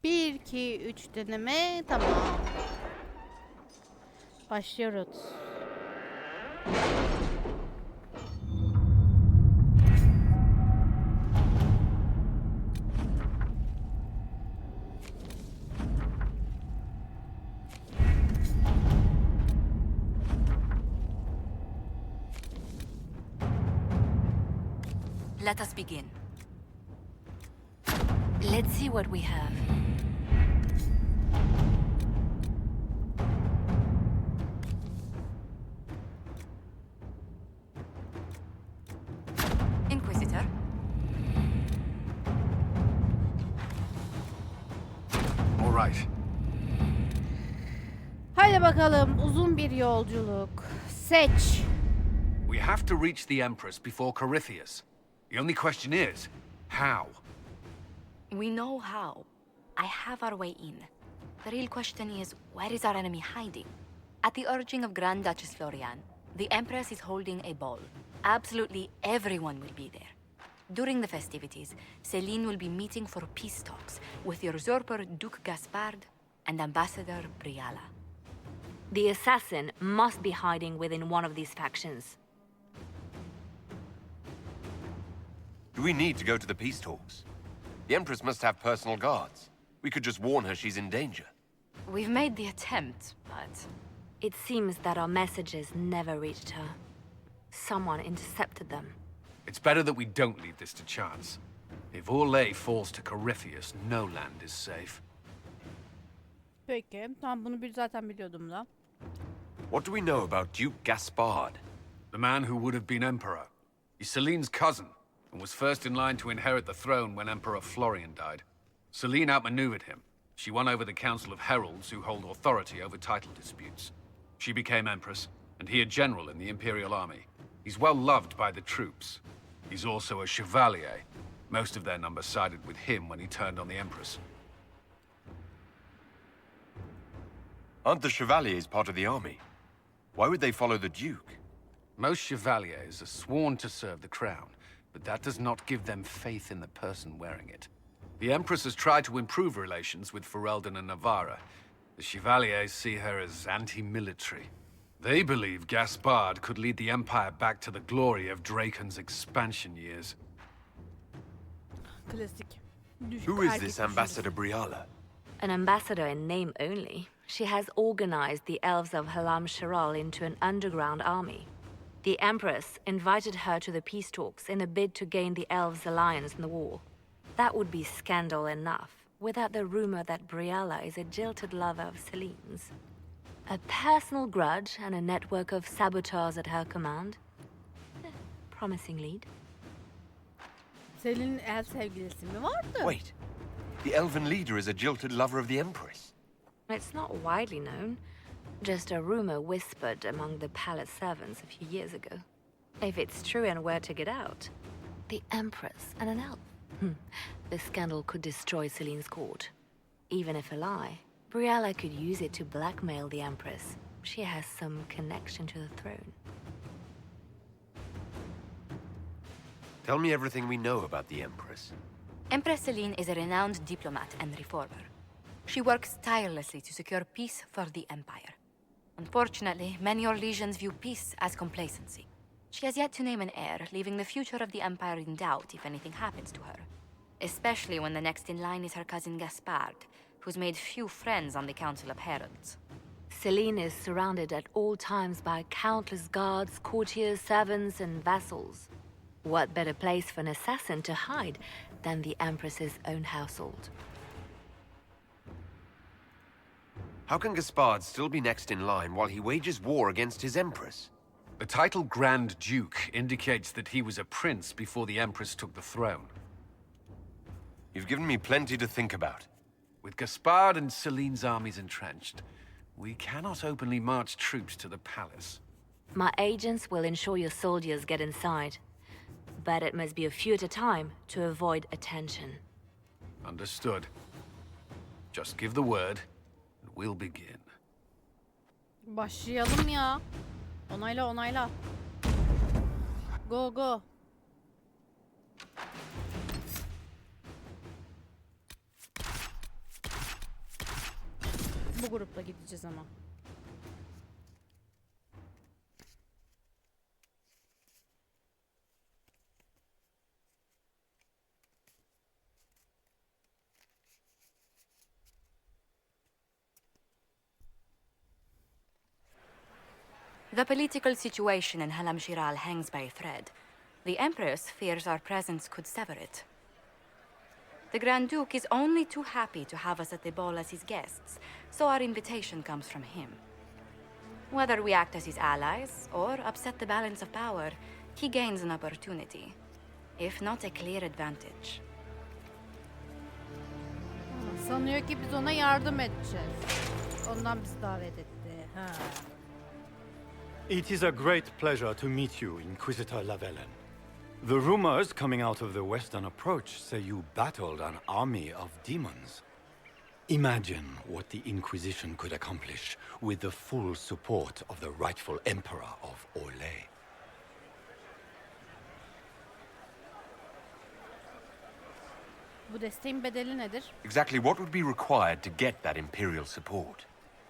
1, 2, 3 deneme. Tamam. Başlıyoruz. Let us begin. Let's see what we have. Inquisitor. All right. Haydi bakalım, uzun bir yolculuk. Seç. We have to reach the Empress before Corypheus. The only question is, how? We know how. I have our way in. The real question is, where is our enemy hiding? At the urging of Grand Duchess Florian, the Empress is holding a ball. Absolutely everyone will be there. During the festivities, Celen will be meeting for peace talks with the usurper Duke Gaspard and Ambassador Briala. The assassin must be hiding within one of these factions. Do we need to go to the peace talks? The Empress must have personal guards. We could just warn her she's in danger. We've made the attempt, but... It seems that our messages never reached her. Someone intercepted them. It's better that we don't leave this to chance. If Orlais falls to Corypheus, no land is safe. Peki, tamam, bunu zaten biliyordum da. What do we know about Duke Gaspard? The man who would have been emperor. He's Celene's cousin, and was first in line to inherit the throne when Emperor Florian died. Celen outmaneuvered him. She won over the Council of Heralds, who hold authority over title disputes. She became empress, and he a general in the Imperial Army. He's well loved by the troops. He's also a chevalier. Most of their number sided with him when he turned on the Empress. Aren't the Chevaliers part of the army? Why would they follow the Duke? Most chevaliers are sworn to serve the crown, but that does not give them faith in the person wearing it. The Empress has tried to improve relations with Ferelden and Navarra. The Chevaliers see her as anti-military. They believe Gaspard could lead the Empire back to the glory of Draken's expansion years. Klasik. Who is this Ambassador Briala? An ambassador in name only. She has organized the elves of Halam Sharal into an underground army. The Empress invited her to the peace talks in a bid to gain the elves' alliance in the war. That would be scandal enough, without the rumor that Briala is a jilted lover of Celene's. A personal grudge and a network of saboteurs at her command. Promising lead. Selin'in el sevgilisi mi vardı? Wait, the elven leader is a jilted lover of the Empress. It's not widely known. Just a rumor whispered among the palace servants a few years ago. If it's true and were to get out, the Empress and an elf. The scandal could destroy Celene's court. Even if a lie, Briala could use it to blackmail the Empress. She has some connection to the throne. Tell me everything we know about the Empress. Empress Celen is a renowned diplomat and reformer. She works tirelessly to secure peace for the Empire. Unfortunately, many Orlesians view peace as complacency. She has yet to name an heir, leaving the future of the Empire in doubt if anything happens to her. Especially when the next in line is her cousin Gaspard, who's made few friends on the Council of Heralds. Celen is surrounded at all times by countless guards, courtiers, servants, and vassals. What better place for an assassin to hide than the Empress's own household? How can Gaspard still be next in line while he wages war against his Empress? The title Grand Duke indicates that he was a prince before the Empress took the throne. You've given me plenty to think about. With Gaspard and Celene's armies entrenched, we cannot openly march troops to the palace. My agents will ensure your soldiers get inside. But it must be a few at a time to avoid attention. Understood. Just give the word, and we'll begin. Başlayalım ya. Onayla onayla. Go go. Bu grupla gideceğiz ama. The political situation in Halam Shiral hangs by a thread. The Empress fears our presence could sever it. The Grand Duke is only too happy to have us at the ball as his guests, so our invitation comes from him. Whether we act as his allies or upset the balance of power, he gains an opportunity, if not a clear advantage. Sanıyor ki biz ona yardım edeceğiz. Ondan bizi davet etti. Ha. It is a great pleasure to meet you, Inquisitor Lavellen. The rumors coming out of the Western Approach say you battled an army of demons. Imagine what the Inquisition could accomplish with the full support of the rightful Emperor of Orlais. Bu desteğin bedeli nedir? Exactly what would be required to get that Imperial support?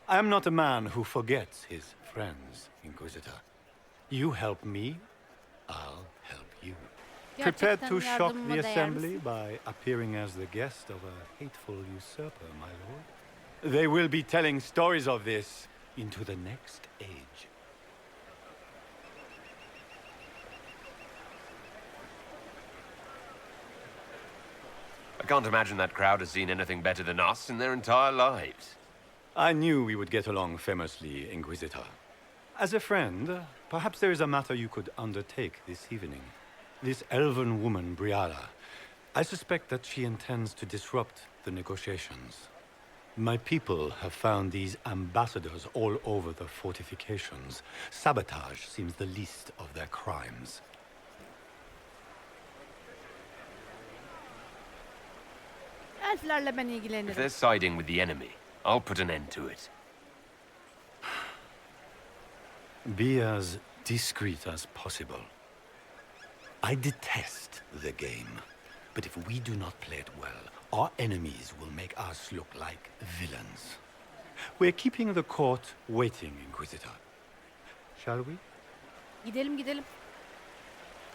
I am not a man who forgets his friends, Inquisitor. You help me, I'll help you. Prepared to shock yardımıma the değer assembly misin? by appearing as the guest of a hateful usurper, my lord? They will be telling stories of this into the next age. I can't imagine that crowd has seen anything better than us in their entire lives. I knew we would get along famously, Inquisitor. As a friend, perhaps there is a matter you could undertake this evening. This elven woman, Briala, I suspect that she intends to disrupt the negotiations. My people have found these ambassadors all over the fortifications. Sabotage seems the least of their crimes. Elflerle ben If ilgilenirim. they're siding with the enemy, I'll put an end to it. Be as discreet as possible. I detest the game, but if we do not play it well, our enemies will make us look like villains. We're keeping the court waiting, Inquisitor. Shall we? Gidelim gidelim.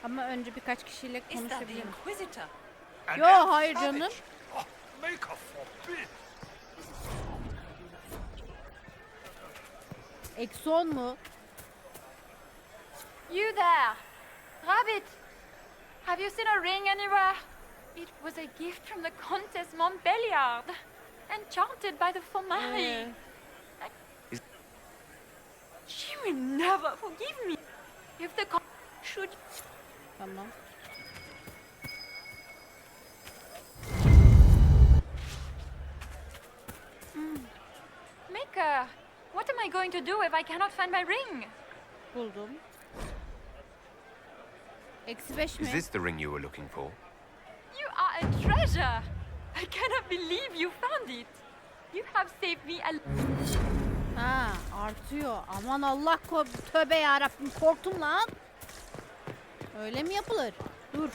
Ama önce birkaç kişiyle Is that the konuşabilirim. Inquisitor? Yo hayır canım. Maker forbid! Exxon mu? You there! Rabbit! Have you seen a ring anywhere? It was a gift from the Countess Montbelliard. Enchanted by the Fomari. She will never forgive me. If the should... Tamam. Maker, what am I going to do if I cannot find my ring? Buldum. Eksi 5 mi? Is this the ring you were looking for? You are a treasure! I cannot believe you found it. You have saved me a... Ha artıyor. Aman Allah tövbe yarabbim korktum lan. Öyle mi yapılır? Dur.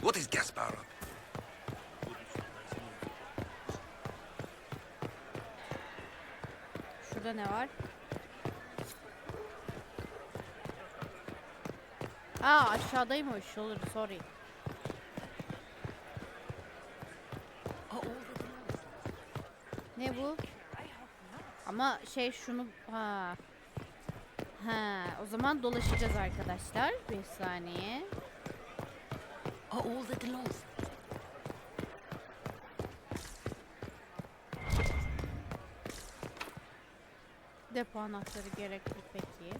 What is Gaspar? Şurada ne var? Aa aşağıdaymış. Olur sorry. Ne bu? Ama şey şunu ha. Ha o zaman dolaşacağız arkadaşlar. Bir saniye. All the gloves. Depo anahtarı gerekli peki.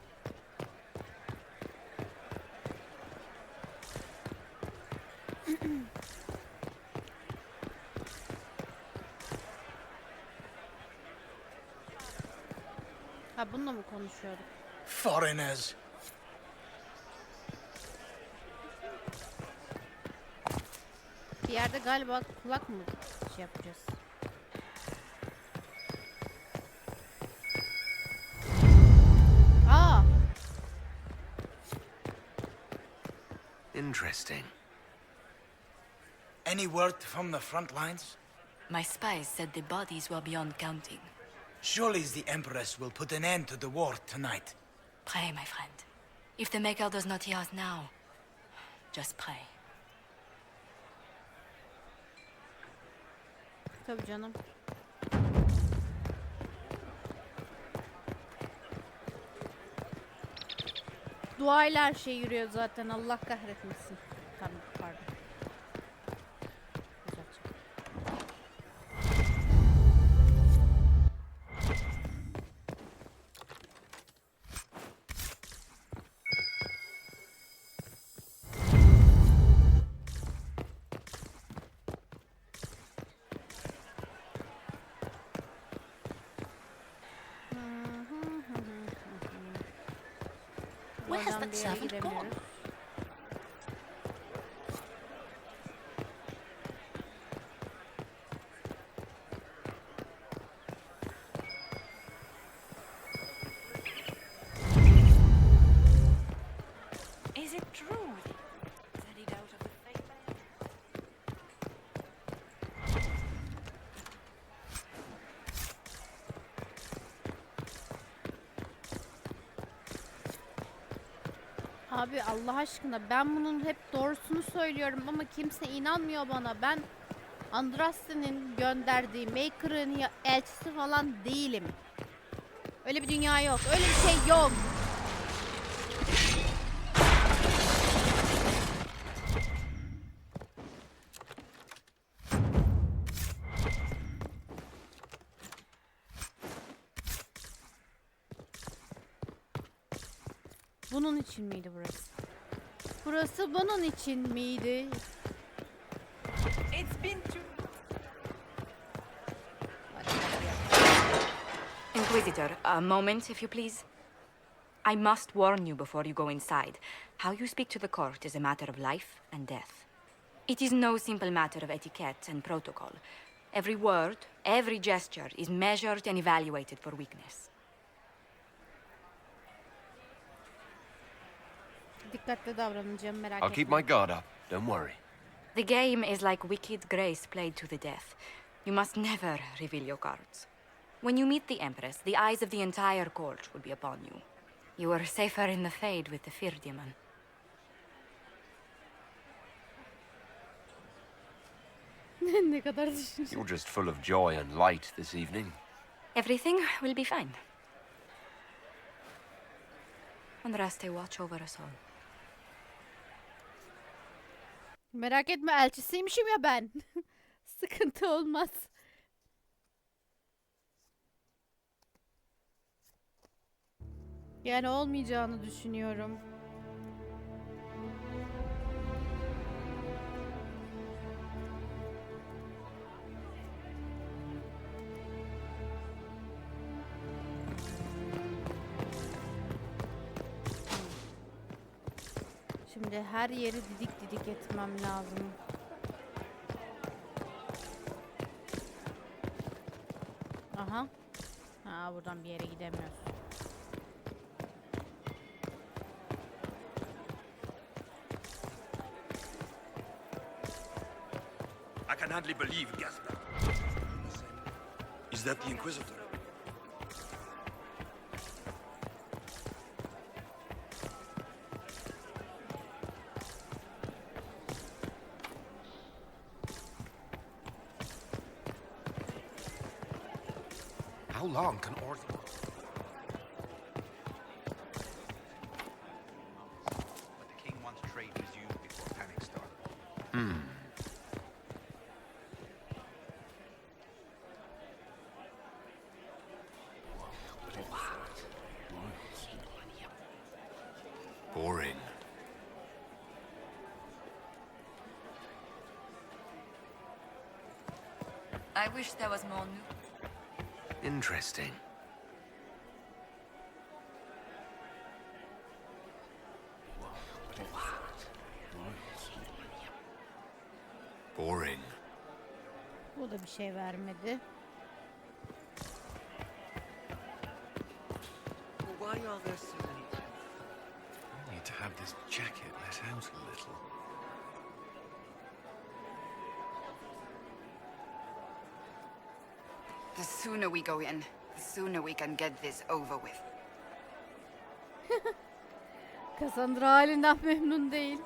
Ha bununla mı konuşuyorduk? Foreigners. Bir yerde galiba kulak mı şey yapacağız? Aa! Interesting. Any word from the front lines? My spies said the bodies were beyond counting. Surely the Empress will put an end to the war tonight. Pray, my friend. If the Maker does not hear us now, just pray. Tabii canım. Duayla her şey yürüyor zaten. Allah kahretmesin. Tamam, pardon. Düzelteceğim. Where has Oradan that bir yere servant gone? gidemiyoruz. Is it true? That he out of the faith? Abi Allah aşkına ben bunun hep doğrusunu söylüyorum ama kimse inanmıyor bana. Ben Andraste'nin gönderdiği Maker'ın elçisi falan değilim. Öyle bir dünya yok. Öyle bir şey yok. Bunun için miydi burası? Burası bunun için miydi? It's been too... Inquisitor, a moment, if you please. I must warn you before you go inside. How you speak to the court is a matter of life and death. It is no simple matter of etiquette and protocol. Every word, every gesture is measured and evaluated for weakness. Dikkatli davranacağım, merak I'll etme. keep my guard up. Don't worry. The game is like Wicked Grace played to the death. You must never reveal your cards. When you meet the Empress, the eyes of the entire court will be upon you. You are safer in the Fade with the Fear Demon. Ne kadar düşünce. You're just full of joy and light this evening. Everything will be fine. Andraste, watch over us all. Merak etme, elçisiymişim ya ben. Sıkıntı olmaz. Yani olmayacağını düşünüyorum. Şimdi her yeri didik didik etmem lazım. Aha. Ha, buradan bir yere gidemiyoruz. I can hardly believe, Gaspar. Is that the Inquisitor? How long can Ortho... But the king wants trade resumed before panic starts. Boring. I wish there was more new... Interesting. Boring. Bu da bir şey vermedi. Why are there so many... I need to have this jacket let out a little. The sooner we go in, the sooner we can get this over with. Cassandra halinden memnun değil.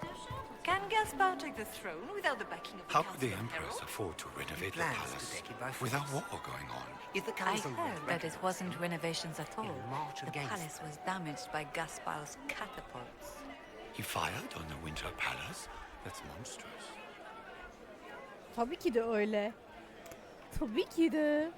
Can Gaspar take the throne without the backing of the How could the Council of Empress Herald? afford to renovate the Plans palace to take it by force. without war going on? If the I council would heard that it recognize wasn't them, renovations at all. it'll march The against palace was damaged by Gaspar's catapults. He fired on the Winter Palace? That's monstrous. Tabii ki de öyle. Tabii ki de.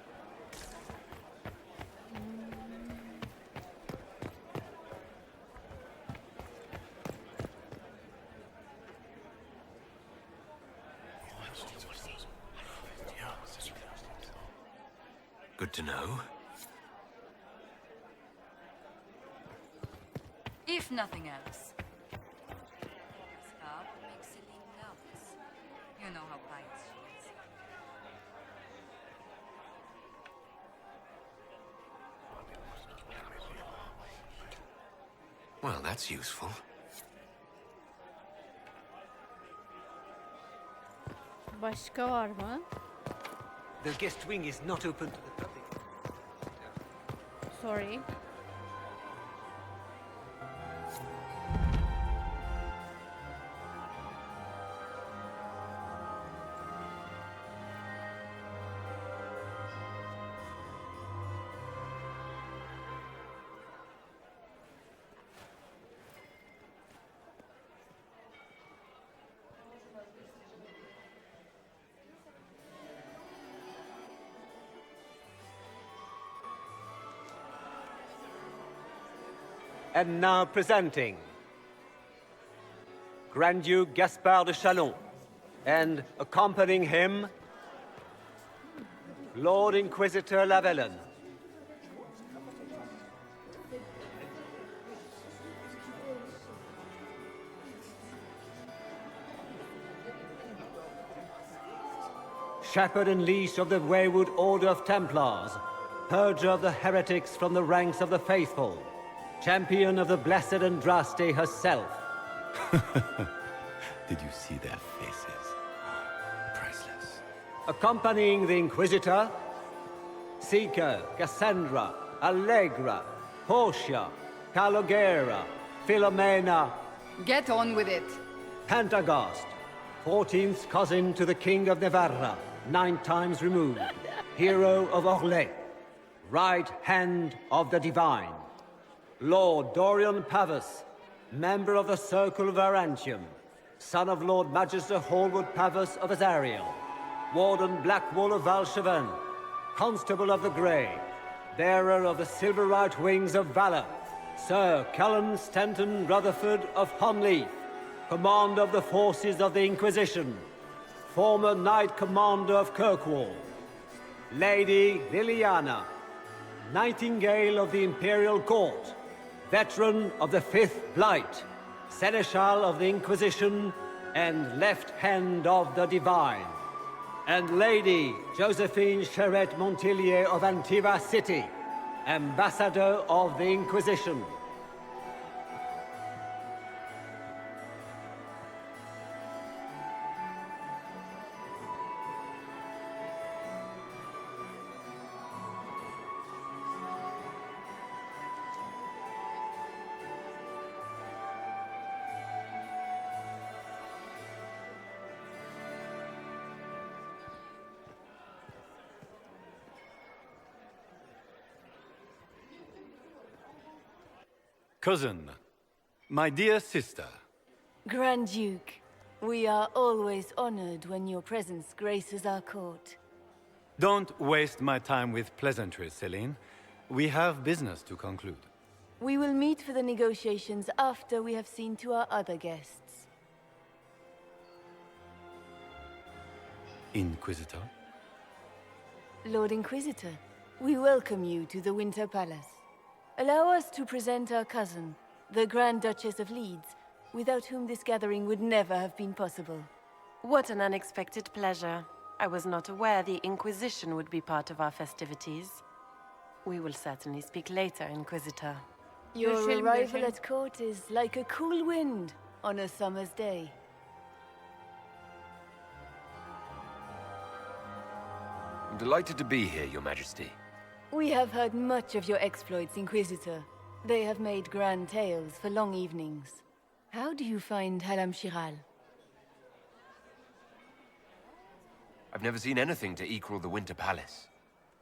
Good to know. If nothing else. Stop makes Celine nervous. You know how pious she is. Well, that's useful. Başka var mı? the guest wing is not open to the public. Sorry. And now presenting Grand Duke Gaspard de Chalon, and accompanying him, Lord Inquisitor Lavellan. Shepherd and leash of the wayward Order of Templars, purger of the heretics from the ranks of the faithful, champion of the Blessed Andraste herself. Did you see their faces? Priceless. Accompanying the Inquisitor, Seeker, Cassandra, Allegra, Portia, Calogera, Philomena, Get on with it. Pantagast, 14th cousin to the King of Navarra, 9 times removed, hero of Orlais, right hand of the Divine. Lord Dorian Pavus, member of the Circle of Arantium, son of Lord Magister Hallward Pavus of Azariel, Warden Blackwall of Valchevan, Constable of the Grey, bearer of the silver right wings of valor, Sir Callan Stanton Rutherford of Hunleaf, commander of the forces of the Inquisition, former Knight Commander of Kirkwall, Lady Liliana, Nightingale of the Imperial Court, veteran of the Fifth Blight, Seneschal of the Inquisition, and left hand of the Divine. And Lady Josephine Charette Montillier of Antiva City, Ambassador of the Inquisition. Cousin, my dear sister, Grand Duke, we are always honored when your presence graces our court. don't waste my time with pleasantries, Celine. We have business to conclude. We will meet for the negotiations after we have seen to our other guests. Inquisitor? Lord Inquisitor, we welcome you to the Winter Palace. Allow us to present our cousin, the Grand Duchess of Leeds, without whom this gathering would never have been possible. What an unexpected pleasure. I was not aware the Inquisition would be part of our festivities. We will certainly speak later, Inquisitor. Your Görüşelim, arrival görüşelim. at court is like a cool wind on a summer's day. Delighted to be here, Your Majesty. We have heard much of your exploits, Inquisitor. They have made grand tales for long evenings. How do you find Halam Shiral? I've never seen anything to equal the Winter Palace.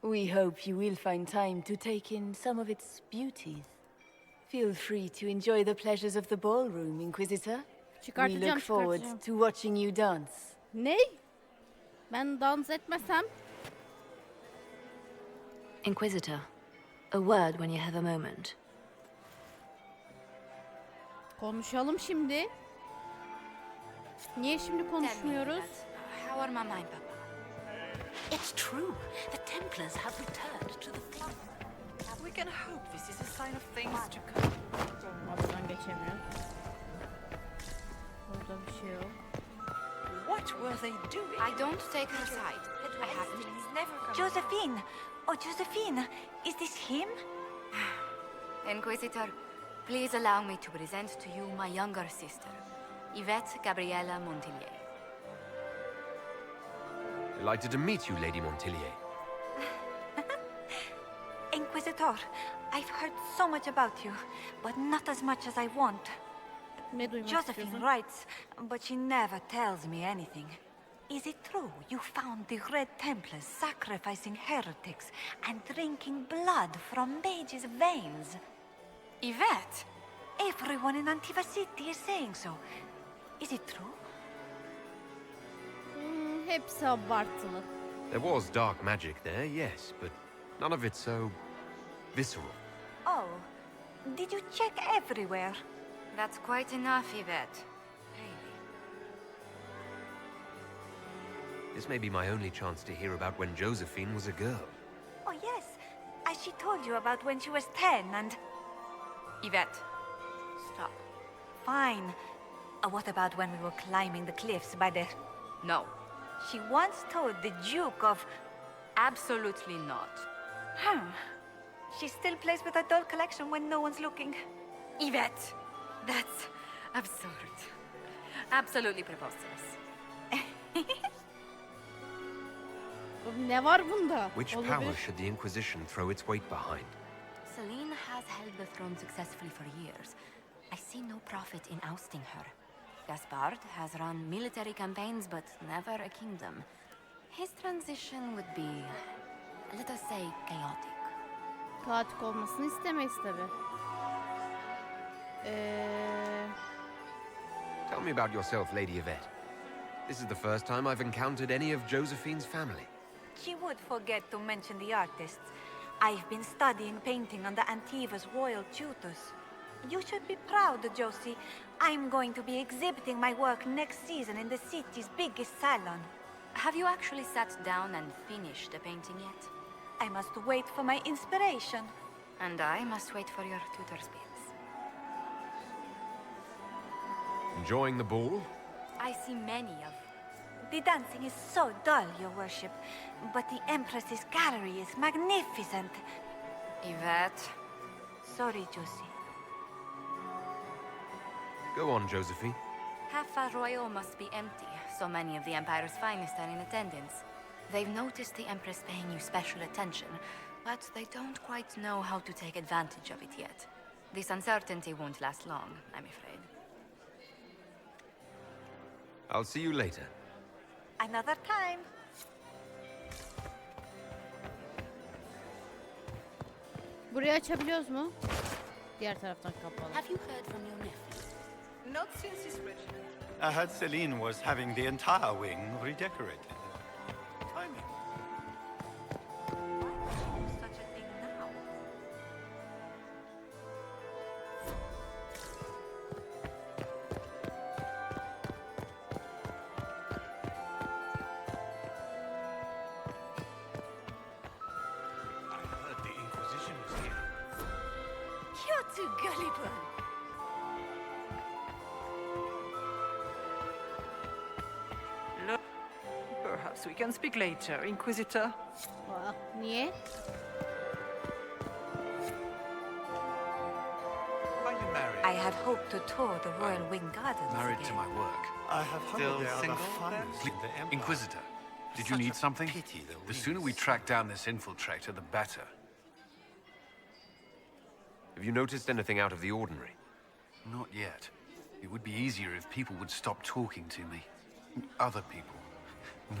We hope you will find time to take in some of its beauties. Feel free to enjoy the pleasures of the ballroom, Inquisitor. We look forward to watching you dance. Ne? Ben dans etmesem? Inquisitor, a word when you have a moment. Konuşalım şimdi. Niye şimdi konuşmuyoruz? How are Mama and Papa? It's true. The Templars have returned to the flood. We can hope this is a sign of things to come. Buradan geçemiyoruz. Burada bir şey yok. What were they doing? I don't take her side. I haven't. Josephine! Oh, Josephine! Is this him? Inquisitor, please allow me to present to you my younger sister, Yvette Gabriella Montillier. Delighted to meet you, Lady Montillier. Inquisitor, I've heard so much about you, but not as much as I want. Josephine writes, but she never tells me anything. Is it true you found the Red Templars sacrificing heretics and drinking blood from mages' veins? Yvette? Everyone in Antiva City is saying so. Is it true? Hepsi abartılı. There was dark magic there, yes, but none of it so visceral. Oh, did you check everywhere? That's quite enough, Yvette. This may be my only chance to hear about when Josephine was a girl. Oh yes, as she told you about when she was 10 and... Yvette, stop. Fine. What about when we were climbing the cliffs by the... No. She once told the Duke of... Absolutely not. She still plays with her doll collection when no one's looking. Yvette, that's absurd. Absolutely preposterous. Ne var bunda? Which power should the Inquisition throw its weight behind? Celine has held the throne successfully for years. I see no profit in ousting her. Gaspard has run military campaigns, but never a kingdom. His transition would be, let us say, chaotic. Kaotik olmasını istemeyiz tabi. Tell me about yourself, Lady Yvette. This is the first time I've encountered any of Josephine's family. She would forget to mention the artists. I've been studying painting under Antiva's royal tutors. You should be proud, Josie. I'm going to be exhibiting my work next season in the city's biggest salon. Have you actually sat down and finished the painting yet? I must wait for my inspiration. And I must wait for your tutor's bits. Enjoying the ball? I see many of... The dancing is so dull, Your Worship, but the Empress's gallery is magnificent. Yvette. Sorry, Josie. Go on, Josephine. Half Royal must be empty. So many of the Empire's finest are in attendance. They've noticed the Empress paying you special attention, but they don't quite know how to take advantage of it yet. This uncertainty won't last long, I'm afraid. I'll see you later. Another time. Burayı açabiliyoruz mu? Diğer taraftan kapalı. Have you heard from your nephew? Not since his regiment. I heard Celine was having the entire wing redecorated. Timing. Such a thing now. I heard the Inquisition was here. You're too gullible. Perhaps we can speak later, Inquisitor. Niye? Are you married? I had hoped to tour the Royal Wing Gardens Married again. to my work. I have heard Still they are the single, finest in the Empire. Inquisitor, Did you need something? The sooner we track down this infiltrator, the better. Have you noticed anything out of the ordinary? Not yet. It would be easier if people would stop talking to me. Other people.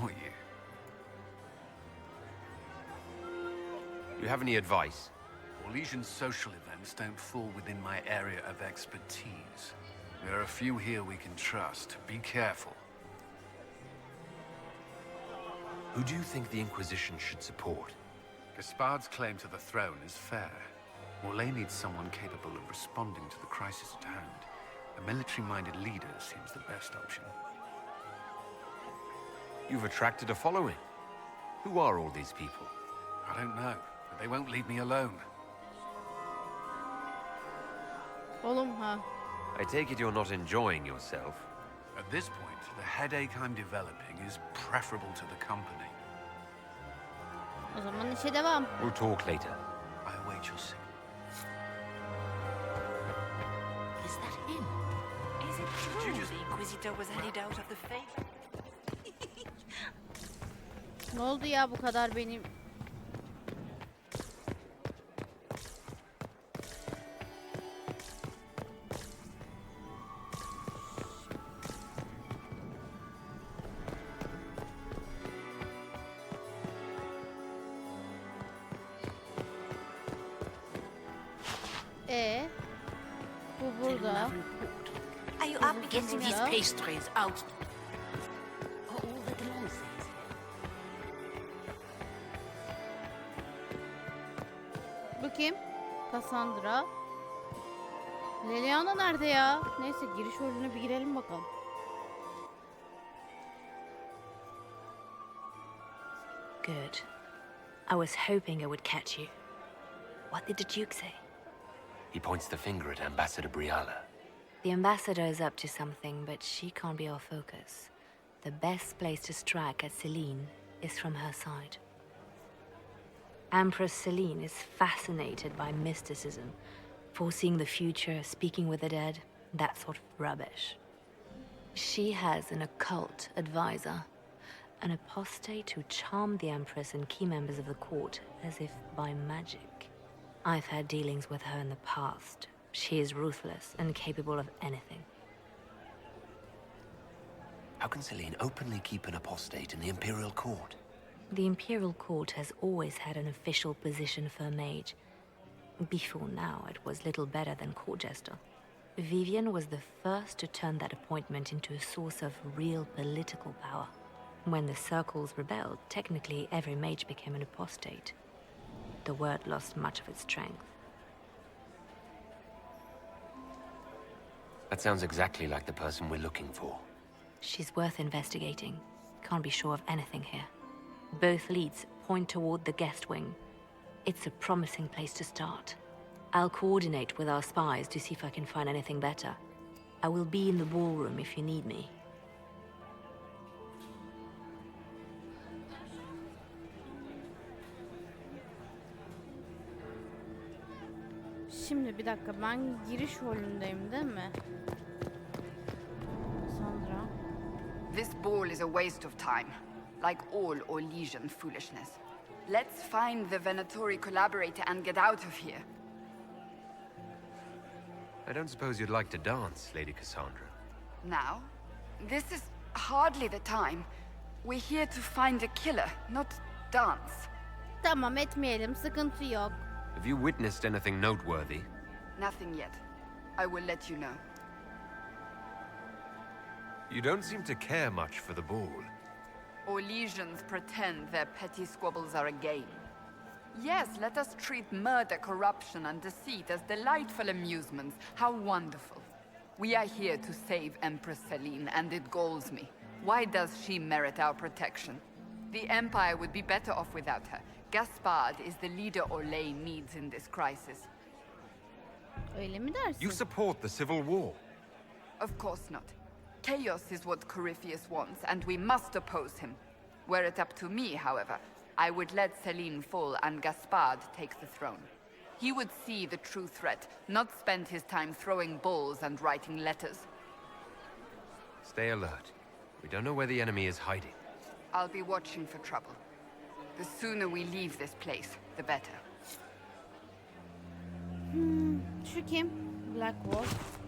Not you. You have any advice? Orlesian social events don't fall within my area of expertise. There are a few here we can trust. Be careful. Who do you think the Inquisition should support? Gaspard's claim to the throne is fair. Orlais needs someone capable of responding to the crisis at hand. A military-minded leader seems the best option. You've attracted a following. Who are all these people? I don't know, but they won't leave me alone. Oğlum ha. I take it you're not enjoying yourself. At this point, the headache I'm developing is preferable to the company. O zaman işe devam. We'll talk later. I await your signal. Is that him? Is it true the Inquisitor was headed out of the faith? Ne oldu ya bu kadar benim? Bu burada. Are you up against Get these pastries out? Are all the glances? Bu kim? Cassandra. Leliana nerede ya? Neyse giriş rolüne bir girelim bakalım. Good. I was hoping I would catch you. What did the Duke say? He points the finger at Ambassador Briala. The ambassador is up to something, but she can't be our focus. The best place to strike at Celen is from her side. Empress Celen is fascinated by mysticism, foreseeing the future, speaking with the dead, that sort of rubbish. She has an occult advisor, an apostate who charmed the Empress and key members of the court as if by magic. I've had dealings with her in the past. She is ruthless and capable of anything. How can Celen openly keep an apostate in the Imperial Court? The Imperial Court has always had an official position for a mage. Before now, it was little better than court jester. Vivian was the first to turn that appointment into a source of real political power. When the circles rebelled, technically every mage became an apostate. The word lost much of its strength. That sounds exactly like the person we're looking for. She's worth investigating. Can't be sure of anything here. Both leads point toward the guest wing. It's a promising place to start. I'll coordinate with our spies to see if I can find anything better. I will be in the ballroom if you need me. Şimdi bir dakika, ben giriş rolündeyim değil mi? Sandra. This ball is a waste of time, like all Orlesian foolishness. Let's find the Venatori collaborator and get out of here. I don't suppose you'd like to dance, Lady Cassandra. Now? This is hardly the time. We're here to find a killer, not dance. Tamam, etmeyelim, sıkıntı yok. Have you witnessed anything noteworthy? Nothing yet. I will let you know. You don't seem to care much for the ball. Orlesians pretend their petty squabbles are a game. Yes, let us treat murder, corruption, and deceit as delightful amusements. How wonderful. We are here to save Empress Celen, and it galls me. Why does she merit our protection? The Empire would be better off without her. Gaspard is the leader Orlais needs in this crisis. Öyle mi dersin? You support the civil war? Of course not. Chaos is what Corypheus wants, and we must oppose him. Were it up to me, however, I would let Celen fall and Gaspard take the throne. He would see the true threat, not spend his time throwing balls and writing letters. Stay alert. We don't know where the enemy is hiding. I'll be watching for trouble. The sooner we leave this place, the better. Şu kim? Black Wolf.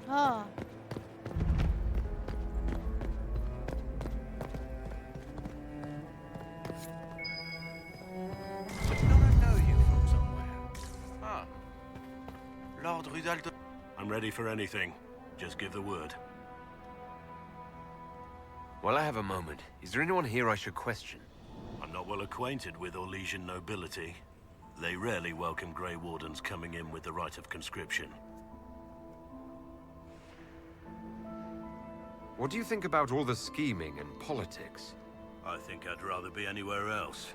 Ha. Ah. Lord Rudolph. I'm ready for anything. Just give the word. While I have a moment, is there anyone here I should question? I'm not well acquainted with Orlesian nobility. They rarely welcome Grey Wardens coming in with the right of conscription. What do you think about all the scheming and politics? I think I'd rather be anywhere else.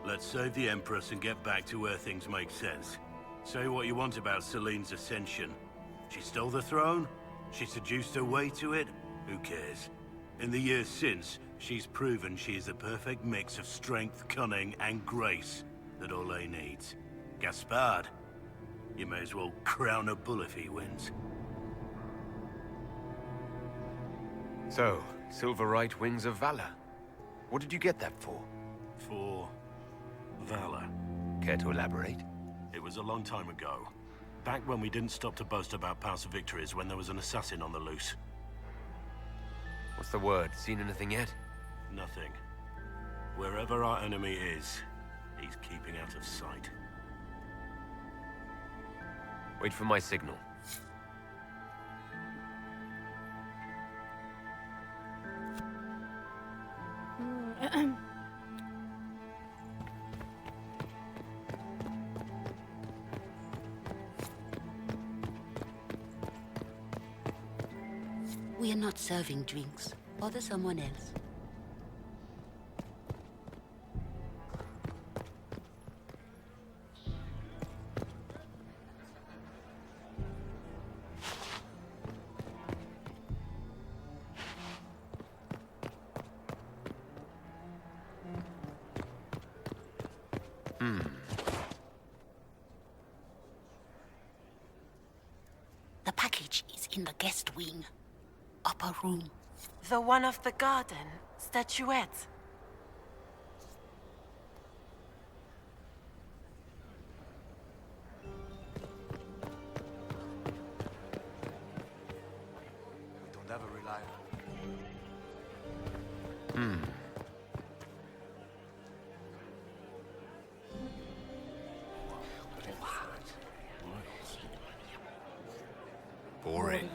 Let's save the Empress and get back to where things make sense. Say what you want about Celine's ascension. She stole the throne? She seduced her way to it? Who cares? In the years since, she's proven she is the perfect mix of strength, cunning, and grace that Orlais needs. Gaspard, you may as well crown a bull if he wins. So, Silver Right Wings of Valor. What did you get that for? For valor. Care to elaborate? It was a long time ago. Back when we didn't stop to boast about past victories when there was an assassin on the loose. What's the word? Seen anything yet? Nothing. Wherever our enemy is, he's keeping out of sight. Wait for my signal. We are not serving drinks. Bother someone else. The package is in the guest wing. Upper room. The one of the garden. Statuette. We don't have a reliable. Boring.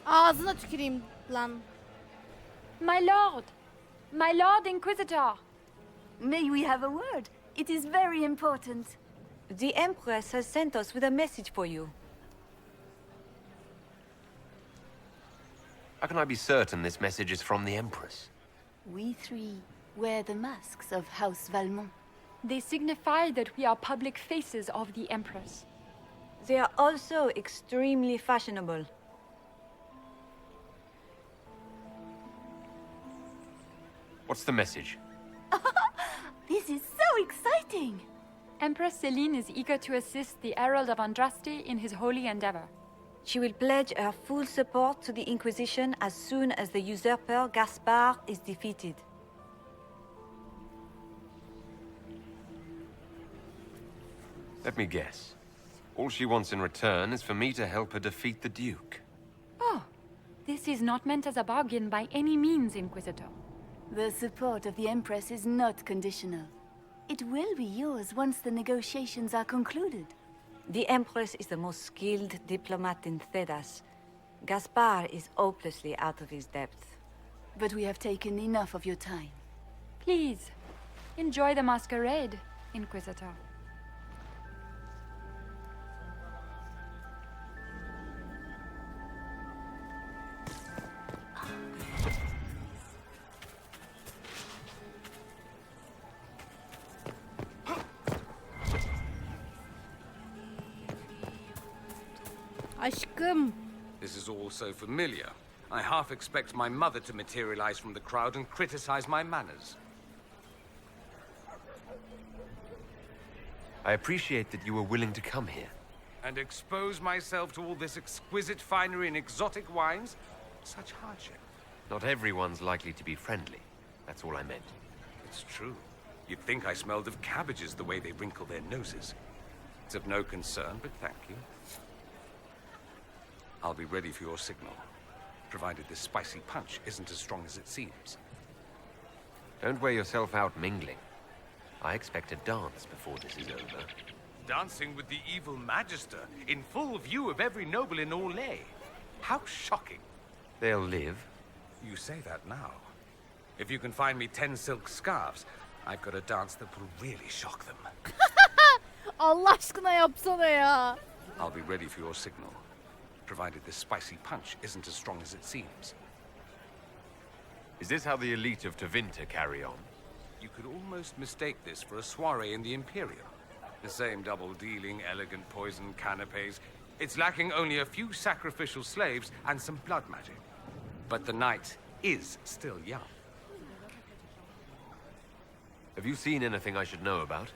Ağzına tüküreyim lan. My lord! My lord Inquisitor! May we have a word? It is very important. The Empress has sent us with a message for you. How can I be certain this message is from the Empress? We three wear the masks of House Valmont. They signify that we are public faces of the Empress. They are also extremely fashionable. What's the message? This is so exciting! Empress Celine is eager to assist the Herald of Andraste in his holy endeavor. She will pledge her full support to the Inquisition as soon as the usurper Gaspard is defeated. Let me guess. All she wants in return is for me to help her defeat the Duke. Oh, this is not meant as a bargain by any means, Inquisitor. The support of the Empress is not conditional. It will be yours once the negotiations are concluded. The Empress is the most skilled diplomat in Thedas. Gaspard is hopelessly out of his depth. But we have taken enough of your time. Please, enjoy the masquerade, Inquisitor. Aşkım. This is all so familiar. I half expect my mother to materialize from the crowd and criticize my manners. I appreciate that you were willing to come here. And expose myself to all this exquisite finery and exotic wines? Such hardship. Not everyone's likely to be friendly. That's all I meant. It's true. You'd think I smelled of cabbages the way they wrinkle their noses. It's of no concern, but thank you. I'll be ready for your signal, provided this spicy punch isn't as strong as it seems. Don't wear yourself out mingling. I expect a dance before this is over. Dancing with the evil Magister, in full view of every noble in Orlais. How shocking. They'll live. You say that now. If you can find me 10 silk scarves, I've got a dance that will really shock them. Allah aşkına yapsana ya. I'll be ready for your signal, provided this spicy punch isn't as strong as it seems. Is this how the elite of Tevinter carry on? You could almost mistake this for a soiree in the Imperium. The same double-dealing, elegant poison canapes. It's lacking only a few sacrificial slaves and some blood magic. But the night is still young. Have you seen anything I should know about?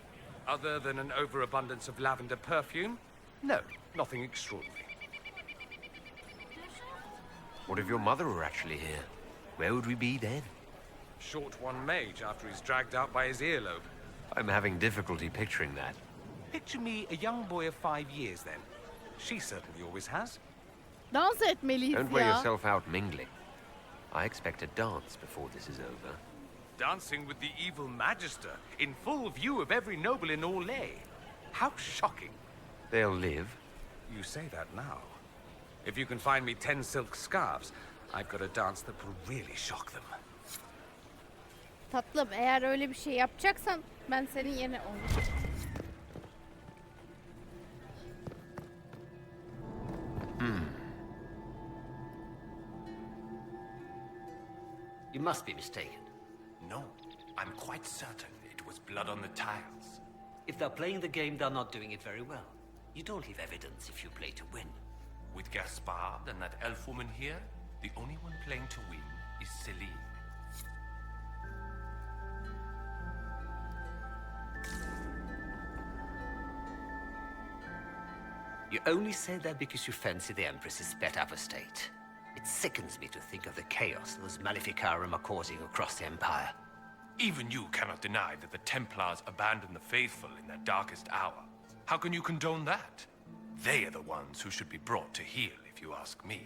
Other than an overabundance of lavender perfume? No, nothing extraordinary. What if your mother were actually here? Where would we be then? Short one mage after he's dragged out by his earlobe. I'm having difficulty picturing that. Picture me a young boy of 5 years then. She certainly always has. Dans etmeliyiz Don't wear ya. yourself out mingling. I expect a dance before this is over. Dancing with the evil Magister, in full view of every noble in Orlais. How shocking. They'll live. You say that now. If you can find me 10 silk scarves, I've got a dance that will really shock them. Tatlım, eğer öyle bir şey yapacaksan ben senin yerine olur. You must be mistaken. No, I'm quite certain it was blood on the tiles. If they're playing the game, they're not doing it very well. You don't leave evidence if you play to win. With Gaspard and that elf woman here, the only one playing to win is Celine. You only say that because you fancy the Empress's pet apostate. It sickens me to think of the chaos those Maleficarum are causing across the Empire. Even you cannot deny that the Templars abandoned the faithful in their darkest hour. How can you condone that? They are the ones who should be brought to heel, if you ask me.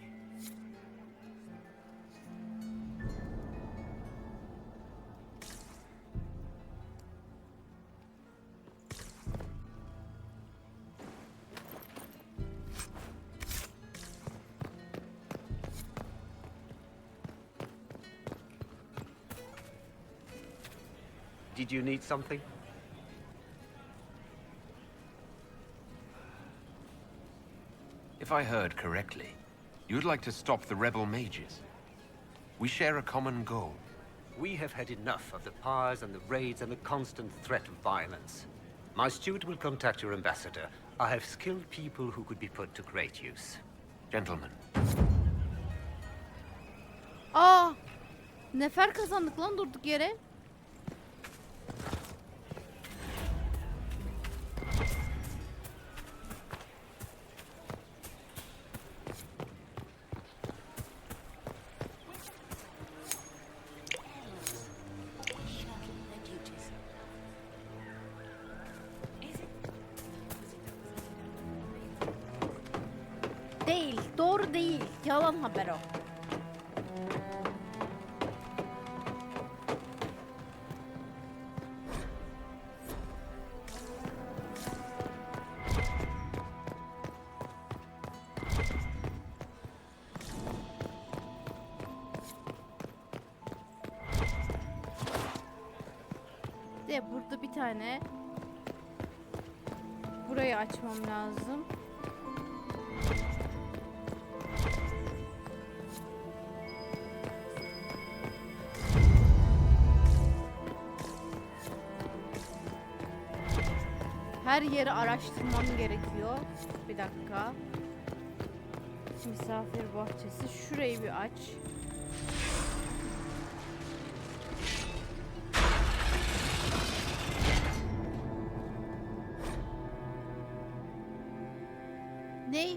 Did you need something? If I heard correctly, you'd like to stop the rebel mages. We share a common goal. We have had enough of the pyres and the raids and the constant threat of violence. My steward will contact your ambassador. I have skilled people who could be put to great use. Gentlemen. Aa! Nefer kazandık lan durduk yere. Değil, doğru değil. Yalan haber o. De burada bir tane burayı açmam lazım. Her yeri araştırmam gerekiyor. Bir dakika. Misafir bahçesi. Şurayı bir aç. Ne?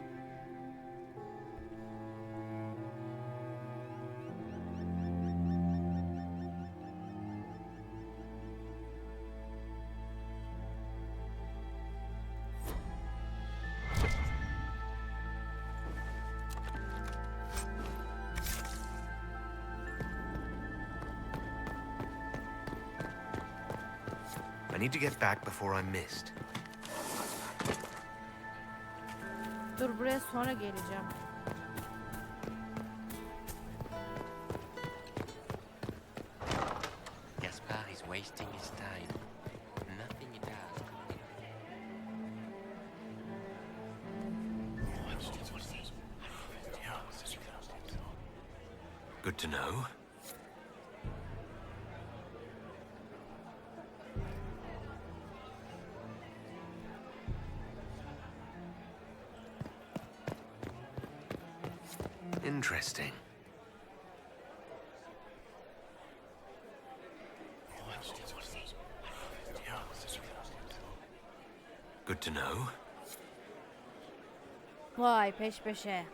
I need to get back before I'm missed. Dur, buraya sonra geleceğim. Gaspard is wasting his time. Nothing he does. Good to know. Interesting. Good to know. Vay, peş peşe.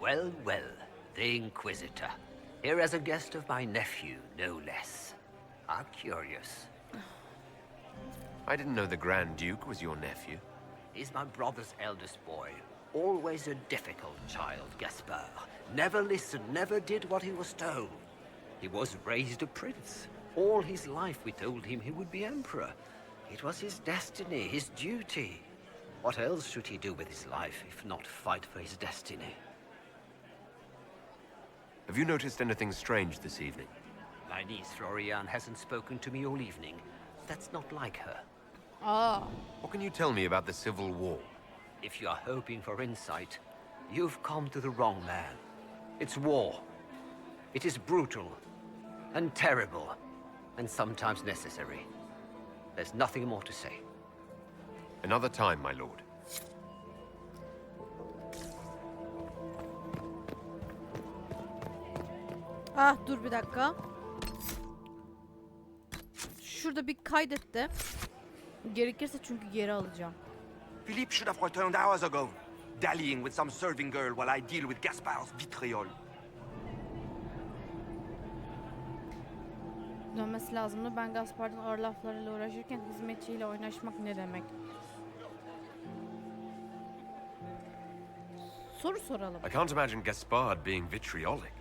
Well, well, the Inquisitor. Here as a guest of my nephew, no less. How curious. I didn't know the Grand Duke was your nephew. He's my brother's eldest boy. Always a difficult child, Gaspard. Never listened, never did what he was told. He was raised a prince. All his life we told him he would be emperor. It was his destiny, his duty. What else should he do with his life if not fight for his destiny? Have you noticed anything strange this evening? My niece Florian hasn't spoken to me all evening. That's not like her. Ah. What can you tell me about the Civil War? If you are hoping for insight, you've come to the wrong man. It's war. It is brutal, and terrible, and sometimes necessary. There's nothing more to say. Another time, my lord. Ah, dur bir dakika. Şurada bir kaydetti. Gerekirse çünkü geri alacağım. Philippe should have returned hours ago, dallying with some serving girl while I deal with Gaspard's vitriol. Dönmesi lazımdı. Ben Gaspard'ın ağır laflarıyla uğraşırken hizmetçiyle oynaşmak ne demek? Soru soralım. I can't imagine Gaspard being vitriolic.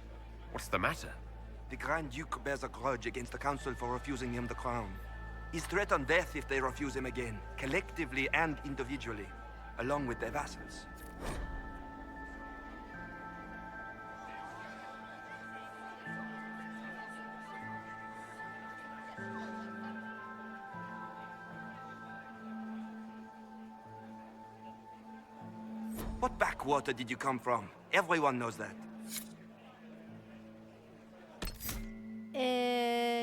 What's the matter? The Grand Duke bears a grudge against the Council for refusing him the crown. He's threatened death if they refuse him again, collectively and individually, along with their vassals. What backwater did you come from? Everyone knows that.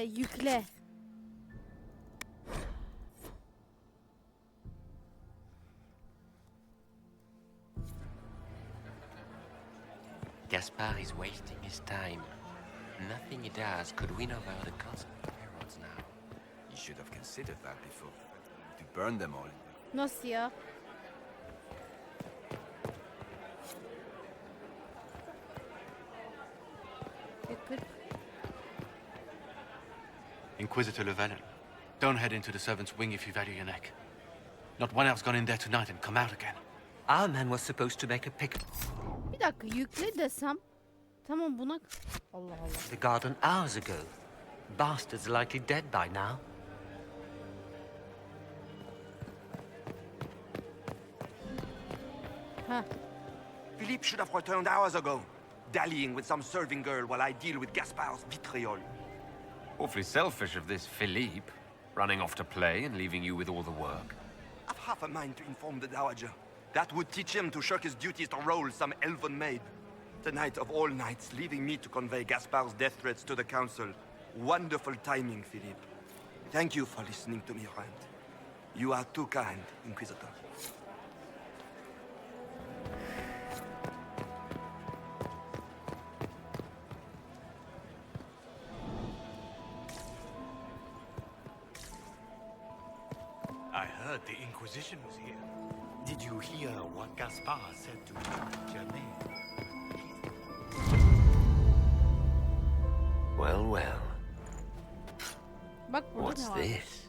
Yükle. Gaspard is wasting his time. Nothing he does could win over the council of heralds now. You should have considered that before. To burn them all. Nasıl ya? Inquisitor Llewellyn, don't head into the servants' wing if you value your neck. Not one else gone in there tonight and come out again. Our man was supposed to make a pick. Bir dakika, yükle desem. Tamam buna... Allah Allah. The garden hours ago. Bastard's likely dead by now. Huh. Philippe should have returned hours ago, dallying with some serving girl while I deal with Gaspard's vitriol. Awfully selfish of this Philippe, running off to play and leaving you with all the work. I've half a mind to inform the Dowager. That would teach him to shirk his duties to roll some elven maid. Tonight of all nights, leaving me to convey Gaspar's death threats to the council. Wonderful timing, Philippe. Thank you for listening to me rant. You are too kind, Inquisitor. I heard the Inquisition was here. Did you hear what Gaspar said to Germaine? Well, well. Bak burada What's ne var? this?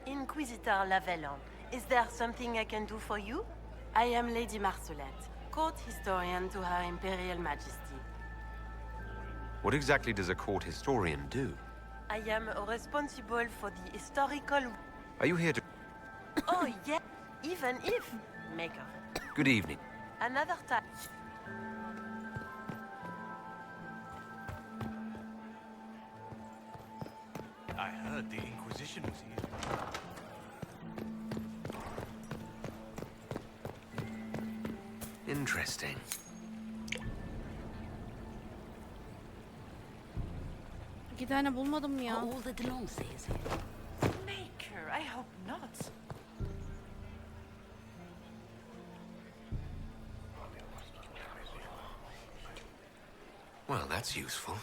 Inquisitor Lavellan, is there something I can do for you? I am Lady Marcelette, court historian to Her Imperial Majesty. What exactly does a court historian do? I am responsible for the historical... Are you here to... Oh, yeah, even if... Maker. Good evening. Another time. I heard the Inquisition was here. Interesting. İki tane bulmadım ya. All the Delonces. Maker, I hope not. Well, that's useful.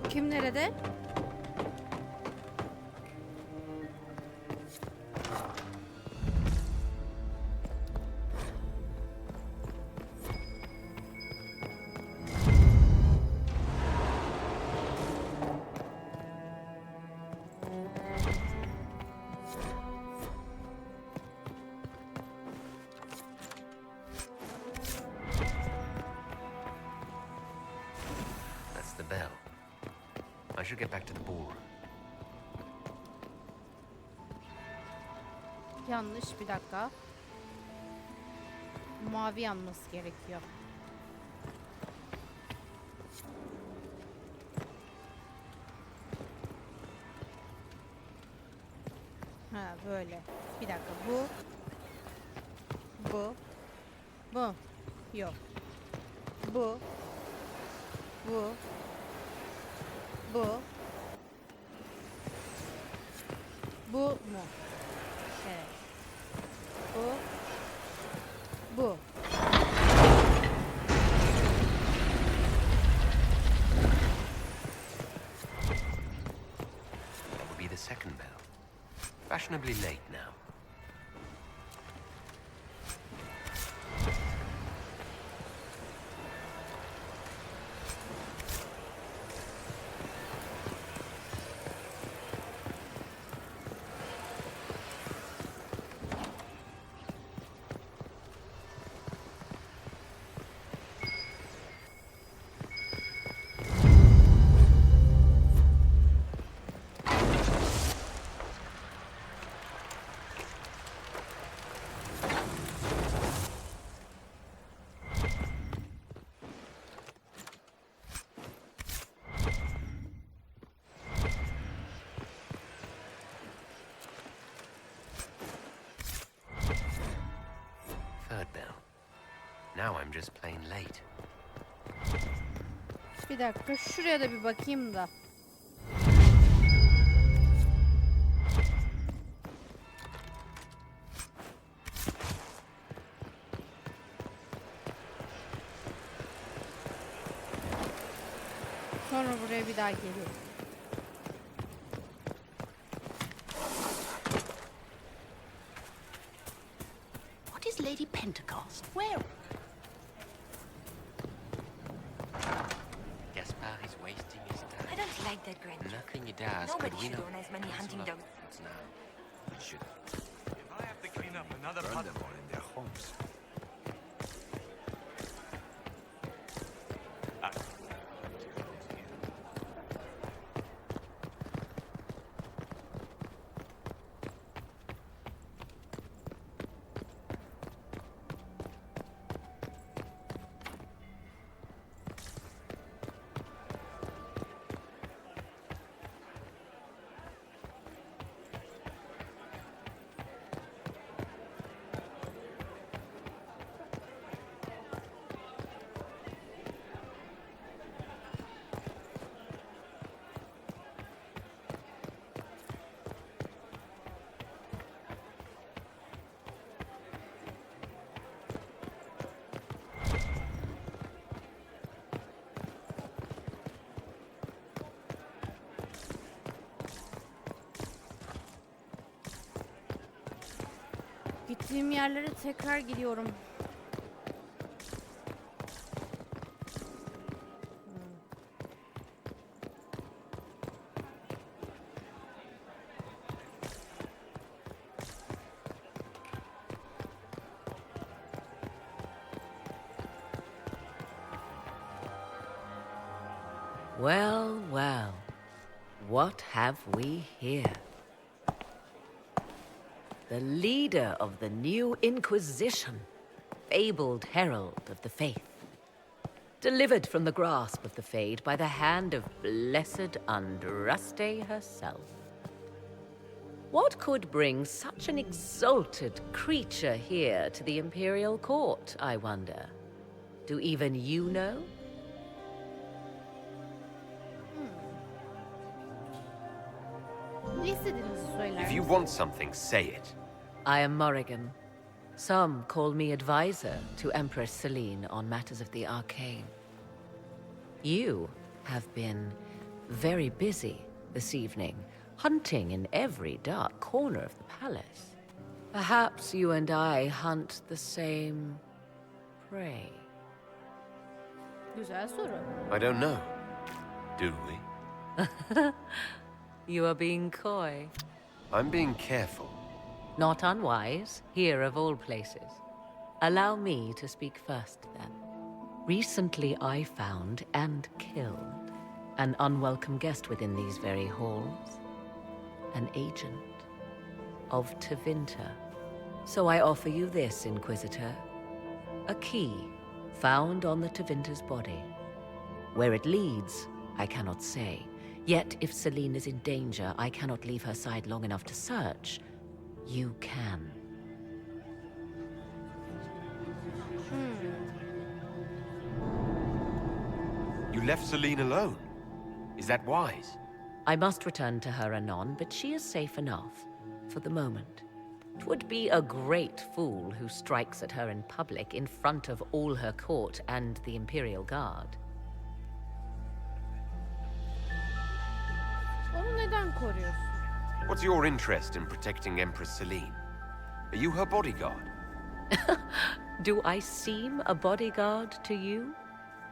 Kim nerede? That's the bell. I should get back to the ballroom. Yanlış, bir dakika. Mavi yanması gerekiyor. Ha böyle. Bir dakika, bu, yok. Bu, bu mu? Evet. Bu. That would be the second bell. Fashionably late now. Third bell. Now I'm just plain late. Bir dakika şuraya da bir bakayım da. Sonra buraya bir daha geliyorum. What is Lady Pentecost wearing? Gaspar is wasting his time. I don't like that Grand Duke. Nothing he does Nobody could should win own as many hunting dogs. now. He should. If I have to clean up another Burn them all in their homes. Gittiğim yerlere tekrar gidiyorum. Well, well. What have we here? The leader of the new Inquisition, fabled herald of the faith. Delivered from the grasp of the Fade by the hand of blessed Andraste herself. What could bring such an exalted creature here to the Imperial Court, I wonder? Do even you know? If you want something, say it. I am Morrigan. Some call me advisor to Empress Celen on matters of the arcane. You have been very busy this evening, hunting in every dark corner of the palace. Perhaps you and I hunt the same prey. Güzel soru. I don't know. Do we? You are being coy. I'm being careful. Not unwise, here of all places. Allow me to speak first, then. Recently I found and killed an unwelcome guest within these very halls. An agent of Tevinter. So I offer you this, Inquisitor. A key found on the Tevinter's body. Where it leads, I cannot say. Yet, if Celen is in danger, I cannot leave her side long enough to search. You can. You left Celen alone. Is that wise? I must return to her anon, but she is safe enough, for the moment. 'Twould be a great fool who strikes at her in public in front of all her court and the Imperial Guard. Onu neden koruyorsun? What's your interest in protecting Empress Celen? Are you her bodyguard? Do I seem a bodyguard to you?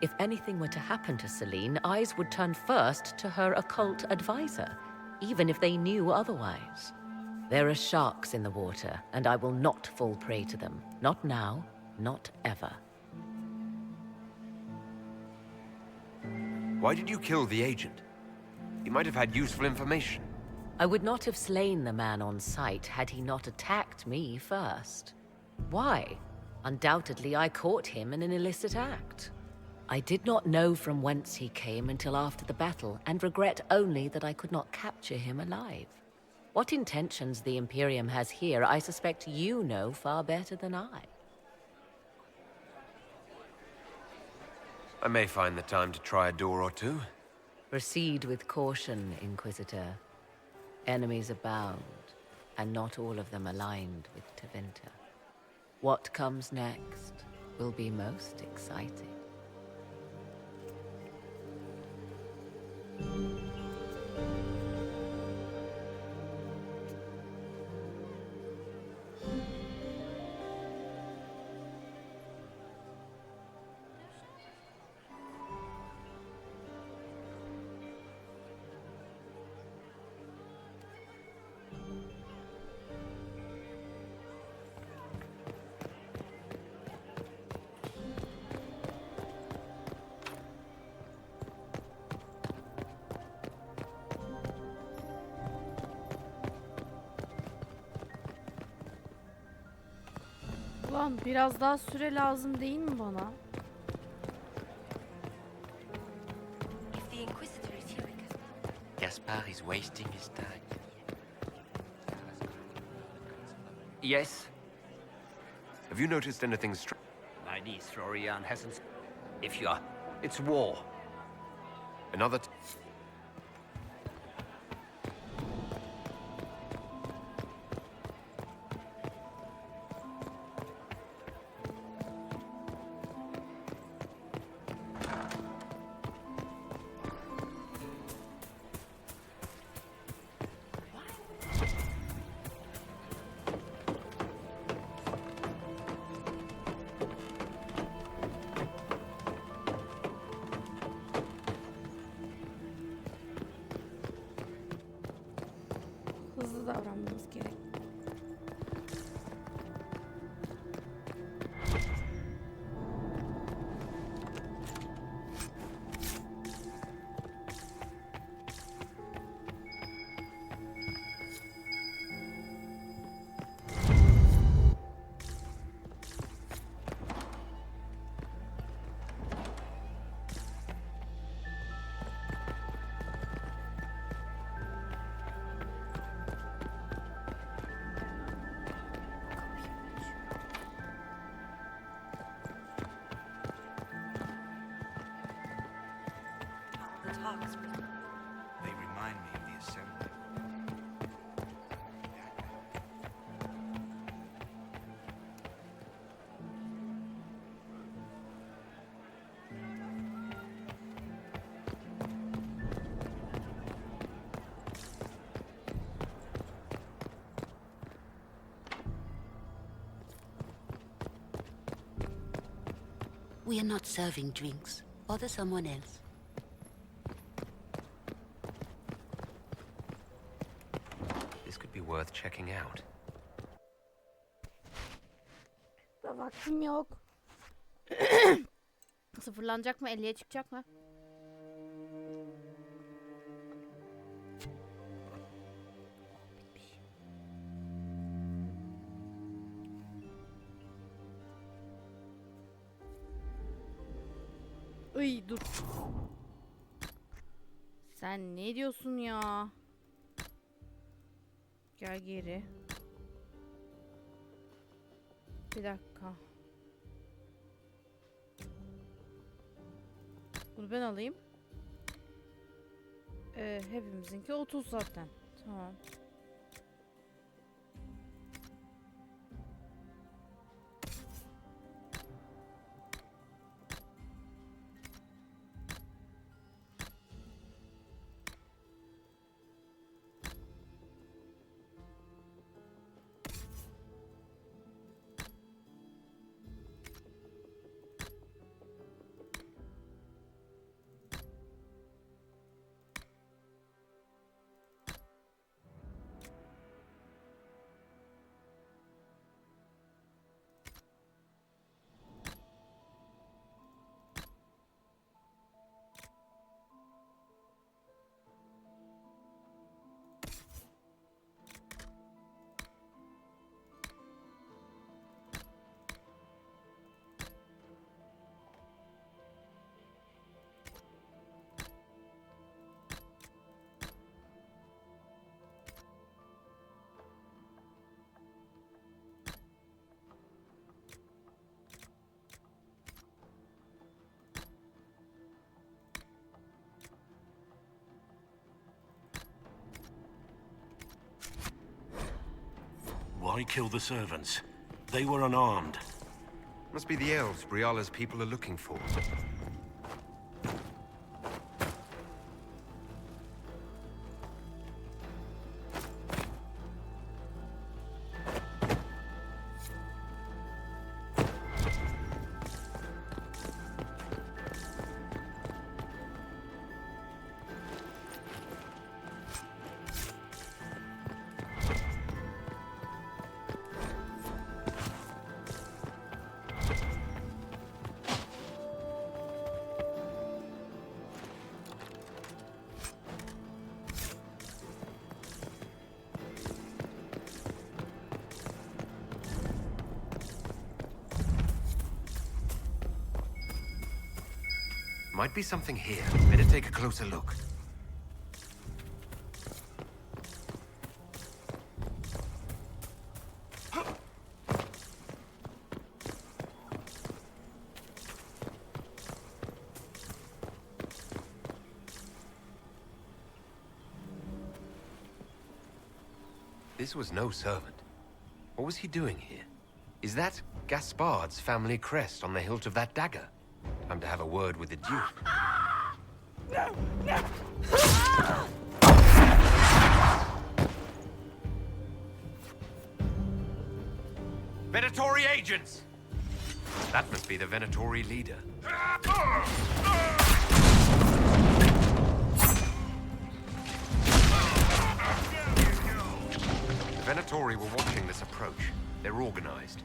If anything were to happen to Celen, eyes would turn first to her occult advisor, even if they knew otherwise. There are sharks in the water, and I will not fall prey to them. Not now, not ever. Why did you kill the agent? He might have had useful information. I would not have slain the man on sight had he not attacked me first. Why? Undoubtedly, I caught him in an illicit act. I did not know from whence he came until after the battle, and regret only that I could not capture him alive. What intentions the Imperium has here, I suspect you know far better than I. I may find the time to try a door or two. Proceed with caution, Inquisitor. Enemies abound, and not all of them aligned with Tevinter. What comes next will be most exciting. Ulan biraz daha süre lazım değil mi bana? If the Inquisitor is here, Gaspar is wasting his time. Yes? Have you noticed anything strange? My niece, Florian, hasn't... If you're... It's war. Another... Hızlı davranmamız gerek. They remind me of the assembly. We are not serving drinks. Bother someone else. This could be worth checking out. Da vaktim yok. Sıfırlanacak mı? 50'ye çıkacak mı? Iy dur. Sen ne diyorsun ya? Gel geri. Bir dakika. Bunu ben alayım. Hepimizinki 30 zaten. Tamam. I killed the servants. They were unarmed. Must be the elves Briala's people are looking for. Might be something here. Better take a closer look. This was no servant. What was he doing here? Is that Gaspard's family crest on the hilt of that dagger? Time to have a word with the Duke. Venatori agents! That must be the Venatori leader. The Venatori were watching this approach. They're organized.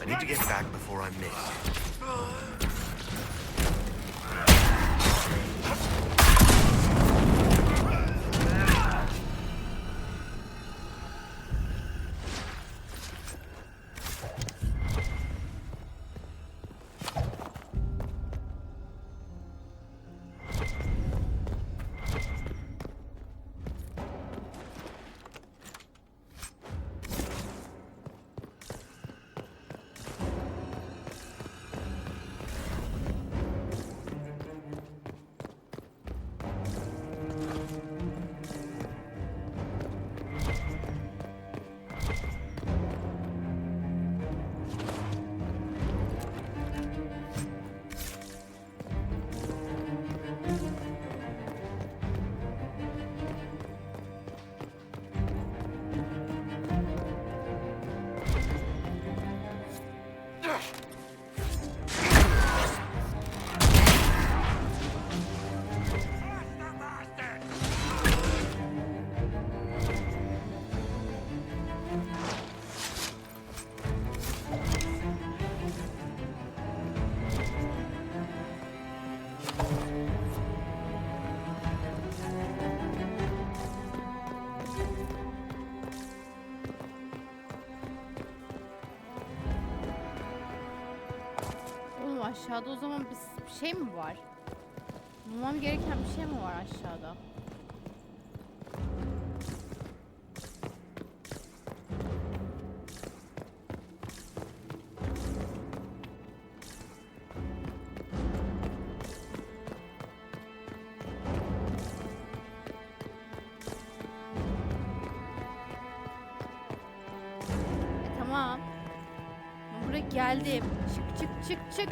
I need to get back before I'm missed. Aşağıda o zaman bir şey mi var? Bulmam gereken bir şey mi var aşağıda? Tamam. Ben buraya geldim. Çık çık çık çık.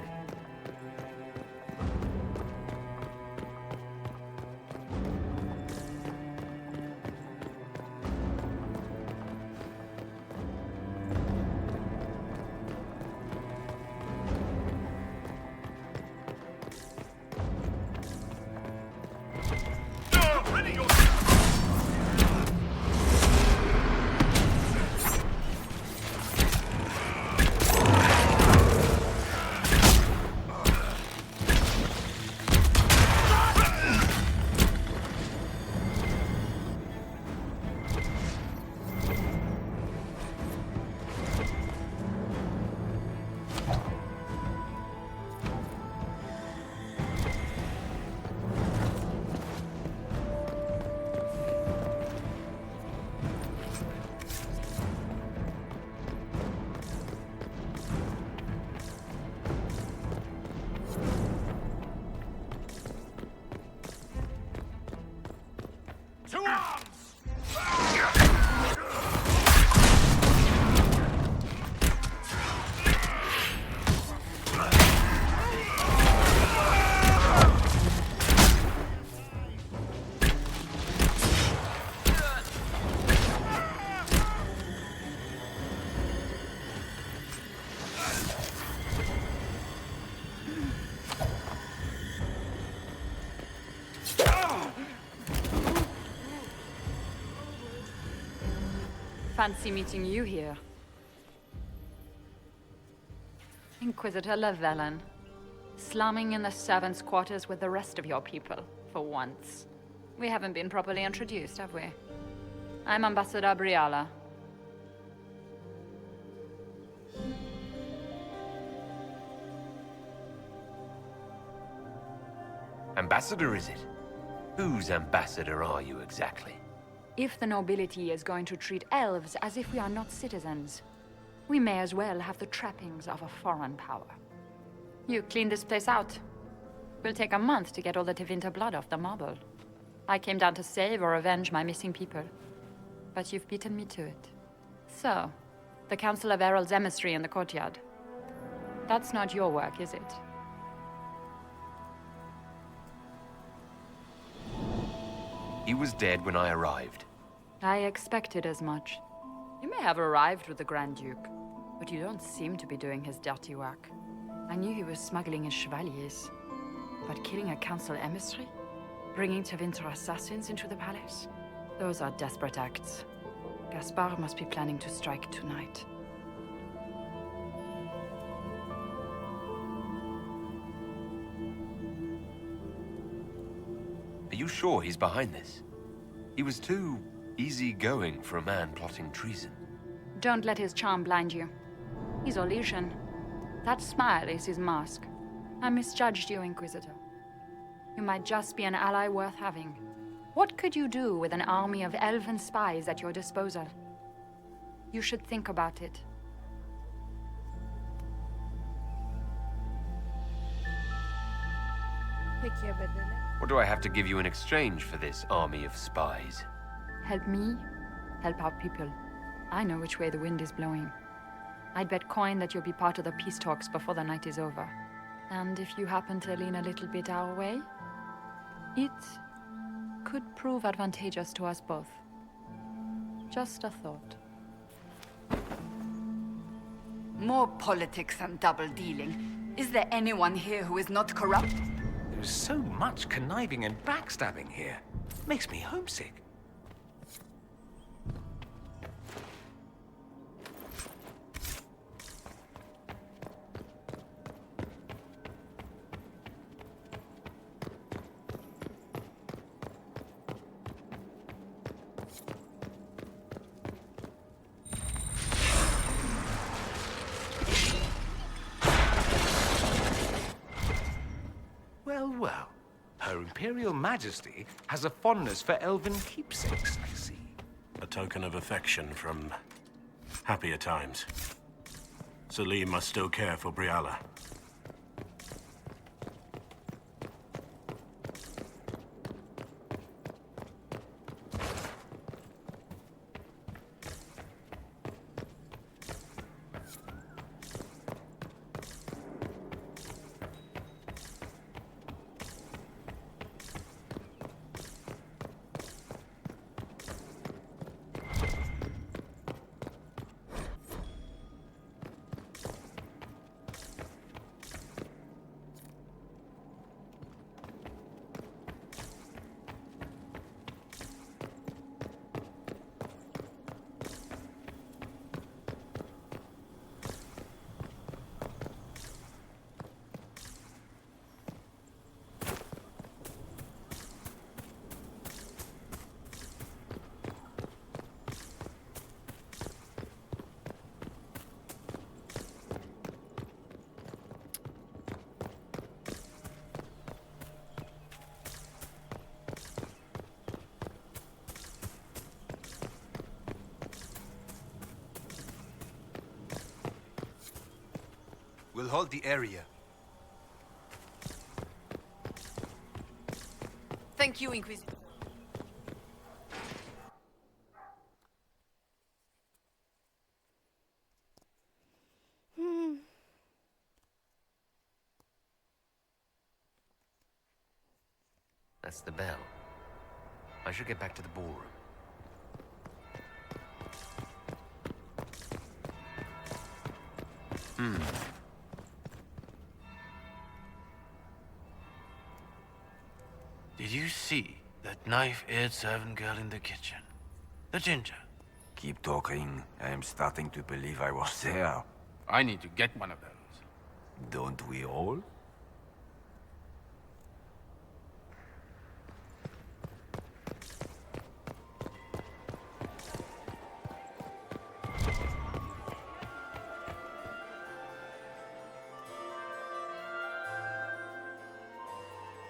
Fancy meeting you here. Inquisitor Llewellyn, slumming in the servants' quarters with the rest of your people, for once. We haven't been properly introduced, have we? I'm Ambassador Briala. Ambassador, is it? Whose ambassador are you exactly? If the nobility is going to treat elves as if we are not citizens, we may as well have the trappings of a foreign power. You clean this place out. Will take a month to get all the Tevinter blood off the marble. I came down to save or avenge my missing people, but you've beaten me to it. So, the Council of Herald's emissary in the courtyard. That's not your work, is it? He was dead when I arrived. I expected as much. You may have arrived with the Grand Duke, but you don't seem to be doing his dirty work. I knew he was smuggling his chevaliers. But killing a council emissary? Bringing Tevinter assassins into the palace? Those are desperate acts. Gaspard must be planning to strike tonight. Are you sure he's behind this? He was too easygoing for a man plotting treason. Don't let his charm blind you. He's Orlesian. That smile is his mask. I misjudged you, Inquisitor. You might just be an ally worth having. What could you do with an army of elven spies at your disposal? You should think about it. Peki ya bedeli? What do I have to give you in exchange for this army of spies? Help me, help our people. I know which way the wind is blowing. I'd bet coin that you'll be part of the peace talks before the night is over. And if you happen to lean a little bit our way, it could prove advantageous to us both. Just a thought. More politics and double-dealing. Is there anyone here who is not corrupt? There's so much conniving and backstabbing here. Makes me homesick. Imperial Majesty has a fondness for elven keepsakes, I see. A token of affection from happier times. Celine must still care for Briala. We'll hold the area. Thank you, Inquisitor. That's the bell. I should get back to the ballroom. Did you see that knife-eared servant girl in the kitchen? The ginger. Keep talking. I am starting to believe I was there. I need to get one of those. Don't we all?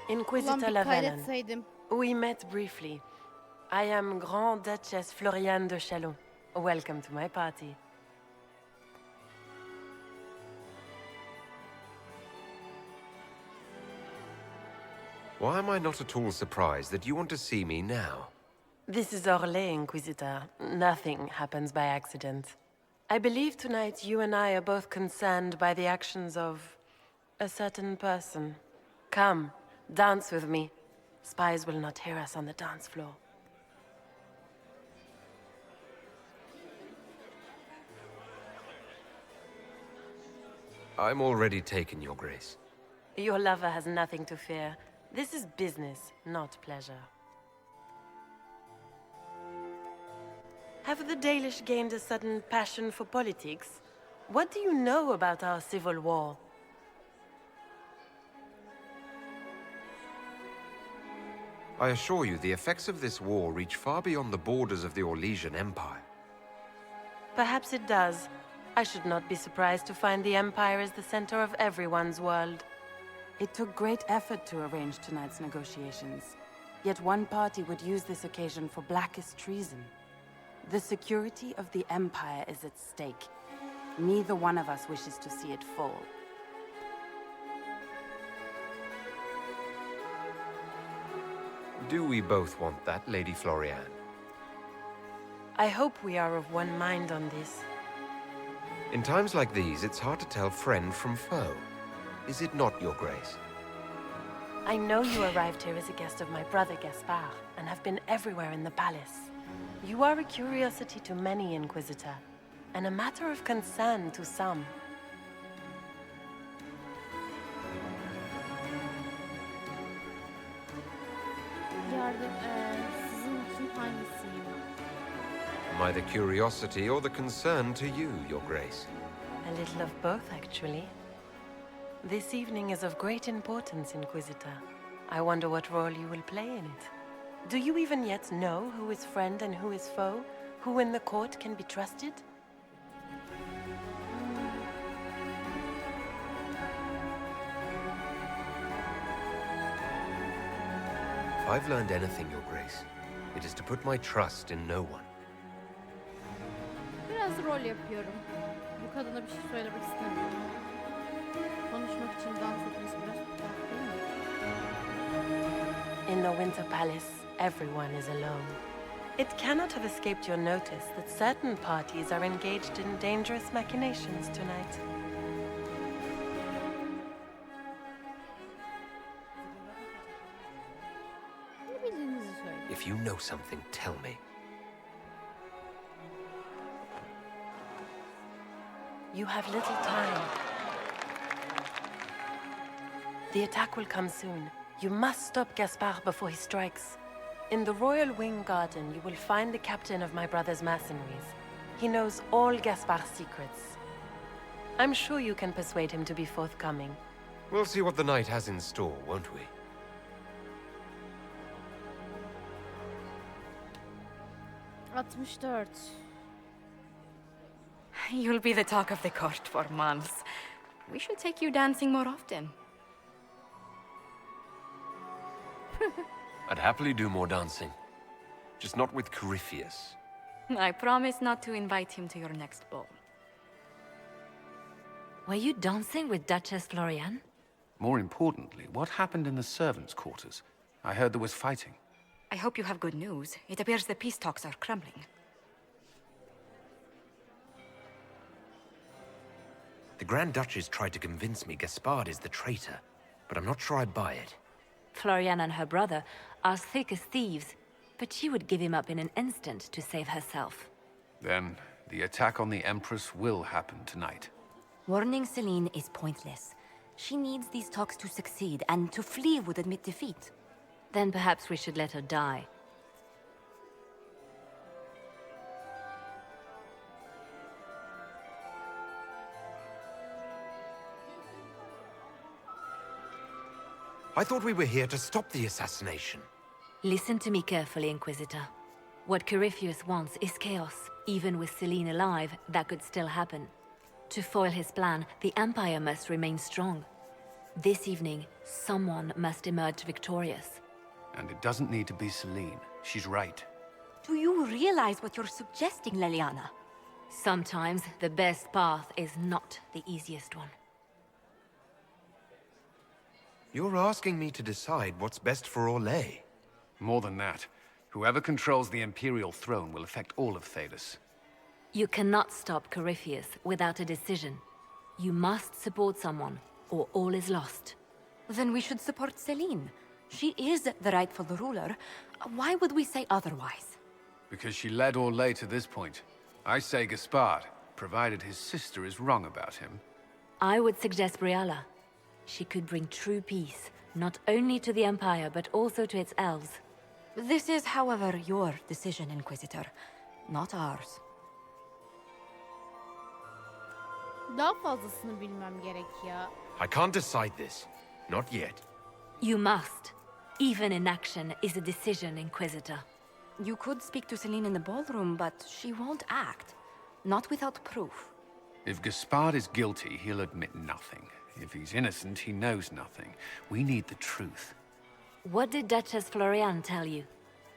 Inquisitor Ulan bir Lavellen. kaydetseydim. We met briefly. I am Grand Duchess Floriane de Chalon. Welcome to my party. Why am I not at all surprised that you want to see me now? This is Orlais, Inquisitor. Nothing happens by accident. I believe tonight you and I are both concerned by the actions of a certain person. Come, dance with me. Spies will not hear us on the dance floor. I'm already taken, Your Grace. Your lover has nothing to fear. This is business, not pleasure. Have the Dalish gained a sudden passion for politics? What do you know about our civil war? I assure you, the effects of this war reach far beyond the borders of the Orlesian Empire. Perhaps it does. I should not be surprised to find the Empire is the center of everyone's world. It took great effort to arrange tonight's negotiations. Yet one party would use this occasion for blackest treason. The security of the Empire is at stake. Neither one of us wishes to see it fall. Do we both want that, Lady Floriane? I hope we are of one mind on this. In times like these, it's hard to tell friend from foe. Is it not, Your Grace? I know you arrived here as a guest of my brother Gaspard, and have been everywhere in the palace. You are a curiosity to many, Inquisitor, and a matter of concern to some. Sizin için hangisiyim? Am I the curiosity or the concern to you, Your Grace? A little of both, actually. This evening is of great importance, Inquisitor. I wonder what role you will play in it. Do you even yet know who is friend and who is foe? Who in the court can be trusted? I've learned anything, Your Grace, it is to put my trust in no one. Biraz rol yapıyorum. Bu kadına bir şey söylemek istemiyorum. Konuşmak için dans etmesi biraz tuhaf değil mi? In the Winter Palace, everyone is alone. It cannot have escaped your notice that certain parties are engaged in dangerous machinations tonight. Ne bildiğinizi söyleyin. If you know something, tell me. You have little time. The attack will come soon. You must stop Gaspard before he strikes. In the Royal Wing Garden, you will find the captain of my brother's mercenaries. He knows all Gaspard's secrets. I'm sure you can persuade him to be forthcoming. We'll see what the night has in store, won't we? You'll be the talk of the court for months. We should take you dancing more often. I'd happily do more dancing. Just not with Corypheus. I promise not to invite him to your next ball. Were you dancing with Duchess Florian? More importantly, what happened in the servants' quarters? I heard there was fighting. I hope you have good news. It appears the peace talks are crumbling. The Grand Duchess tried to convince me Gaspard is the traitor, but I'm not sure I buy it. Florian and her brother are thick as thieves, but she would give him up in an instant to save herself. Then, the attack on the Empress will happen tonight. Warning Celine is pointless. She needs these talks to succeed, and to flee would admit defeat. Then perhaps we should let her die. I thought we were here to stop the assassination. Listen to me carefully, Inquisitor. What Corypheus wants is chaos. Even with Celine alive, that could still happen. To foil his plan, the Empire must remain strong. This evening, someone must emerge victorious. And it doesn't need to be Celine. She's right. Do you realize what you're suggesting, Leliana? Sometimes the best path is not the easiest one. You're asking me to decide what's best for Orlais. More than that, whoever controls the Imperial throne will affect all of Thedas. You cannot stop Corypheus without a decision. You must support someone, or all is lost. Then we should support Celine. She is the rightful ruler. Why would we say otherwise? Because she led Orlais to this point. I say Gaspard, provided his sister is wrong about him. I would suggest Briala. She could bring true peace, not only to the Empire, but also to its elves. This is, however, your decision, Inquisitor, not ours. Daha fazlasını bilmem gerek ya. I can't decide this. Not yet. You must. Even inaction is a decision, Inquisitor. You could speak to Celine in the ballroom, but she won't act. Not without proof. If Gaspard is guilty, he'll admit nothing. If he's innocent, he knows nothing. We need the truth. What did Duchess Florian tell you?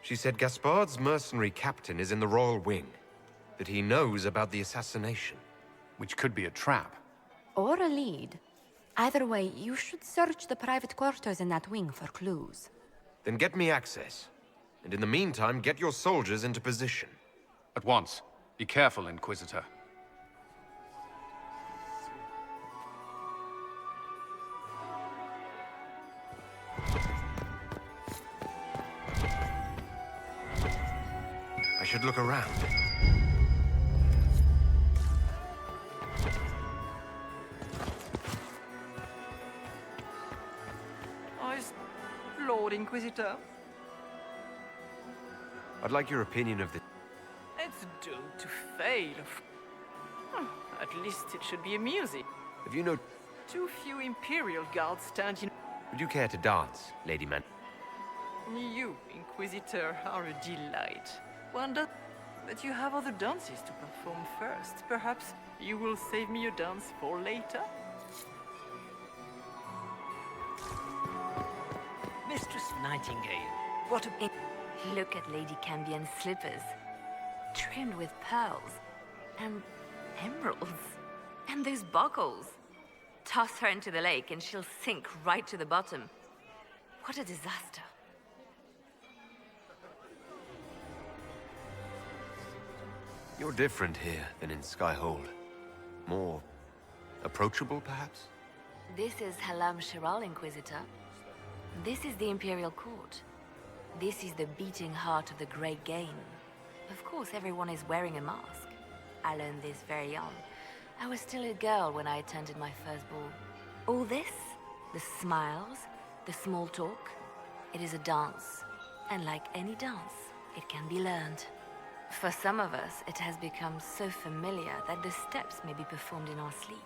She said Gaspard's mercenary captain is in the Royal Wing. That he knows about the assassination. Which could be a trap. Or a lead. Either way, you should search the private quarters in that wing for clues. Then get me access. And in the meantime, get your soldiers into position. At once. Be careful, Inquisitor. I should look around. Lord Inquisitor. I'd like your opinion of the... It's doomed to fail. At least it should be amusing. Have you no... Too few Imperial guards stand in... Would you care to dance, Lady Man? You, Inquisitor, are a delight. Wonder... But you have other dances to perform first. Perhaps you will save me a dance for later? Mistress Nightingale, What a... Look at Lady Cambien's slippers. Trimmed with pearls. And emeralds. And those buckles. Toss her into the lake and she'll sink right to the bottom. What a disaster. You're different here than in Skyhold. More approachable, perhaps? This is Halam Shiral, Inquisitor. This is the Imperial Court. This is the beating heart of the Great Game. Of course, everyone is wearing a mask. I learned this very young. I was still a girl when I attended my first ball. All this, the smiles, the small talk, it is a dance. And like any dance, it can be learned. For some of us, it has become so familiar that the steps may be performed in our sleep.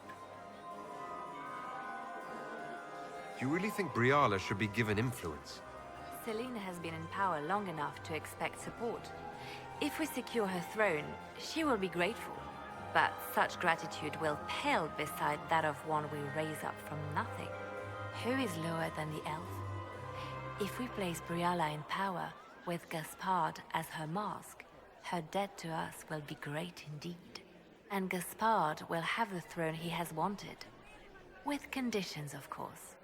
Do you really think Briala should be given influence? Celen has been in power long enough to expect support. If we secure her throne, she will be grateful. But such gratitude will pale beside that of one we raise up from nothing. Who is lower than the elf? If we place Briala in power, with Gaspard as her mask, her debt to us will be great indeed. And Gaspard will have the throne he has wanted. With conditions, of course.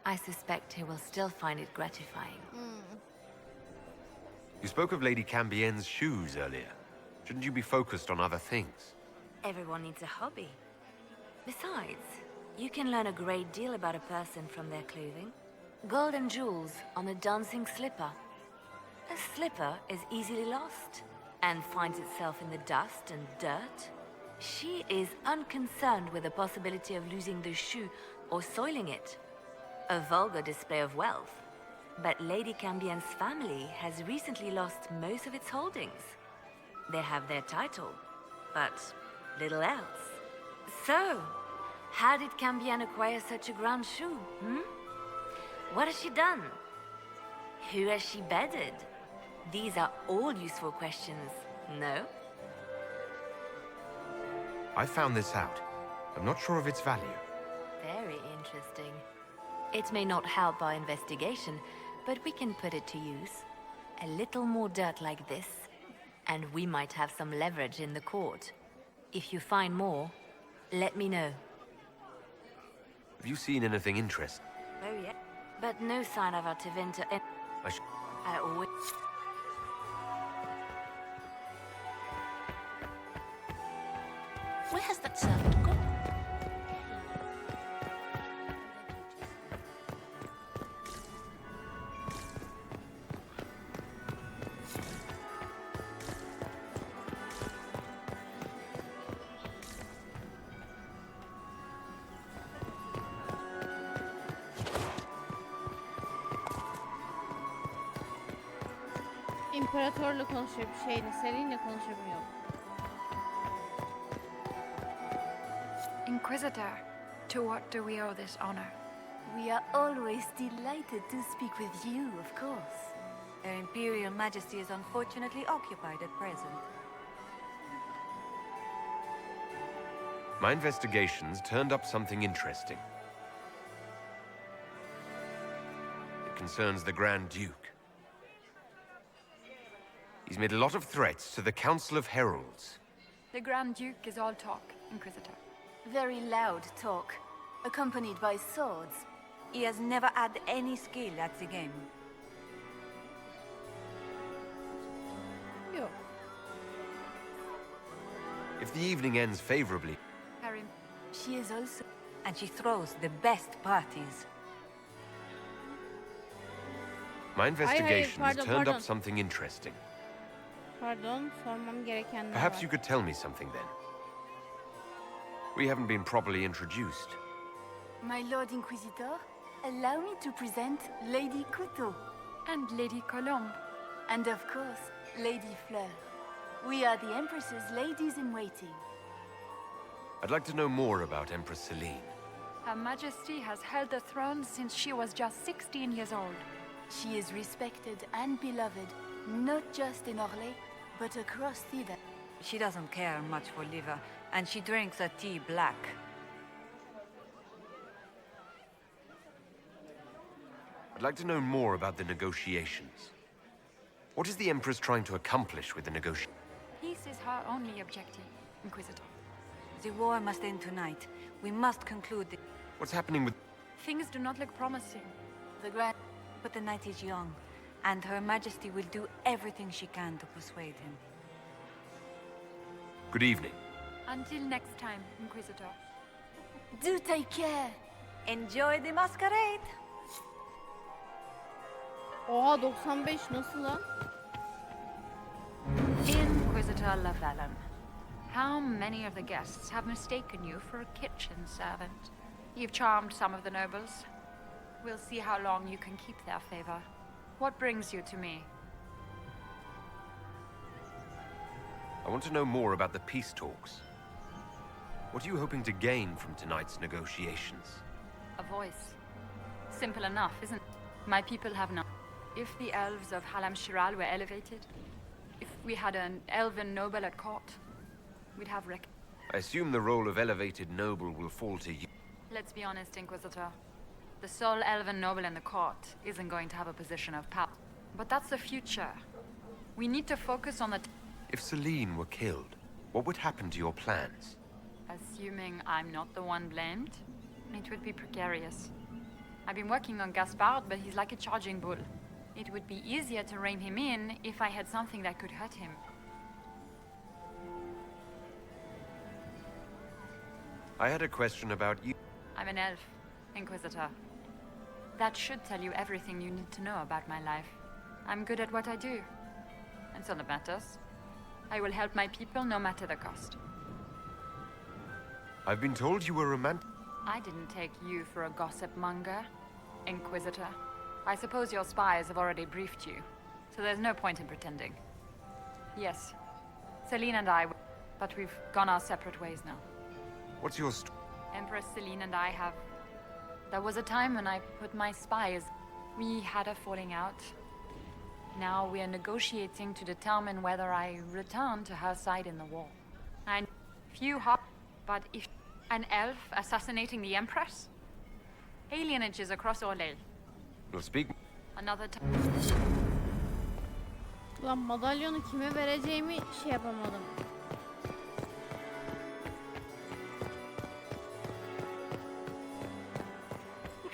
I suspect he will still find it gratifying. You spoke of Lady Cambien's shoes earlier. Shouldn't you be focused on other things? Everyone needs a hobby. Besides, you can learn a great deal about a person from their clothing. Gold and jewels on a dancing slipper. A slipper is easily lost and finds itself in the dust and dirt. She is unconcerned with the possibility of losing the shoe or soiling it. A vulgar display of wealth. But Lady Cambien's family has recently lost most of its holdings. They have their title, but little else. So, how did Cambien acquire such a grand shoe, What has she done? Who has she bedded? These are all useful questions, no? I found this out. I'm not sure of its value. Very interesting. It may not help our investigation, but we can put it to use. A little more dirt like this, and we might have some leverage in the court. If you find more, let me know. Have you seen anything interesting? Oh yeah, but no sign of Artivinter. I always... Where has that servant gone? İmparatorla konuşuyor bir şeyle, Celen'le konuşamıyor. Inquisitor, to what do we owe this honor? We are always delighted to speak with you, of course. Her Imperial Majesty is unfortunately occupied at present. My investigations turned up something interesting. It concerns the Grand Duke. He's made a lot of threats to the Council of Heralds. The Grand Duke is all talk, Inquisitor. Very loud talk, accompanied by swords. He has never had any skill at the game. Yok. If the evening ends favorably, Harry, she is also... And she throws the best parties. my investigations pardon, turned pardon. up something interesting. Pardon, sormam gerekenler Perhaps var. you could tell me something then. We haven't been properly introduced. My Lord Inquisitor, allow me to present Lady Couteau. And Lady Colombe. And of course, Lady Fleur. We are the Empress's ladies-in-waiting. I'd like to know more about Empress Celen. Her Majesty has held the throne since she was just 16 years old. She is respected and beloved, not just in Orlais, but across Theda. She doesn't care much for liver, and she drinks her tea black. I'd like to know more about the negotiations. What is the Empress trying to accomplish with the negotiation? Peace is her only objective, Inquisitor. The war must end tonight. We must conclude the... What's happening with... Things do not look promising. The Grand... But the knight is young, and Her Majesty will do everything she can to persuade him. Good evening. Until next time, Inquisitor. Do take care. Enjoy the masquerade. Oha 95 nasıl lan? Inquisitor Lavalin, how many of the guests have mistaken you for a kitchen servant? You've charmed some of the nobles. We'll see how long you can keep their favor. What brings you to me? I want to know more about the peace talks. What are you hoping to gain from tonight's negotiations? A voice. Simple enough, isn't it? My people have none. If the elves of Halam Shiral were elevated, if we had an elven noble at court, we'd have I assume the role of elevated noble will fall to you. Let's be honest, Inquisitor. The sole elven noble in the court isn't going to have a position of power. But that's the future. We need to focus on the... If Celine were killed, what would happen to your plans? Assuming I'm not the one blamed, it would be precarious. I've been working on Gaspard, but he's like a charging bull. It would be easier to rein him in if I had something that could hurt him. I had a question about you. I'm an elf, Inquisitor. That should tell you everything you need to know about my life. I'm good at what I do. And so that matters. I will help my people no matter the cost. I've been told you were romantic. I didn't take you for a gossip monger, Inquisitor. I suppose your spies have already briefed you, so there's no point in pretending. Yes, Celine and I, but we've gone our separate ways now. What's your Empress Celine and I have... There was a time when I put my spies... We had a falling out. Now we are negotiating to determine whether I return to her side in the war. And few hot, but if an elf assassinating the Empress? Alienages across Orlais. We'll speak. Another time. Ulan madalyonu kime vereceğimi şey yapamadım.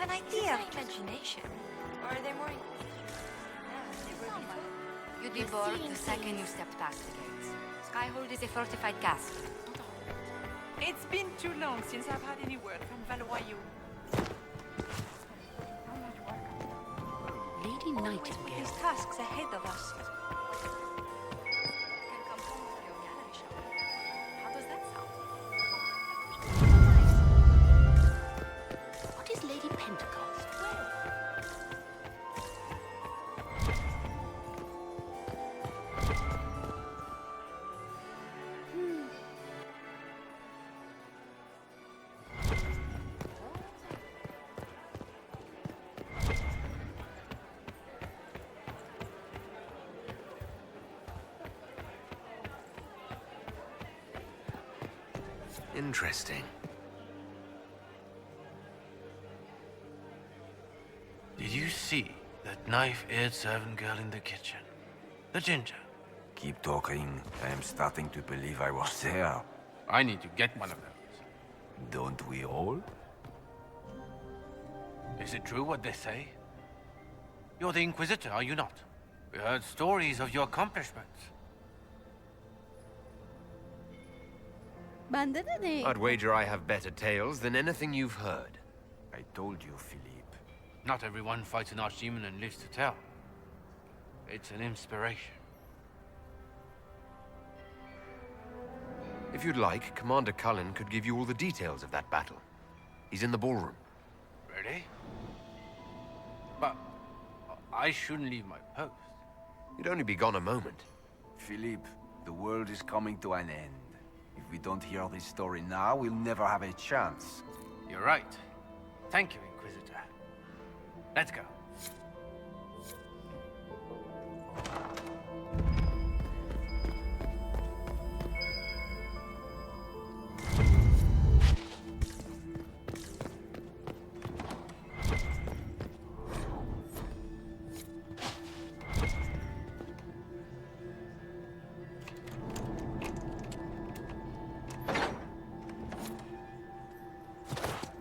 An idea. Imagination. Or are they more... You'd be bored the second you stepped past the gates. Skyhold is a fortified castle. It's been too long since I've had any word from Valoyou. Lady Nightingale. These tasks ahead of us. How does that sound? What is Lady Pentecost? Interesting. Did you see that knife-eared servant girl in the kitchen? The ginger. Keep talking. I am starting to believe I was there. I need to get one of those. Don't we all? Is it true what they say? You're the Inquisitor, are you not? We heard stories of your accomplishments. Bende de ne? I'd wager I have better tales than anything you've heard. I told you, Philippe. Not everyone fights an archdemon and lives to tell. It's an inspiration. If you'd like, Commander Cullen could give you all the details of that battle. He's in the ballroom. Really? But I shouldn't leave my post. You'd only be gone a moment. Philippe, the world is coming to an end. If we don't hear this story now, we'll never have a chance. You're right. Thank you, Inquisitor. Let's go.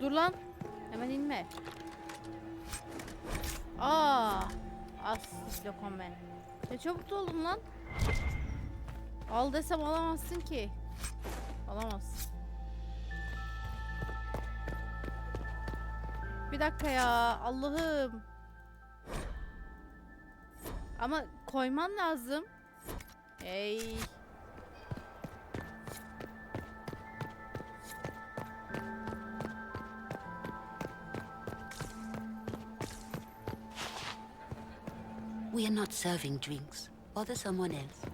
Dur lan. Hemen inme. Aa! Lokomen. Ne çabuk oldun lan. Al desem alamazsın ki. Alamazsın. Bir dakika ya. Allah'ım. Ama koyman lazım. Hey. We are not serving drinks. Bother someone else.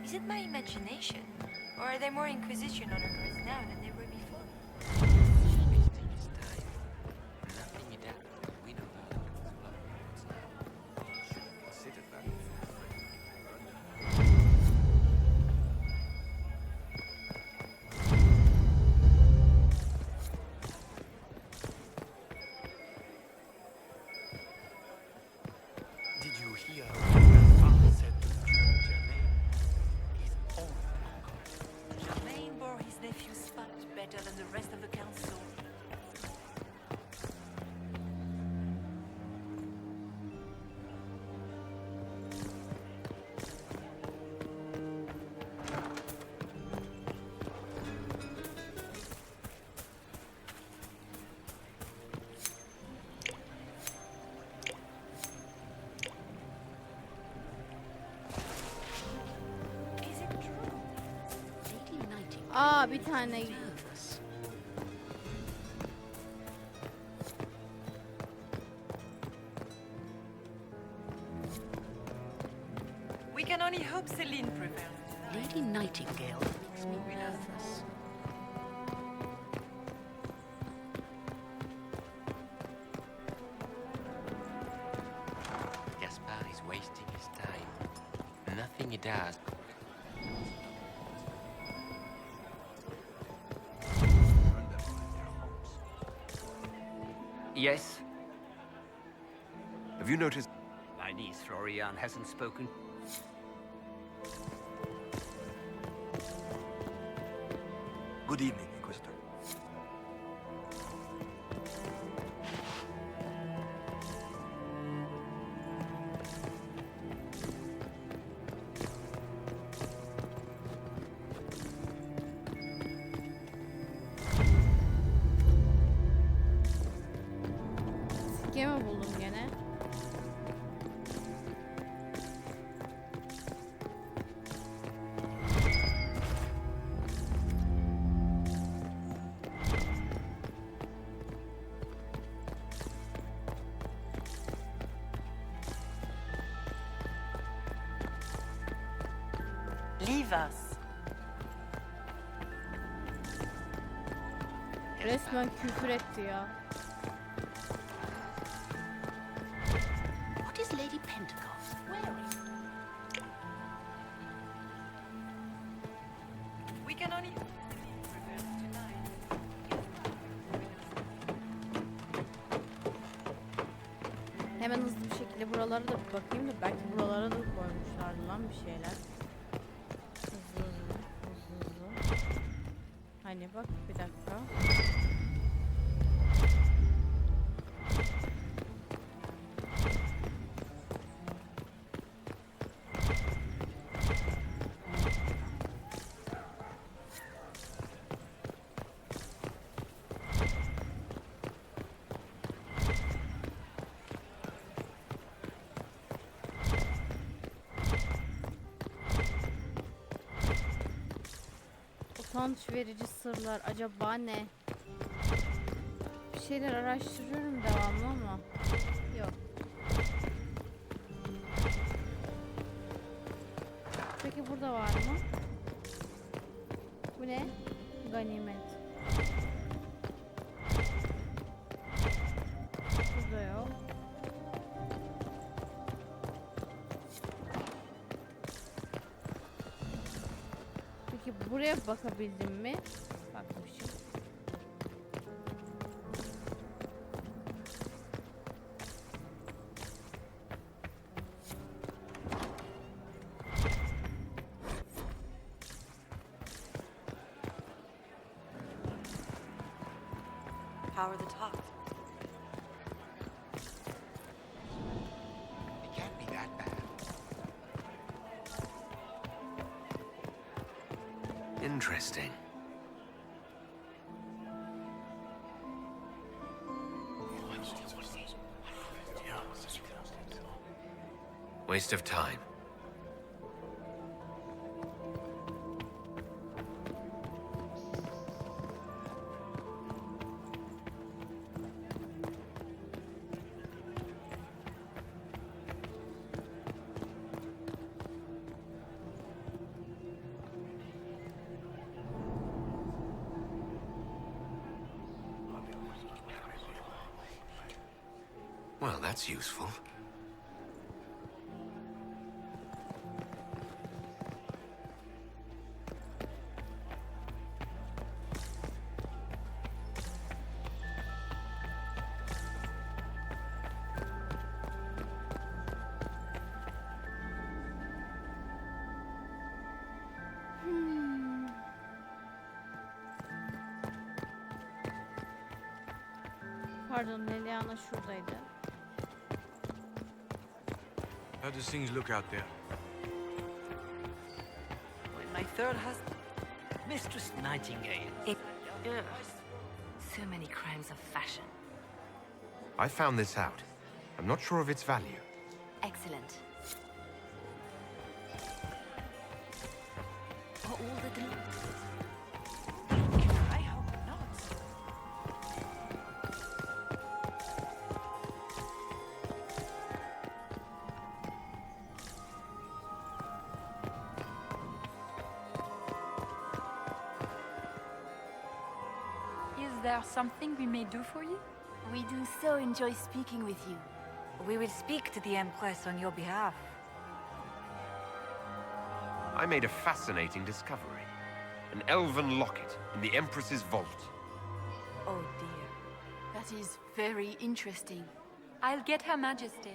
Is it my imagination? Or are there more Inquisition honorees now than there were before? Did you hear what Father said to Germain? His own uncle. Germain bore his nephew's fat better than the rest of the council. Aa, bir tane. We can only hope Celine prevails. Lady Nightingale makes me nervous. Gaspard is wasting his time. Nothing he does. Yes? Have you noticed? My niece Florian hasn't spoken. Good evening, Inquisitor. Sikke mi buldum gene? Leave us. Resmen küfür etti ya. What is Lady Pentecost wearing? We can only prevail tonight. Hemen hızlı bir şekilde buralara da bir bakayım da belki buralara da koymuşlardı lan bir şeyler. Hızlı hızlı. Hani bak bir dakika. Utanç verici sırlar. Acaba ne? Bir şeyler araştırıyorum devamlı ama yok. Peki burada var mı? Bu ne? Ganimet. Burada yok. Peki buraya bakabildim mi? Bakmışım. power the Taht. It can't be that bad. Interesting. Waste of time. Well, that's useful. Pardon, Leliana şuradaydı. How does things look out there? When my third husband... Mistress Nightingale. So many crimes of fashion. I found this out. I'm not sure of its value. Excellent. For all the I hope not. Is there something we may do for you? We do so enjoy speaking with you. We will speak to the Empress on your behalf. I made a fascinating discovery. An elven locket in the Empress's vault. Oh dear. That is very interesting. I'll get Her Majesty.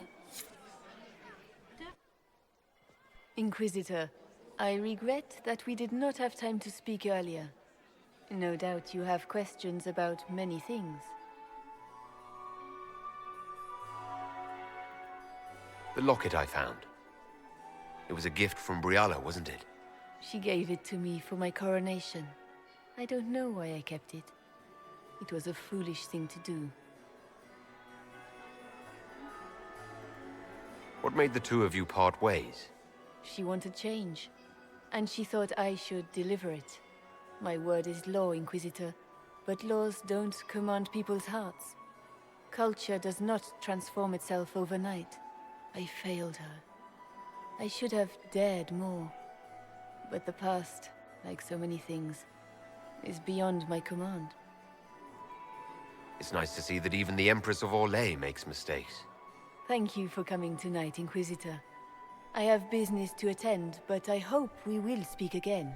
Inquisitor, I regret that we did not have time to speak earlier. No doubt you have questions about many things. The locket I found. It was a gift from Briala, wasn't it? She gave it to me for my coronation. I don't know why I kept it. It was a foolish thing to do. What made the two of you part ways? She wanted change, and she thought I should deliver it. My word is law, Inquisitor, but laws don't command people's hearts. Culture does not transform itself overnight. I failed her. I should have dared more. But the past, like so many things, is beyond my command. It's nice to see that even the Empress of Orlais makes mistakes. Thank you for coming tonight, Inquisitor. I have business to attend, but I hope we will speak again.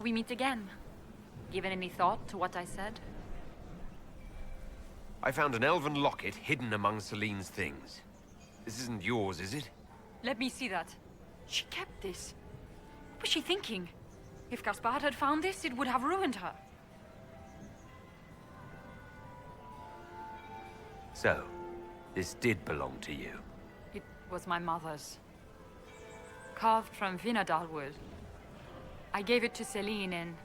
We meet again. Given any thought to what I said? I found an elven locket hidden among Celine's things. This isn't yours, is it? Let me see that. She kept this. What was she thinking? If Gaspard had found this, it would have ruined her. So, this did belong to you. It was my mother's. Carved from Vinadal wood. I gave it to Celine in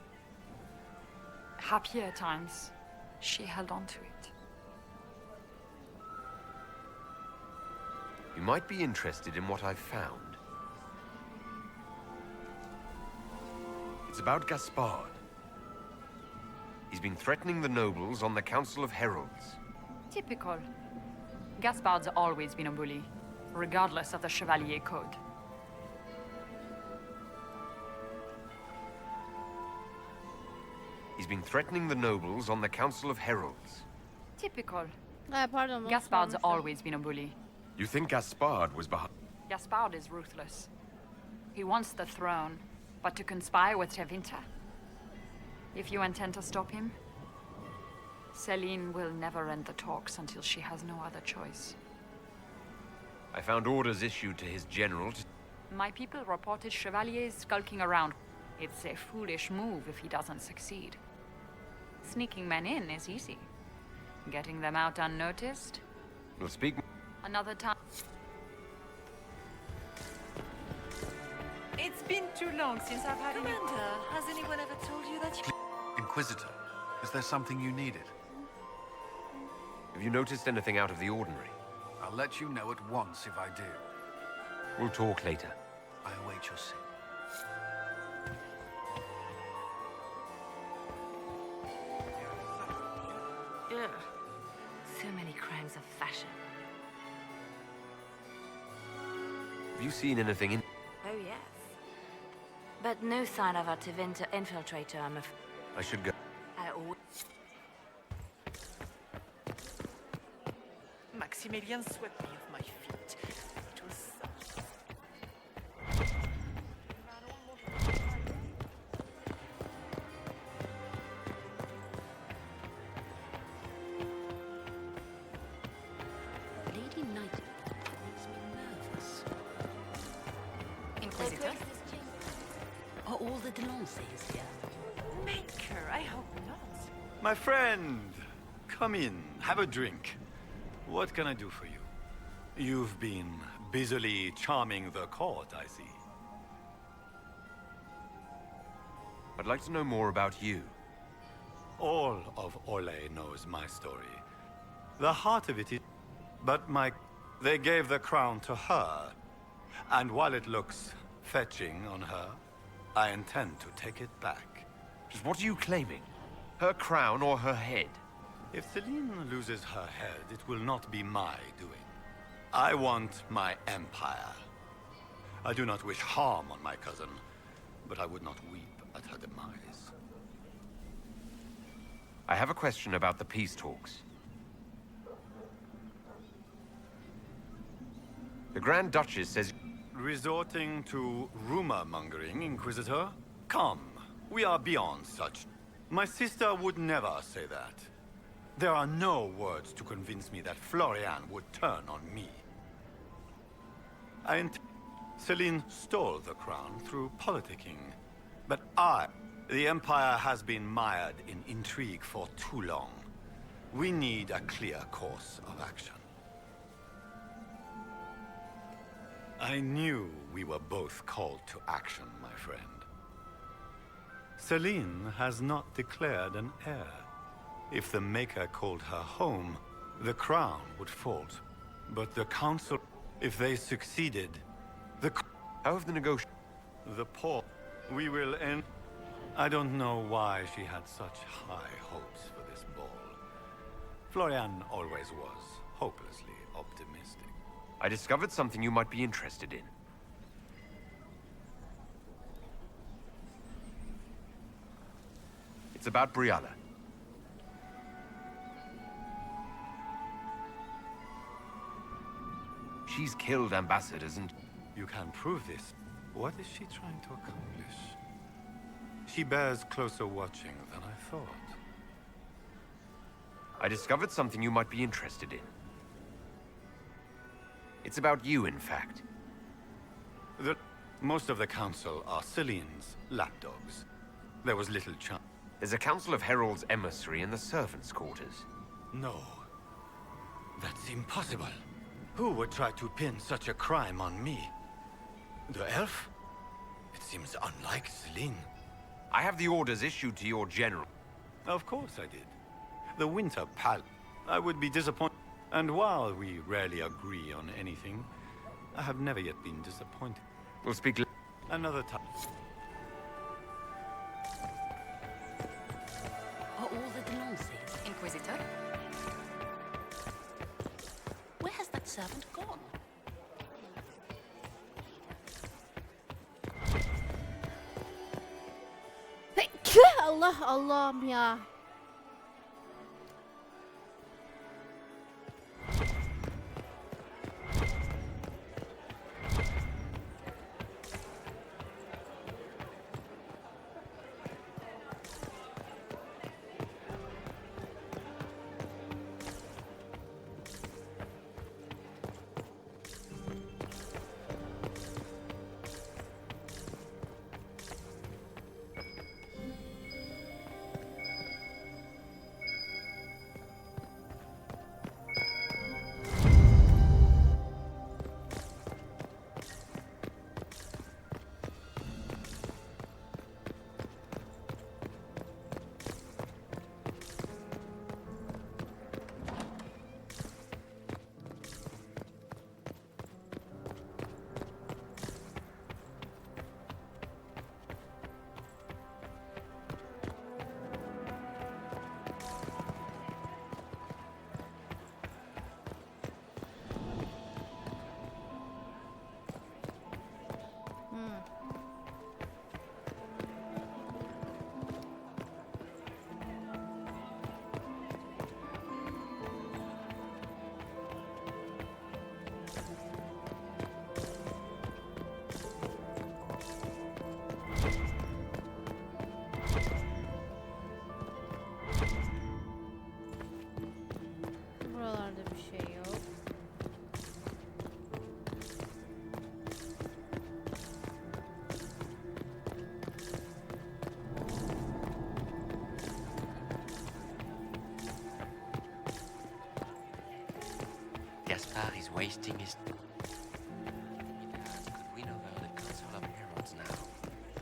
happier times. She held on to it. You might be interested in what I've found. It's about Gaspard. He's been threatening the nobles on the Council of Heralds. Typical. Gaspard's always been a bully, regardless of the Chevalier Code. He's been threatening the nobles on the Council of Heralds. Typical. Pardon. Gaspard's always been a bully. You think Gaspard was behind... Gaspard is ruthless. He wants the throne, but to conspire with Tevinter. If you intend to stop him, Celen will never end the talks until she has no other choice. I found orders issued to his general to... My people reported Chevaliers skulking around. It's a foolish move if he doesn't succeed. Sneaking men in is easy. Getting them out unnoticed? We'll speak... Another time. It's been too long since I've had any... Commander, has anyone ever told you that you... Inquisitor, is there something you needed? Have you noticed anything out of the ordinary? I'll let you know at once if I do. We'll talk later. I await your signal. Ugh. So many crimes of fashion. Have you seen anything in... Oh, yes. But no sign of a Tevinter infiltrator, I'm afraid. I should go. I always... Maximilian swept me off my feet. It was such... Lady Knight makes me nervous. Inquisitor? Are all the Delancey's here? Maker, I hope not. My friend, come in, have a drink. What can I do for you? You've been busily charming the court, I see. I'd like to know more about you. All of Ole knows my story. The heart of it is... But they gave the crown to her. And while it looks fetching on her, I intend to take it back. Just what are you claiming? Her crown or her head? If Celen loses her head, it will not be my doing. I want my empire. I do not wish harm on my cousin, but I would not weep at her demise. I have a question about the peace talks. The Grand Duchess says... Resorting to rumor-mongering, Inquisitor? Come, we are beyond such. My sister would never say that. There are no words to convince me that Florian would turn on me. Celen stole the crown through politicking. But the Empire has been mired in intrigue for too long. We need a clear course of action. I knew we were both called to action, my friend. Celen has not declared an heir. If the Maker called her home, the crown would fall. But the Council, if they succeeded, How have the negotiations... The poor... We will end... I don't know why she had such high hopes for this ball. Florian always was hopelessly optimistic. I discovered something you might be interested in. It's about Brianna. She's killed ambassadors and... You can prove this. What is she trying to accomplish? She bears closer watching than I thought. I discovered something you might be interested in. It's about you, in fact. Most of the Council are Celen's lapdogs. There was little chance. There's a Council of Heralds emissary in the servants' quarters. No. That's impossible. Who would try to pin such a crime on me? The elf? It seems unlike Celen. I have the orders issued to your general. Of course I did. The Winter Palace. I would be disappointed. And while we rarely agree on anything, I have never yet been disappointed. We'll speak another time. Are all the Delancey's? Inquisitor? Where has that servant gone? Allah Allah'ım ya. wasting his... Could win over the Council of Heralds now.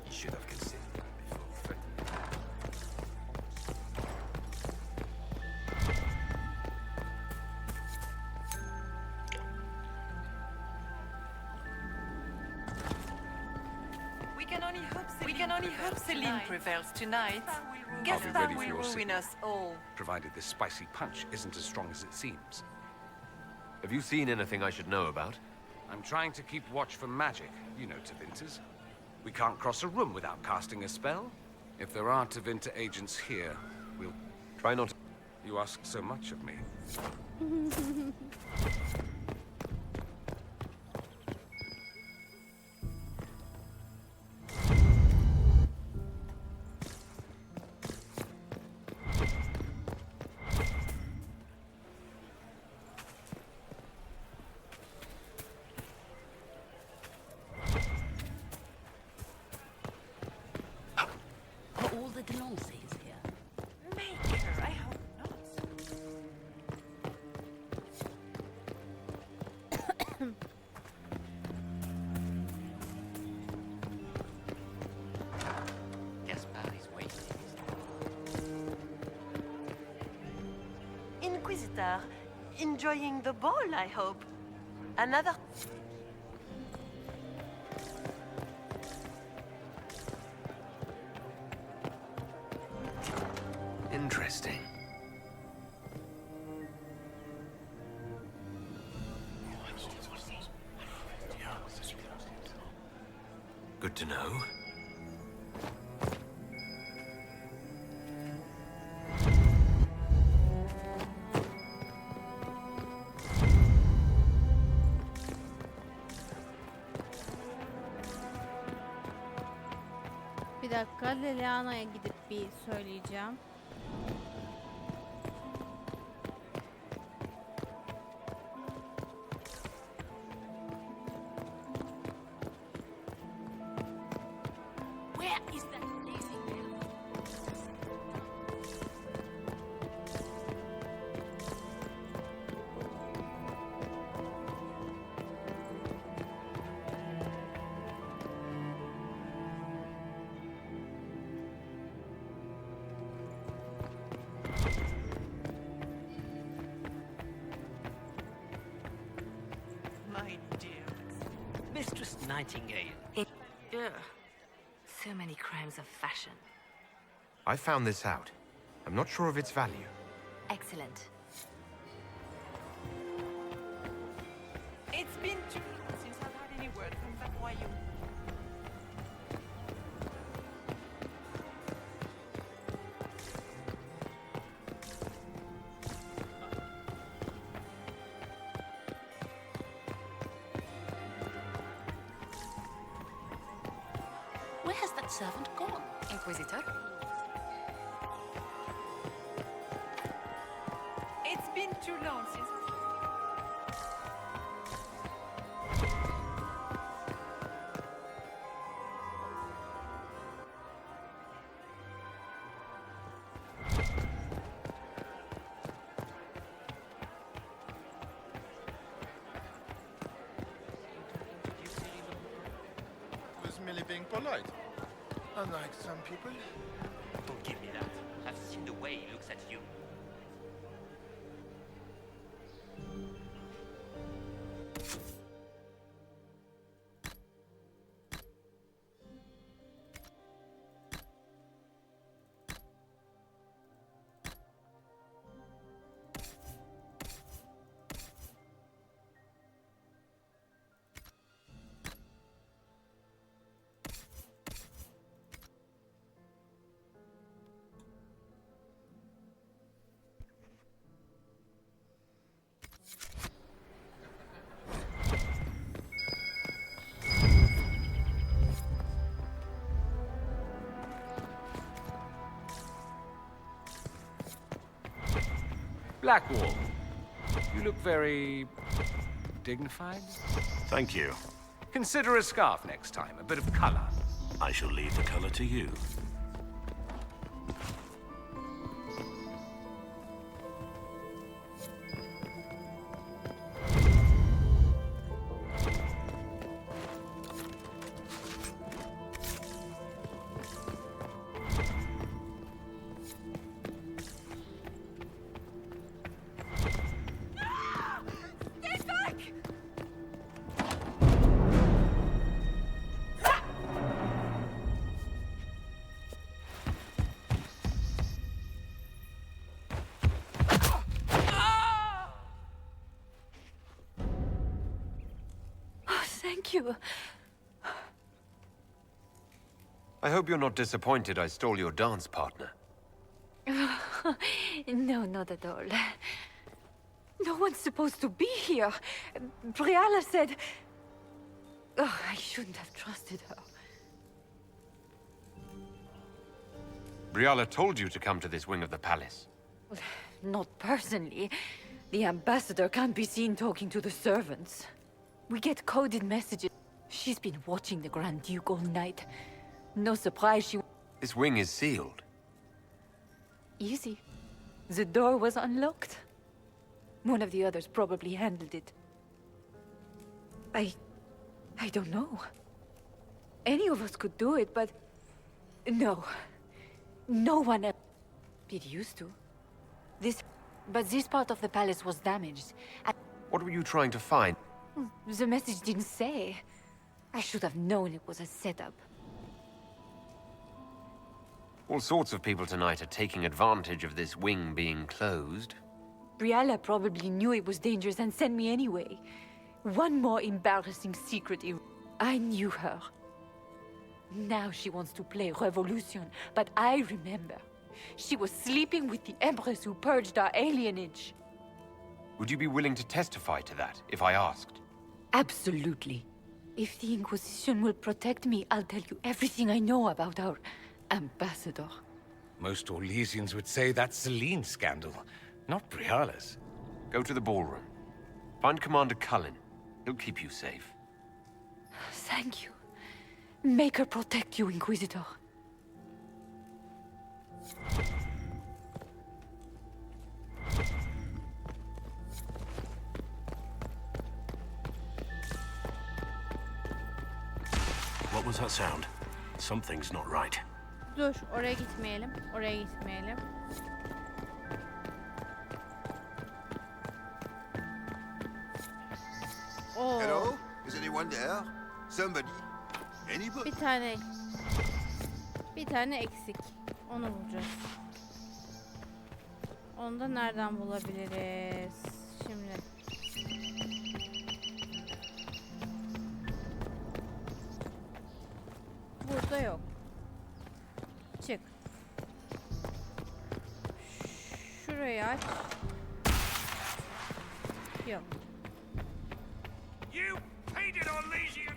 You should have considered that before threatening. We can only hope Celen prevails tonight. I'll be ready for your will signal. win us all. Provided this spicy punch isn't as strong as it seems. Have you seen anything I should know about? I'm trying to keep watch for magic, you know Tevinter's. We can't cross a room without casting a spell. If there are Tevinter agents here, we'll... Try not to... You ask so much of me. Are all the Delancey's here? Maker, I hope not. Gaspard is wasting his Inquisitor, enjoying the ball, I hope. Another... Interesting. Good to know. Bir dakika, Leliana'ya gidip bir söyleyeceğim. Where is that lazy girl? My dear. Mistress Nightingale. Ugh. So many crimes of fashion. I found this out. I'm not sure of its value. Excellent. It's been too long since I've had any word from that Wayu. Where has that servant gone? Inquisitor? It's been too long since... Was merely being polite. Unlike some people. Don't give me that. I've seen the way he looks at you. Blackwall, you look very... dignified? Thank you. Consider a scarf next time, a bit of color. I shall leave the color to you. you. I hope you're not disappointed I stole your dance partner. No, not at all. No one's supposed to be here. Briala said... Oh, I shouldn't have trusted her. Briala told you to come to this wing of the palace. Not personally. The ambassador can't be seen talking to the servants. We get coded messages. She's been watching the Grand Duke all night. No surprise she... This wing is sealed. Easy. The door was unlocked. One of the others probably handled it. I don't know. Any of us could do it, but... No. No one else. It used to. But this part of the palace was damaged. What were you trying to find? The message didn't say. I should have known it was a setup. All sorts of people tonight are taking advantage of this wing being closed. Briala probably knew it was dangerous and sent me anyway. One more embarrassing secret. I knew her. Now she wants to play revolution, but I remember. She was sleeping with the Empress who purged our alienage. Would you be willing to testify to that, if I asked? Absolutely. If the Inquisition will protect me, I'll tell you everything I know about our ambassador. Most Orlesians would say that's Celene's scandal, not Briala's. Go to the ballroom. Find Commander Cullen. He'll keep you safe. Thank you. Make her protect you, Inquisitor. What was that sound? Something's not right. Dur, oraya gitmeyelim. Oraya gitmeyelim. Oo. Hello? Is anyone there? Somebody? Anybody? Bir tane eksik. Onu bulacağız. Onu da nereden bulabiliriz? Şimdi. Burada yok. Çık. Şurayı aç. Yok. You painted Orlesian!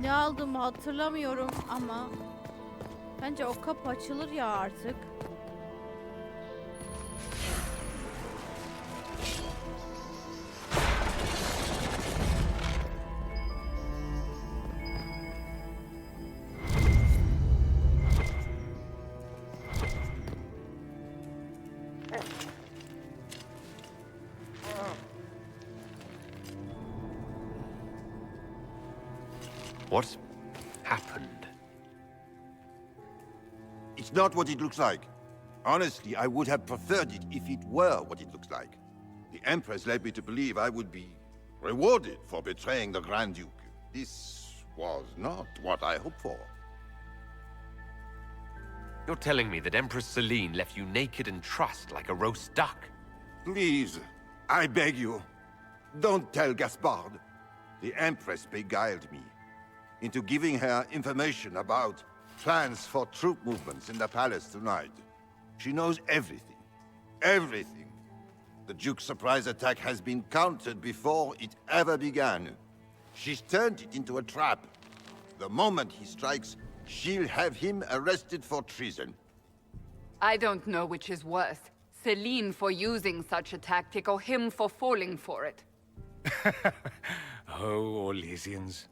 Ne aldığımı hatırlamıyorum ama bence o kapı açılır ya artık. What happened? It's not what it looks like. Honestly, I would have preferred it if it were what it looks like. The Empress led me to believe I would be rewarded for betraying the Grand Duke. This was not what I hoped for. You're telling me that Empress Celen left you naked and trussed like a roast duck? Please, I beg you, don't tell Gaspard. The Empress beguiled me into giving her information about plans for troop movements in the palace tonight. She knows everything. Everything. The Duke's surprise attack has been countered before it ever began. She's turned it into a trap. The moment he strikes, she'll have him arrested for treason. I don't know which is worse. Celen for using such a tactic or him for falling for it. Oh, Orlesians.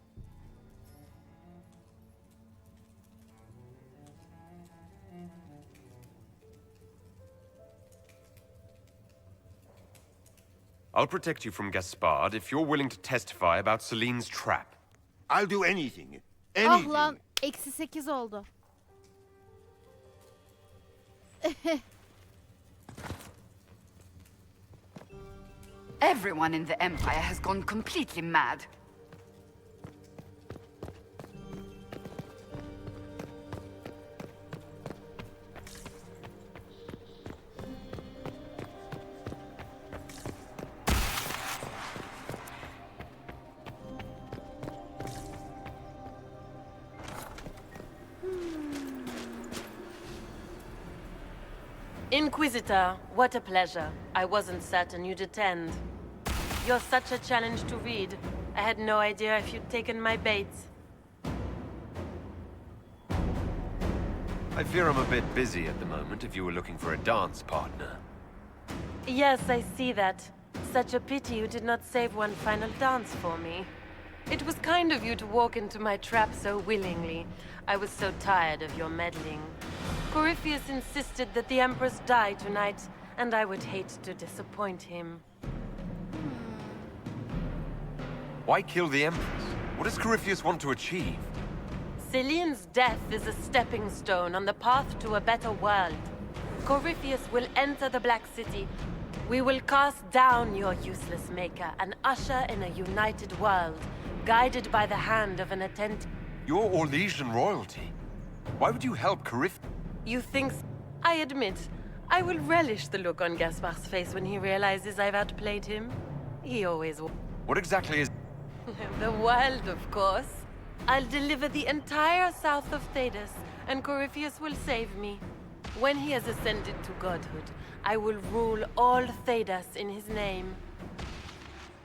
I'll protect you from Gaspard if you're willing to testify about Celen's trap. I'll do anything. Ah lan, -8 oldu. Everyone in the Empire has gone completely mad. Inquisitor, what a pleasure. I wasn't certain you'd attend. You're such a challenge to read. I had no idea if you'd taken my bait. I fear I'm a bit busy at the moment if you were looking for a dance partner. Yes, I see that. Such a pity you did not save one final dance for me. It was kind of you to walk into my trap so willingly. I was so tired of your meddling. Corypheus insisted that the Empress die tonight, and I would hate to disappoint him. Why kill the Empress? What does Corypheus want to achieve? Celen's death is a stepping stone on the path to a better world. Corypheus will enter the Black City. We will cast down your useless maker and usher in a united world, guided by the hand of an attentive... You're Orlesian royalty. Why would you help Corypheus? You think... I admit, I will relish the look on Gaspard's face when he realizes I've outplayed him. He always... What exactly is... The world, of course. I'll deliver the entire south of Thedas, and Corypheus will save me. When he has ascended to godhood, I will rule all Thedas in his name.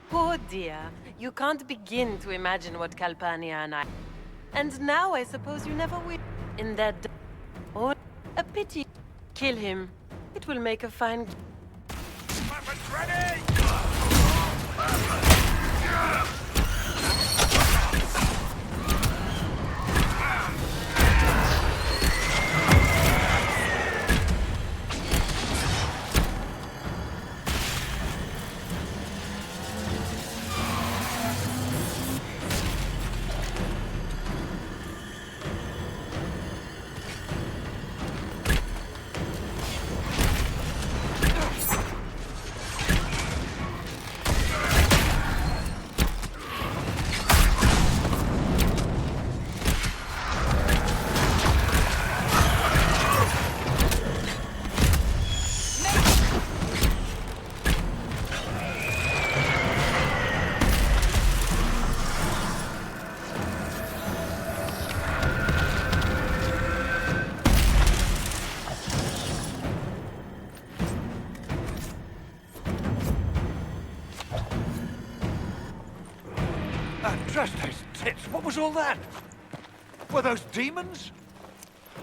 Poor dear, you can't begin to imagine what Calpurnia and I... And now I suppose you never will. In that... Oh, a pity. Kill him. It will make a fine... Weapons ready! Just those tits. What was all that? Were those demons?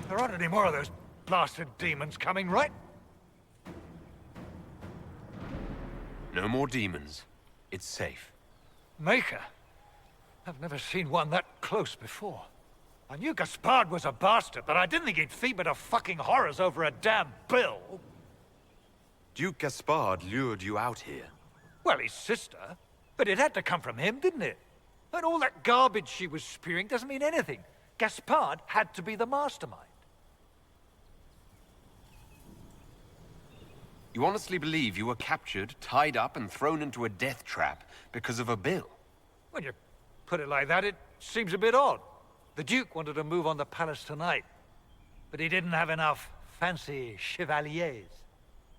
There aren't any more of those blasted demons coming, right? No more demons. It's safe. Maker? I've never seen one that close before. I knew Gaspard was a bastard, but I didn't think he'd feed me to fucking horrors over a damn bill. Duke Gaspard lured you out here. Well, his sister. But it had to come from him, didn't it? And all that garbage she was spewing doesn't mean anything. Gaspard had to be the mastermind. You honestly believe you were captured, tied up, and thrown into a death trap because of a bill? When you put it like that, it seems a bit odd. The Duke wanted to move on the palace tonight. but he didn't have enough fancy chevaliers.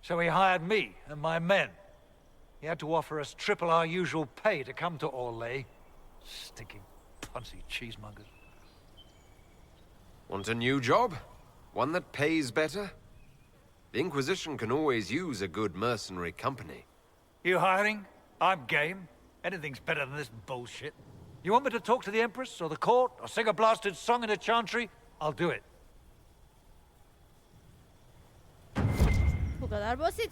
So he hired me and my men. He had to offer us triple our usual pay to come to Orlais. Stinking punsy cheesemongers. Want a new job? One that pays better? The Inquisition can always use a good mercenary company. You hiring? I'm game. Anything's better than this bullshit. You want me to talk to the Empress, or the court, or sing a blasted song in a chantry? I'll do it. Bu kadar basit.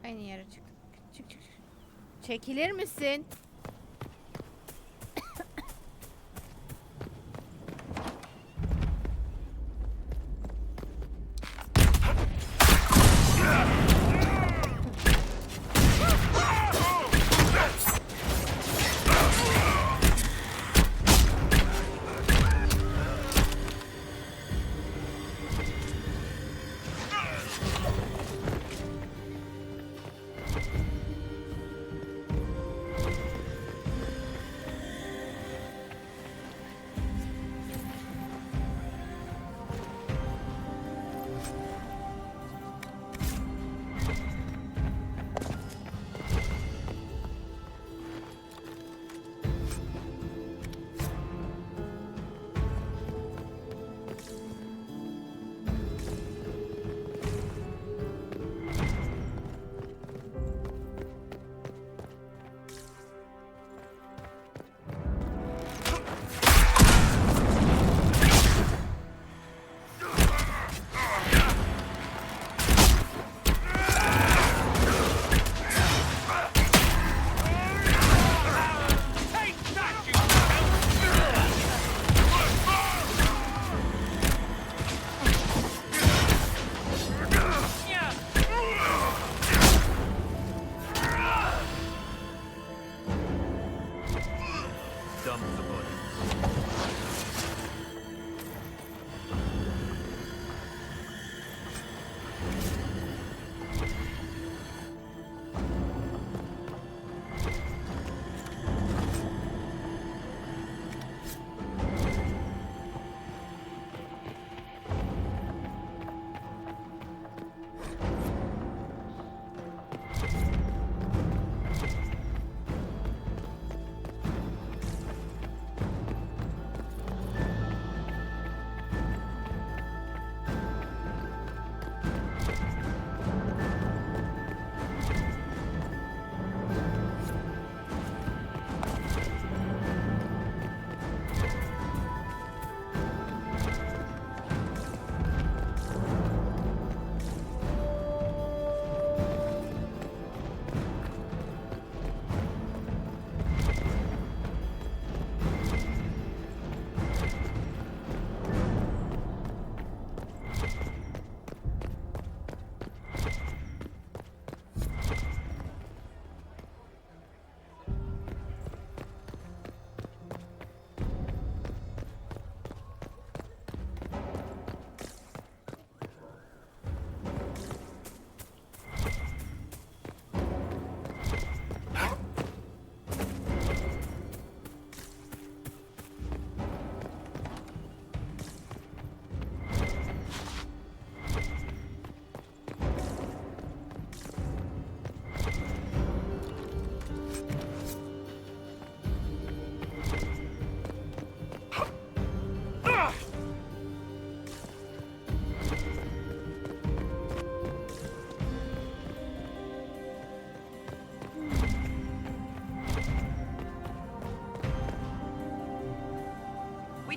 Aynı yere çık. Çık çık. Çekilir misin?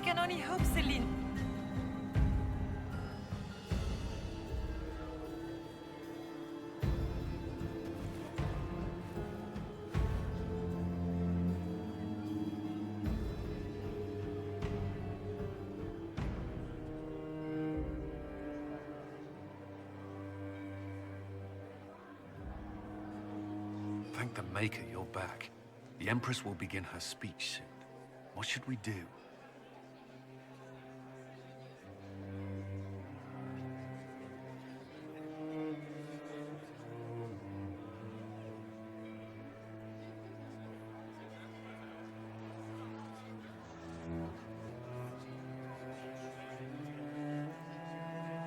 can only hope, Celine. Thank the Maker you're back. The Empress will begin her speech soon. What should we do?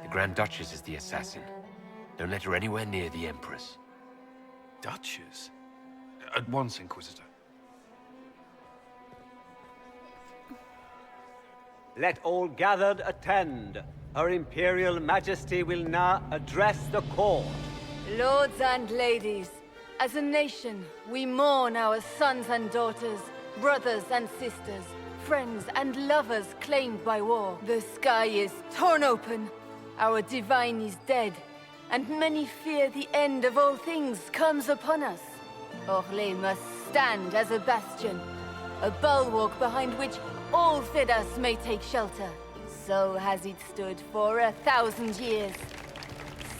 The Grand Duchess is the assassin. Don't let her anywhere near the Empress. Duchess? At once, Inquisitor. Let all gathered attend. Her Imperial Majesty will now address the court. Lords and ladies, as a nation, we mourn our sons and daughters, brothers and sisters, friends and lovers claimed by war. The sky is torn open, our divine is dead, and many fear the end of all things comes upon us. Orlais must stand as a bastion, a bulwark behind which all Thedas may take shelter. So has it stood for 1,000 years.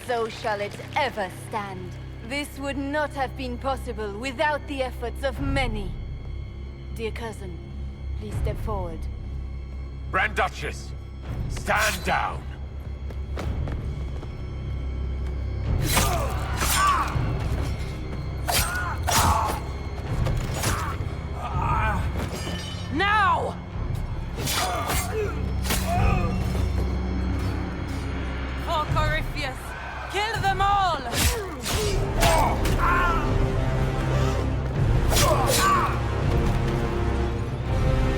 So shall it ever stand. This would not have been possible without the efforts of many. Dear cousin, please step forward. Grand Duchess, stand down! Now! For Corypheus, kill them all!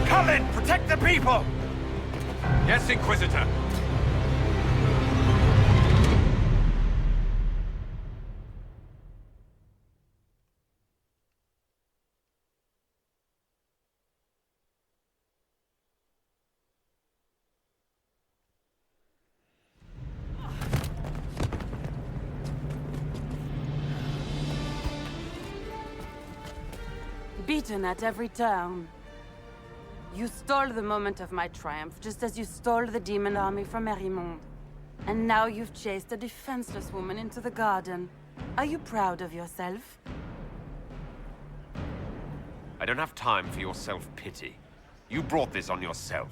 Cullen, protect the people! Yes, Inquisitor. Beaten at every turn. You stole the moment of my triumph, just as you stole the demon army from Merimond. And now you've chased a defenseless woman into the garden. Are you proud of yourself? I don't have time for your self-pity. You brought this on yourself.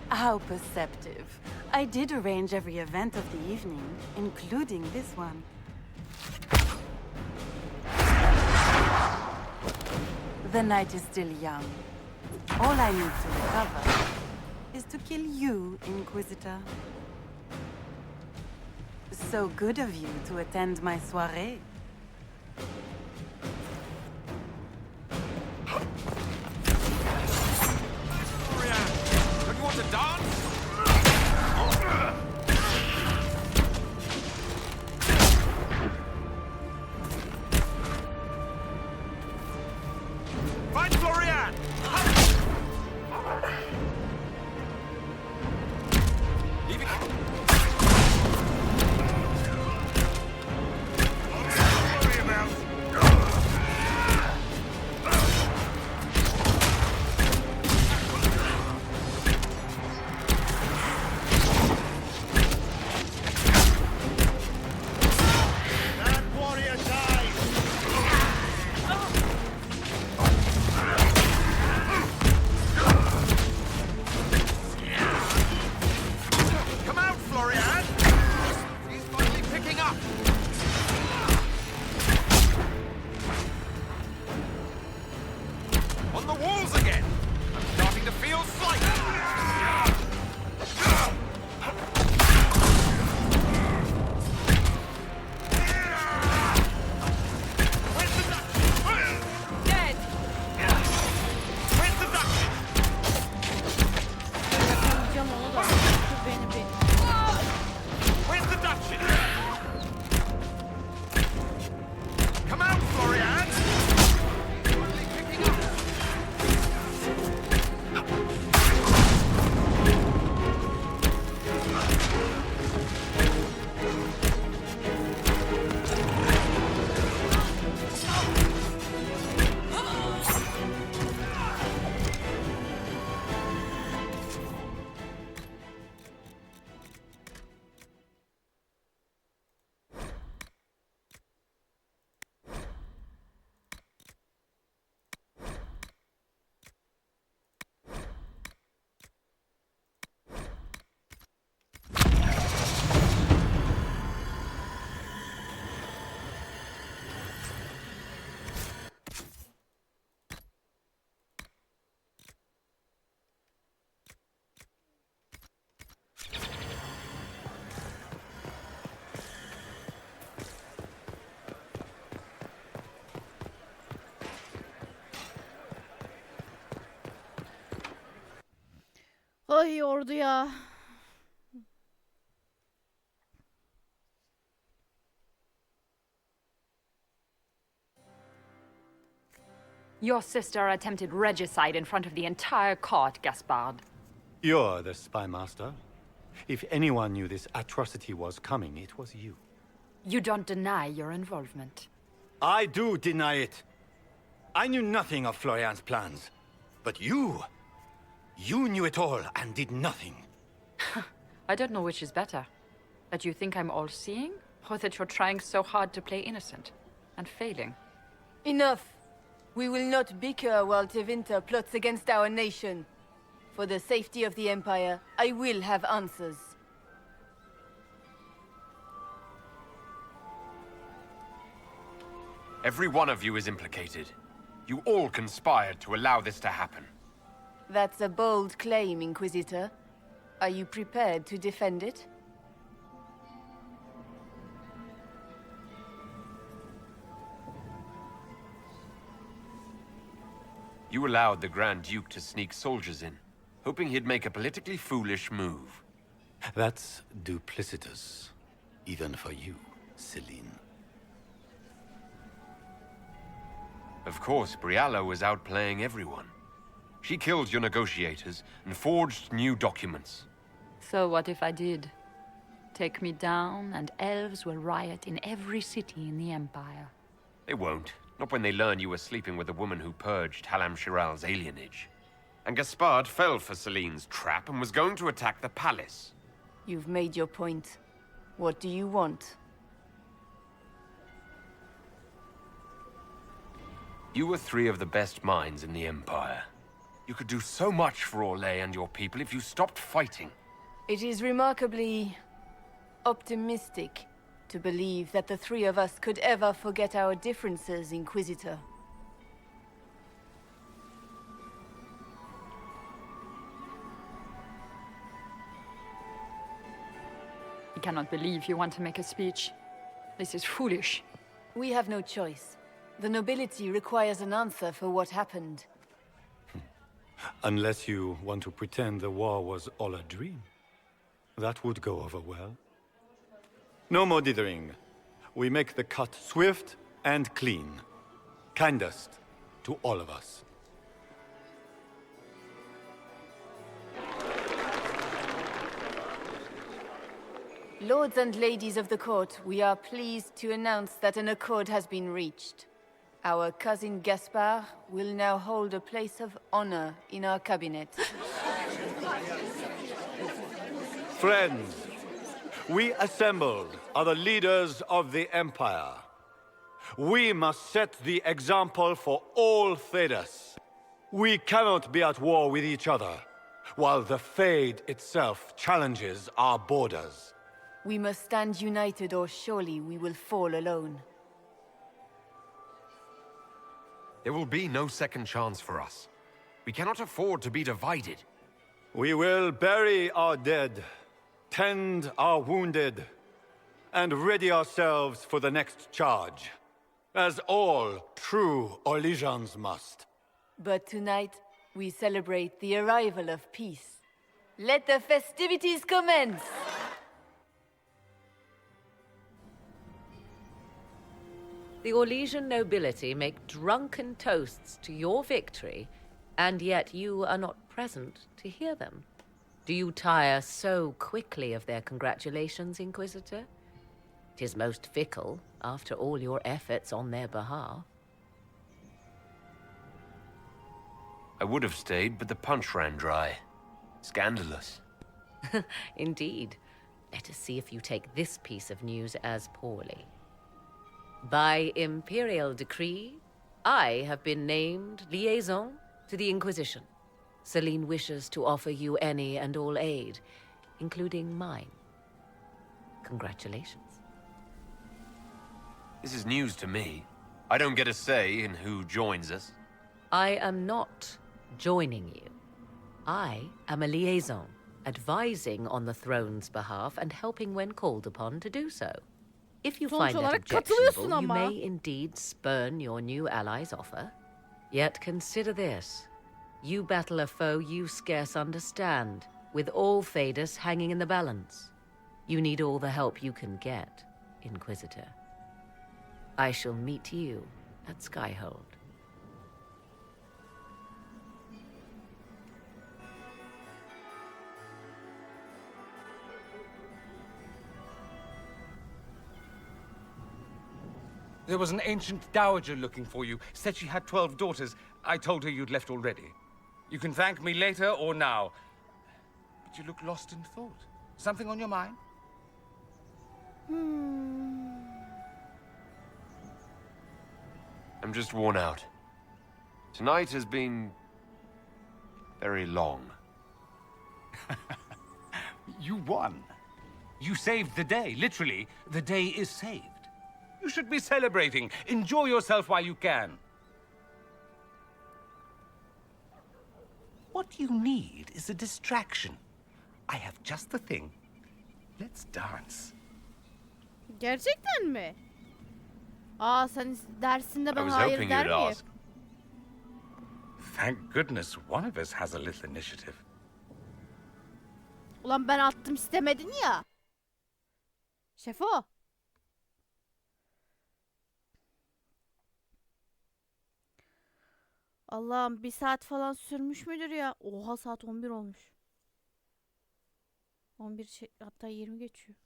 How perceptive. I did arrange every event of the evening, including this one. The night is still young. All I need to recover is to kill you, Inquisitor. So good of you to attend my soirée. Don't you want to dance? Find Florian! Leaving it. Ay yordu ya. Your sister attempted regicide in front of the entire court, Gaspard. You're the spy master. If anyone knew this atrocity was coming, it was you. You don't deny your involvement. I do deny it. I knew nothing of Florian's plans. But you knew it all and did nothing. I don't know which is better. That you think I'm all-seeing, or that you're trying so hard to play innocent and failing. Enough. We will not bicker while Tevinter plots against our nation. For the safety of the Empire, I will have answers. Every one of you is implicated. You all conspired to allow this to happen. That's a bold claim, Inquisitor. Are you prepared to defend it? You allowed the Grand Duke to sneak soldiers in, hoping he'd make a politically foolish move. That's duplicitous. Even for you, Celine. Of course, Brialla was outplaying everyone. She killed your negotiators and forged new documents. So what if I did? Take me down, and elves will riot in every city in the Empire. They won't. Not when they learn you were sleeping with a woman who purged Halam Shiral's alienage. And Gaspard fell for Celine's trap and was going to attack the palace. You've made your point. What do you want? You were three of the best minds in the Empire. You could do so much for Orlais and your people if you stopped fighting. It is remarkably optimistic to believe that the three of us could ever forget our differences, Inquisitor. I cannot believe you want to make a speech. This is foolish. We have no choice. The nobility requires an answer for what happened. Unless you want to pretend the war was all a dream. That would go over well. No more dithering. We make the cut swift and clean. Kindest to all of us. Lords and ladies of the court, we are pleased to announce that an accord has been reached. Our cousin Gaspard will now hold a place of honor in our cabinet. Friends, we assembled are the leaders of the Empire. We must set the example for all Thedas. We cannot be at war with each other, while the Fade itself challenges our borders. We must stand united, or surely we will fall alone. There will be no second chance for us. We cannot afford to be divided. We will bury our dead, tend our wounded, and ready ourselves for the next charge, as all true Orlesians must. But tonight, we celebrate the arrival of peace. Let the festivities commence! The Orlesian nobility make drunken toasts to your victory, and yet you are not present to hear them. Do you tire so quickly of their congratulations, Inquisitor? 'Tis most fickle, after all your efforts on their behalf. I would have stayed, but the punch ran dry. Scandalous. Indeed. Let us see if you take this piece of news as poorly. By imperial decree, I have been named liaison to the Inquisition. Celine wishes to offer you any and all aid, including mine. Congratulations. This is news to me. I don't get a say in who joins us. I am not joining you. I am a liaison, advising on the throne's behalf and helping when called upon to do so. If you Sonuç find that olarak katılıyorsun objectionable, you ama. may indeed spurn your new ally's offer. Yet consider this. You battle a foe you scarce understand, with all Thedas hanging in the balance. You need all the help you can get, Inquisitor. I shall meet you at Skyhold. There was an ancient dowager looking for you. Said she had 12 daughters. I told her you'd left already. You can thank me later or now. But you look lost in thought. Something on your mind? I'm just worn out. Tonight has been very long. You won. You saved the day. Literally, the day is saved. You should be celebrating. Enjoy yourself while you can. What you need is a distraction. I have just the thing. Let's dance. Gerçekten mi? Aa, sen dersinde I bana was hayır hoping der you'd miyim? ask. Thank goodness one of us has a little initiative. Ulan ben attım istemedin ya. Şefo. Allah'ım 1 saat falan sürmüş müdür ya? Oha saat 11 olmuş. 11 hatta 20 geçiyor.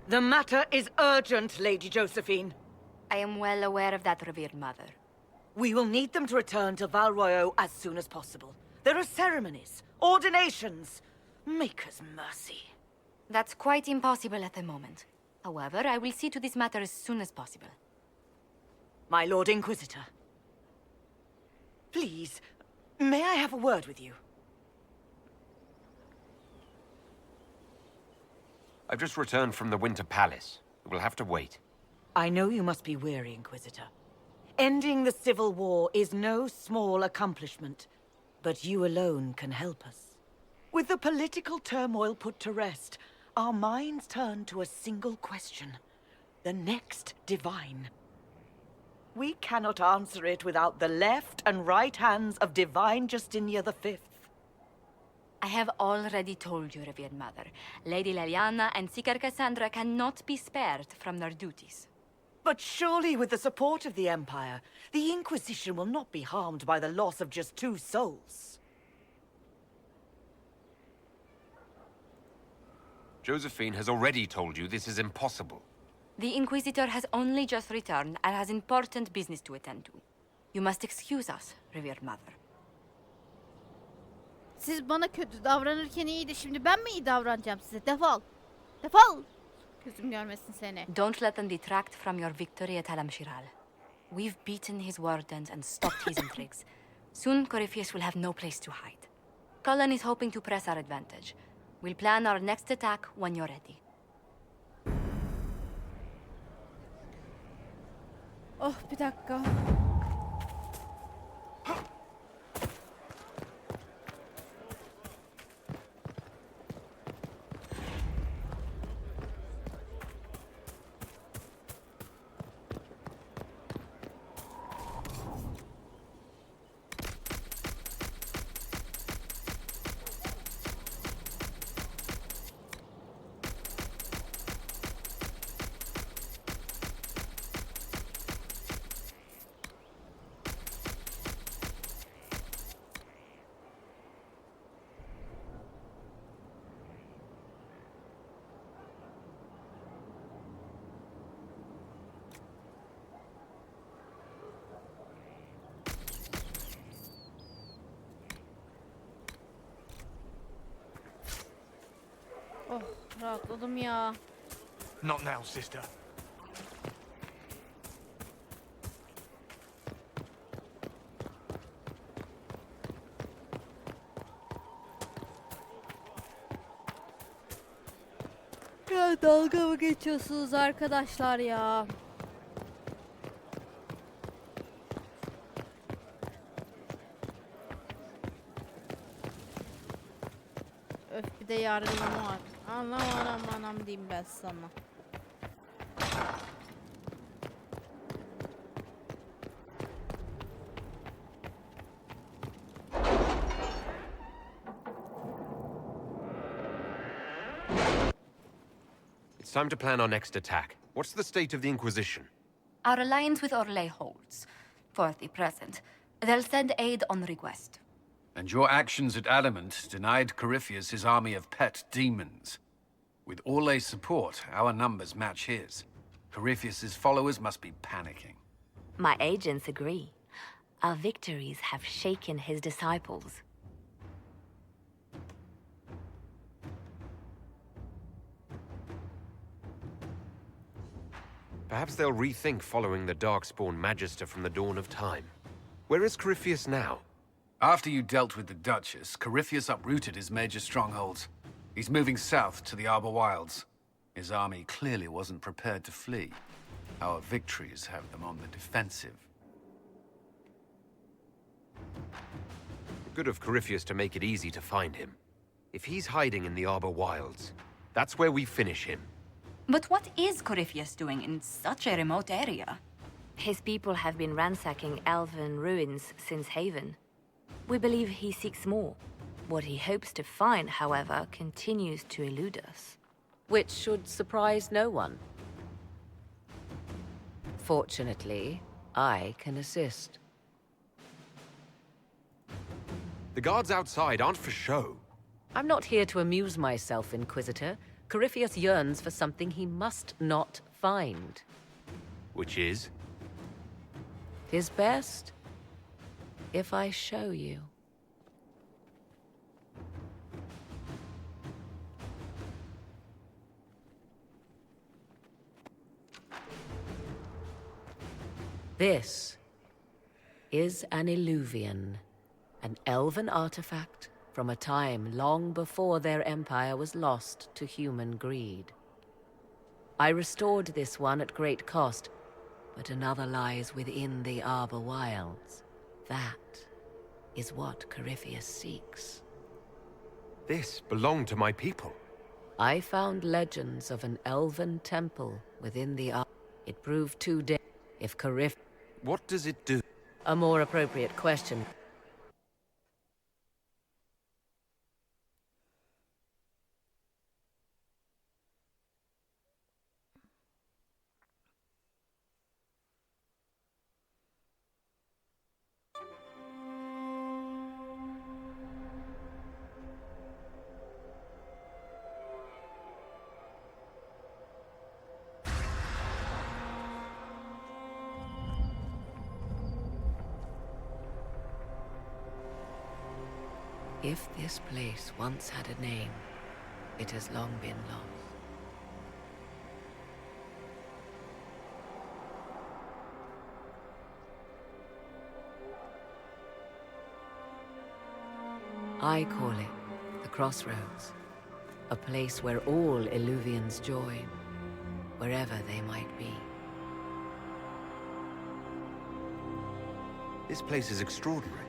The matter is urgent, Lady Josephine. I am well aware of that, revered mother. We will need them to return to Val Royeaux as soon as possible. There are ceremonies, ordinations. Maker's mercy. That's quite impossible at the moment. However, I will see to this matter as soon as possible. My Lord Inquisitor. Please, may I have a word with you? I've just returned from the Winter Palace. It will have to wait. I know you must be weary, Inquisitor. Ending the civil war is no small accomplishment, but you alone can help us. With the political turmoil put to rest, our minds turn to a single question. The next divine. We cannot answer it without the left and right hands of Divine Justinia V. I have already told you, revered mother. Lady Leliana and Seeker Cassandra cannot be spared from their duties. But surely with the support of the Empire, the Inquisition will not be harmed by the loss of just 2 souls. Josephine has already told you this is impossible. The Inquisitor has only just returned and has important business to attend to. You must excuse us, revered mother. Siz bana kötü davranırken iyiydi. Şimdi ben mi iyi davranacağım size? Defol. Defol. Gözüm görmesin seni. Don't let them detract from your victory at Alam-Shiral. We've beaten his wardens and stopped his intrigues. Soon, Corypheus will have no place to hide. Cullen is hoping to press our advantage. We'll plan our next attack when you're ready. Oh, bir dakika. Oh, rahatladım ya. Not now, sister. Ya dalga mı geçiyorsunuz arkadaşlar ya? Öf bir de yarınım var. Anam diyeyim ben sana. It's time to plan our next attack. What's the state of the Inquisition? Our alliance with Orlais holds. For the present. They'll send aid on request. And your actions at Adamant denied Corypheus his army of pet demons. With Orlais' support, our numbers match his. Corypheus's followers must be panicking. My agents agree. Our victories have shaken his disciples. Perhaps they'll rethink following the Darkspawn Magister from the dawn of time. Where is Corypheus now? After you dealt with the Duchess, Corypheus uprooted his major strongholds. He's moving south to the Arbor Wilds. His army clearly wasn't prepared to flee. Our victories have them on the defensive. Good of Corypheus to make it easy to find him. If he's hiding in the Arbor Wilds, that's where we finish him. But what is Corypheus doing in such a remote area? His people have been ransacking elven ruins since Haven. We believe he seeks more. What he hopes to find, however, continues to elude us. Which should surprise no one. Fortunately, I can assist. The guards outside aren't for show. I'm not here to amuse myself, Inquisitor. Corypheus yearns for something he must not find. Which is? His best, if I show you. This is an Illuvian, an elven artifact from a time long before their empire was lost to human greed. I restored this one at great cost, but another lies within the Arbor Wilds. That is what Corypheus seeks. This belonged to my people. I found legends of an elven temple within the Arbor. It proved too dead. If Corypheus... What does it do? A more appropriate question. If this place once had a name, it has long been lost. I call it the Crossroads, a place where all Illuvians join, wherever they might be. This place is extraordinary.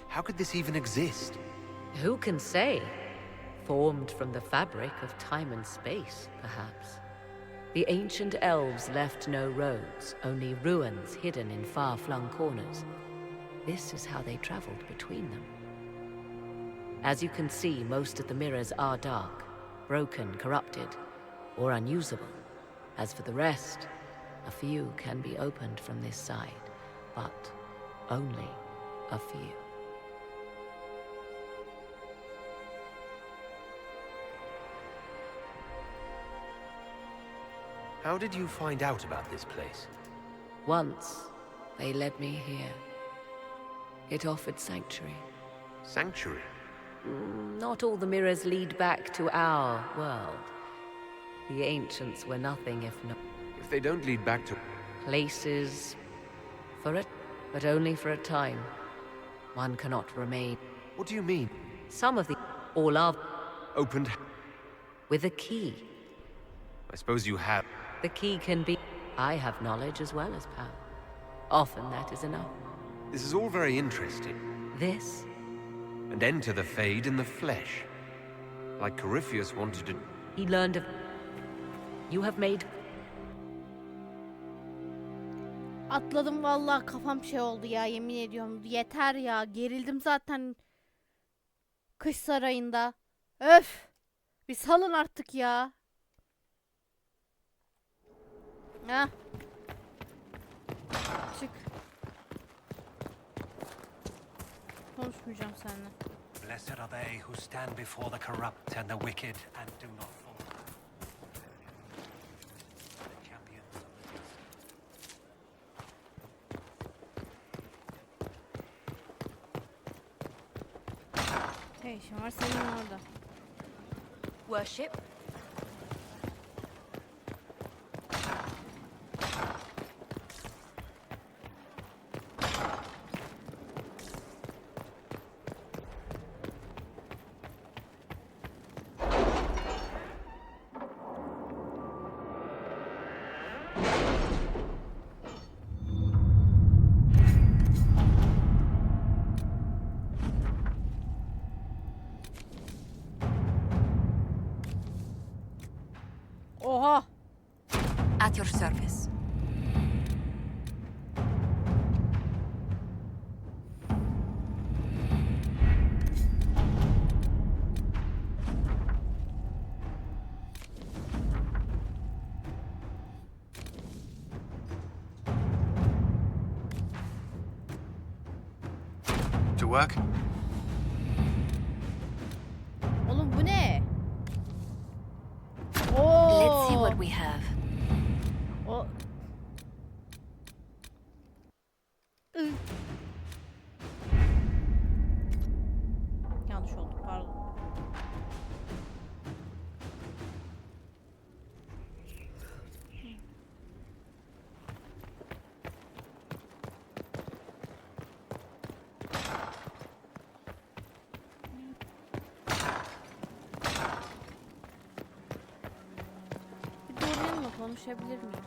How could this even exist? Who can say? Formed from the fabric of time and space, perhaps. The ancient elves left no roads, only ruins hidden in far-flung corners. This is how they traveled between them. As you can see, most of the mirrors are dark, broken, corrupted, or unusable. As for the rest, a few can be opened from this side, but only a few. How did you find out about this place? Once, they led me here. It offered sanctuary. Sanctuary? Not all the mirrors lead back to our world. The ancients were nothing if not... If they don't lead back to... Places... but only for a time. One cannot remain. What do you mean? Some of the... all are... Opened... with a key. I suppose you have... The key can be... I have knowledge as well as power. Often that is enough. This is all very interesting. This? And enter the Fade in the flesh. Like Corypheus wanted to... He learned of... You have made... Atladım vallahi, kafam şey oldu ya, yemin ediyorum. Yeter ya, gerildim zaten. Kış sarayında. Öf! Bir salın artık ya. Heh. Çık. Konuşmayacağım seninle. Blessed are they who stand before the corrupt and the wicked and do not fall. The champions of the Ne işin var senin orada? Worship? Oha! At your service. To work? Oğlum bu ne? Oo! Let's see what we have. O... Ih. Yanlış oldu, pardon. Bir doğruyanla konuşabilir miyim?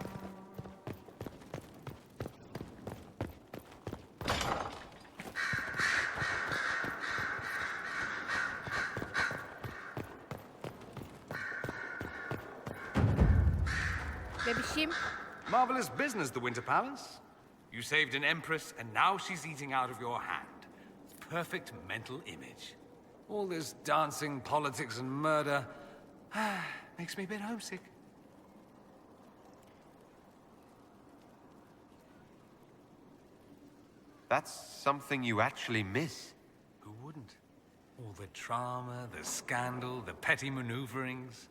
Bebişim. Marvelous business, the Winter Palace. You saved an empress, and now she's eating out of your hand. Perfect mental image. All this dancing, politics, and murder makes me a bit homesick. That's something you actually miss. Who wouldn't? All the drama, the scandal, the petty maneuverings.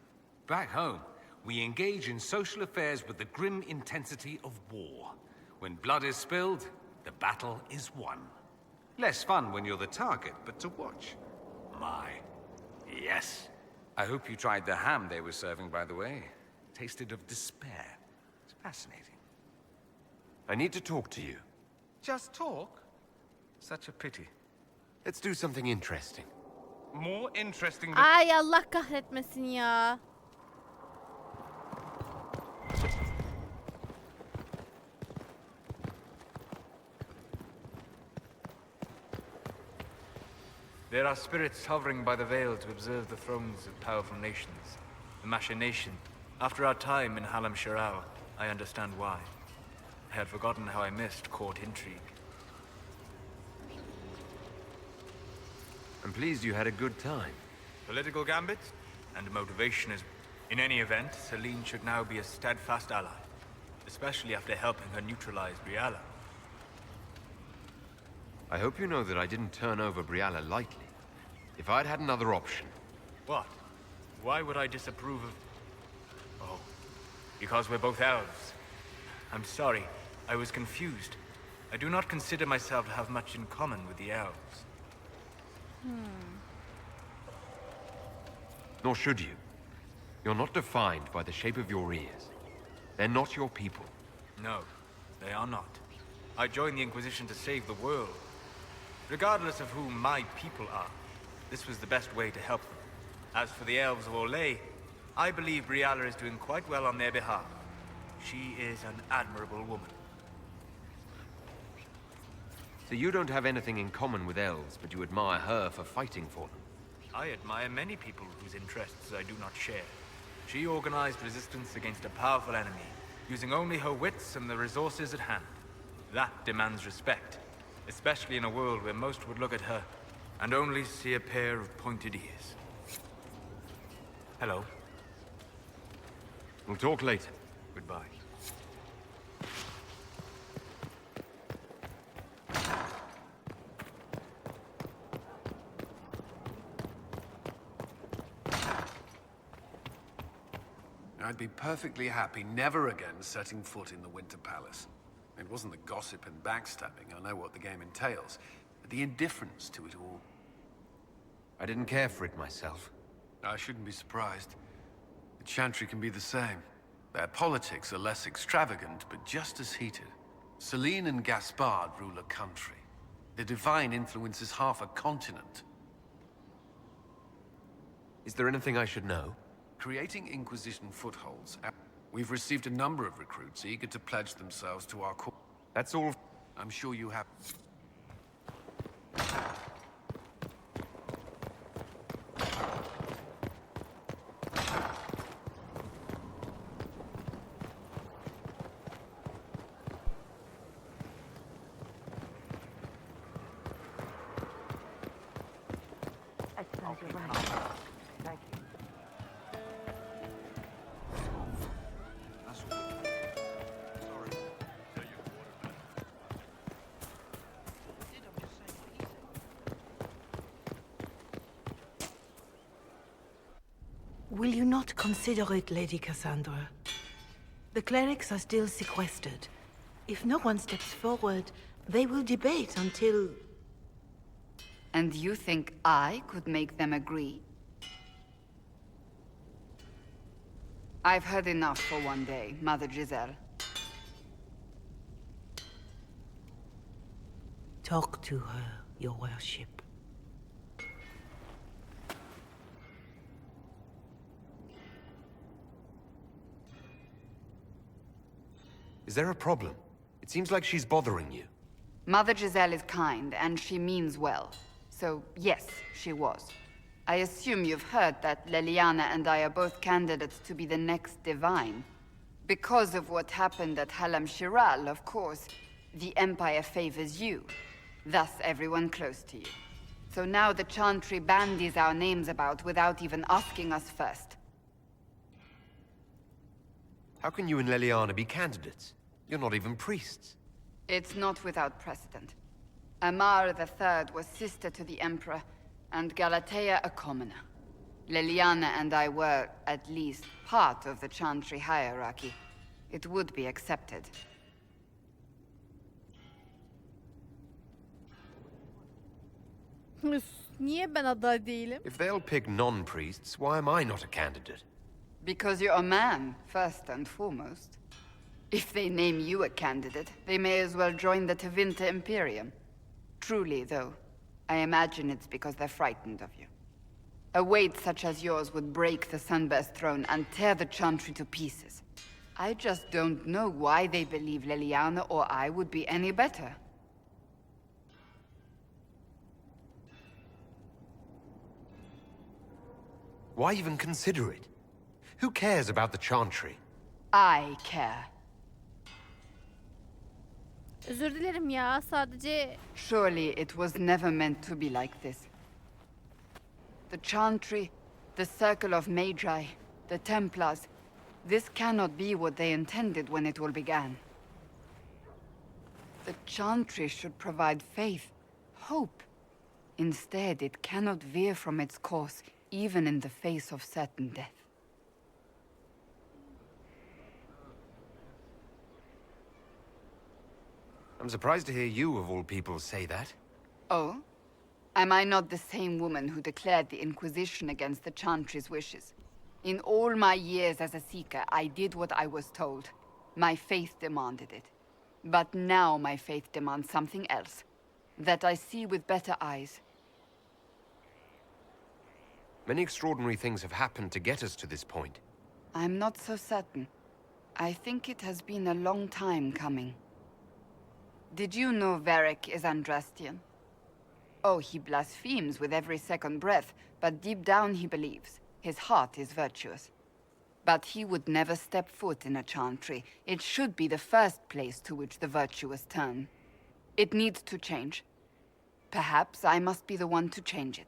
Back home, we engage in social affairs with the grim intensity of war. When blood is spilled, the battle is won. Less fun when you're the target, but to watch. My, yes. I hope you tried the ham they were serving, by the way. Tasted of despair. It's fascinating. I need to talk to you. Just talk? Such a pity. Let's do something interesting. More interesting than... Ay Allah kahretmesin ya. There are spirits hovering by the veil to observe the thrones of powerful nations. The machination. After our time in Halam Shirao, I understand why. I had forgotten how I missed court intrigue. I'm pleased you had a good time. Political gambit and motivation is... In any event, Celen should now be a steadfast ally. Especially after helping her neutralize Briala. I hope you know that I didn't turn over Briala lightly. If I'd had another option... What? Why would I disapprove of... Oh, because we're both elves. I'm sorry, I was confused. I do not consider myself to have much in common with the elves. Nor should you. You're not defined by the shape of your ears. They're not your people. No, they are not. I joined the Inquisition to save the world. Regardless of who my people are, this was the best way to help them. As for the elves of Orlais, I believe Briala is doing quite well on their behalf. She is an admirable woman. So you don't have anything in common with elves, but you admire her for fighting for them. I admire many people whose interests I do not share. She organized resistance against a powerful enemy, using only her wits and the resources at hand. That demands respect, especially in a world where most would look at her and only see a pair of pointed ears. Hello. We'll talk later. Goodbye. I'd be perfectly happy never again setting foot in the Winter Palace. It wasn't the gossip and backstabbing, I know what the game entails, but the indifference to it all. I didn't care for it myself. I shouldn't be surprised. The Chantry can be the same. Their politics are less extravagant, but just as heated. Celen and Gaspard rule a country. The divine influences half a continent. Is there anything I should know? Creating Inquisition footholds. We've received a number of recruits eager to pledge themselves to our cause. That's all. I'm sure you have. Will you not consider it, Lady Cassandra? The clerics are still sequestered. If no one steps forward, they will debate until... And you think I could make them agree? I've heard enough for one day, Mother Giselle. Talk to her, your worship. Is there a problem? It seems like she's bothering you. Mother Giselle is kind, and she means well. So, yes, she was. I assume you've heard that Leliana and I are both candidates to be the next divine. Because of what happened at Halam-Shiral, of course, the Empire favors you. Thus, everyone close to you. So now the Chantry bandies our names about without even asking us first. How can you and Leliana be candidates? You're not even priests. It's not without precedent. Amar III was sister to the Emperor, and Galatea a commoner. Leliana and I were, at least, part of the Chantry hierarchy. It would be accepted. Niye ben aday değilim? If they'll pick non-priests, why am I not a candidate? Because you're a man, first and foremost. If they name you a candidate, they may as well join the Tevinter Imperium. Truly, though, I imagine it's because they're frightened of you. A weight such as yours would break the Sunburst throne and tear the Chantry to pieces. I just don't know why they believe Leliana or I would be any better. Why even consider it? Who cares about the Chantry? I care. Özür dilerim ya, sadece... Surely it was never meant to be like this. The Chantry, the Circle of Magi, the Templars, this cannot be what they intended when it all began. The Chantry should provide faith, hope. Instead, it cannot veer from its course, even in the face of certain death. I'm surprised to hear you, of all people, say that. Oh? Am I not the same woman who declared the Inquisition against the Chantry's wishes? In all my years as a Seeker, I did what I was told. My faith demanded it. But now my faith demands something else. That I see with better eyes. Many extraordinary things have happened to get us to this point. I'm not so certain. I think it has been a long time coming. Did you know Varric is Andrastian? Oh, he blasphemes with every second breath, but deep down he believes. His heart is virtuous. But he would never step foot in a Chantry. It should be the first place to which the virtuous turn. It needs to change. Perhaps I must be the one to change it.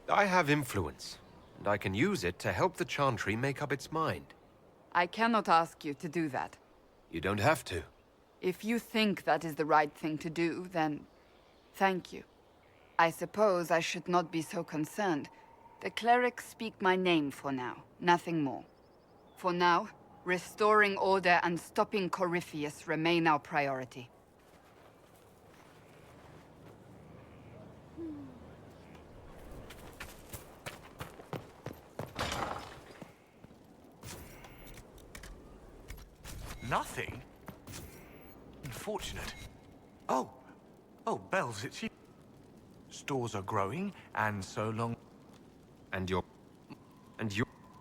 I have influence, and I can use it to help the Chantry make up its mind. I cannot ask you to do that. You don't have to. If you think that is the right thing to do, then thank you. I suppose I should not be so concerned. The clerics speak my name for now, nothing more. For now, restoring order and stopping Corypheus remain our priority. Nothing? Unfortunate. Oh, Bells, it's you. Stores are growing, and so long. And you're...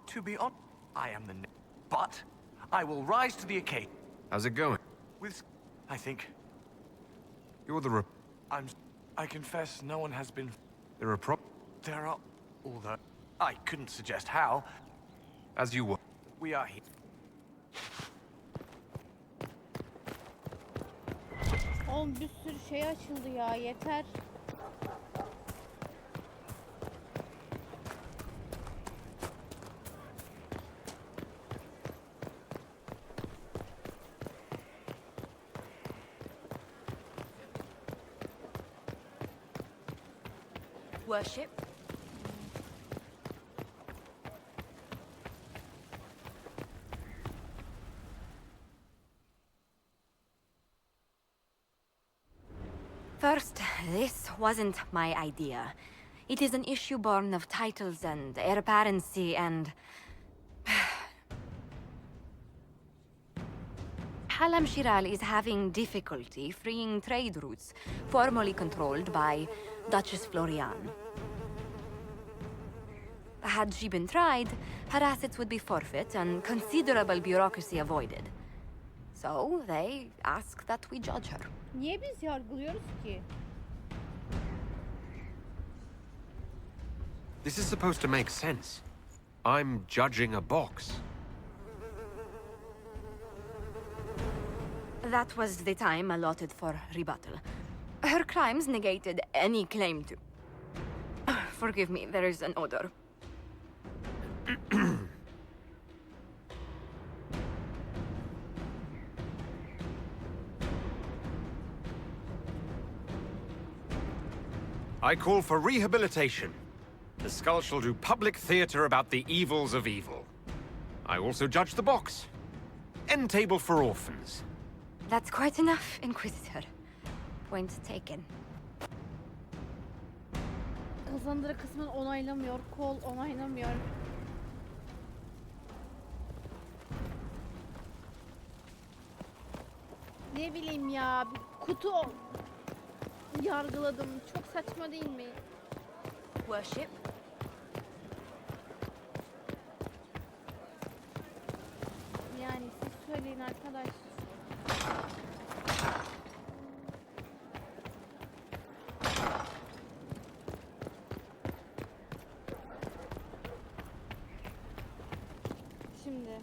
To be honest, I am the but I will rise to the occasion. How's it going? With, I think. You're the I confess no one has been... There are There are... Although, I couldn't suggest how. As you were. We are here. Oğlum bir sürü şey açıldı ya, yeter. Worship. First, this wasn't my idea. It is an issue born of titles and heir apparency and... Halam-Shiral is having difficulty freeing trade routes formerly controlled by Duchess Florian. Had she been tried, her assets would be forfeit and considerable bureaucracy avoided. So, they ask that we judge her. Niye biz yargılıyoruz ki? This is supposed to make sense. I'm judging a box. That was the time allotted for rebuttal. Her crimes negated any claim to... Forgive me, there is an odor. I call for rehabilitation. The skull shall do public theater about the evils of evil. I also judge the box. End table for orphans. That's quite enough, Inquisitor. Point taken. Kazandıra kısmını onaylamıyor, kol onaylamıyor. Ne bileyim ya, bir kutu yargıladım. Çok saçma değil mi? Worship. Yani siz söyleyin arkadaş. Şimdi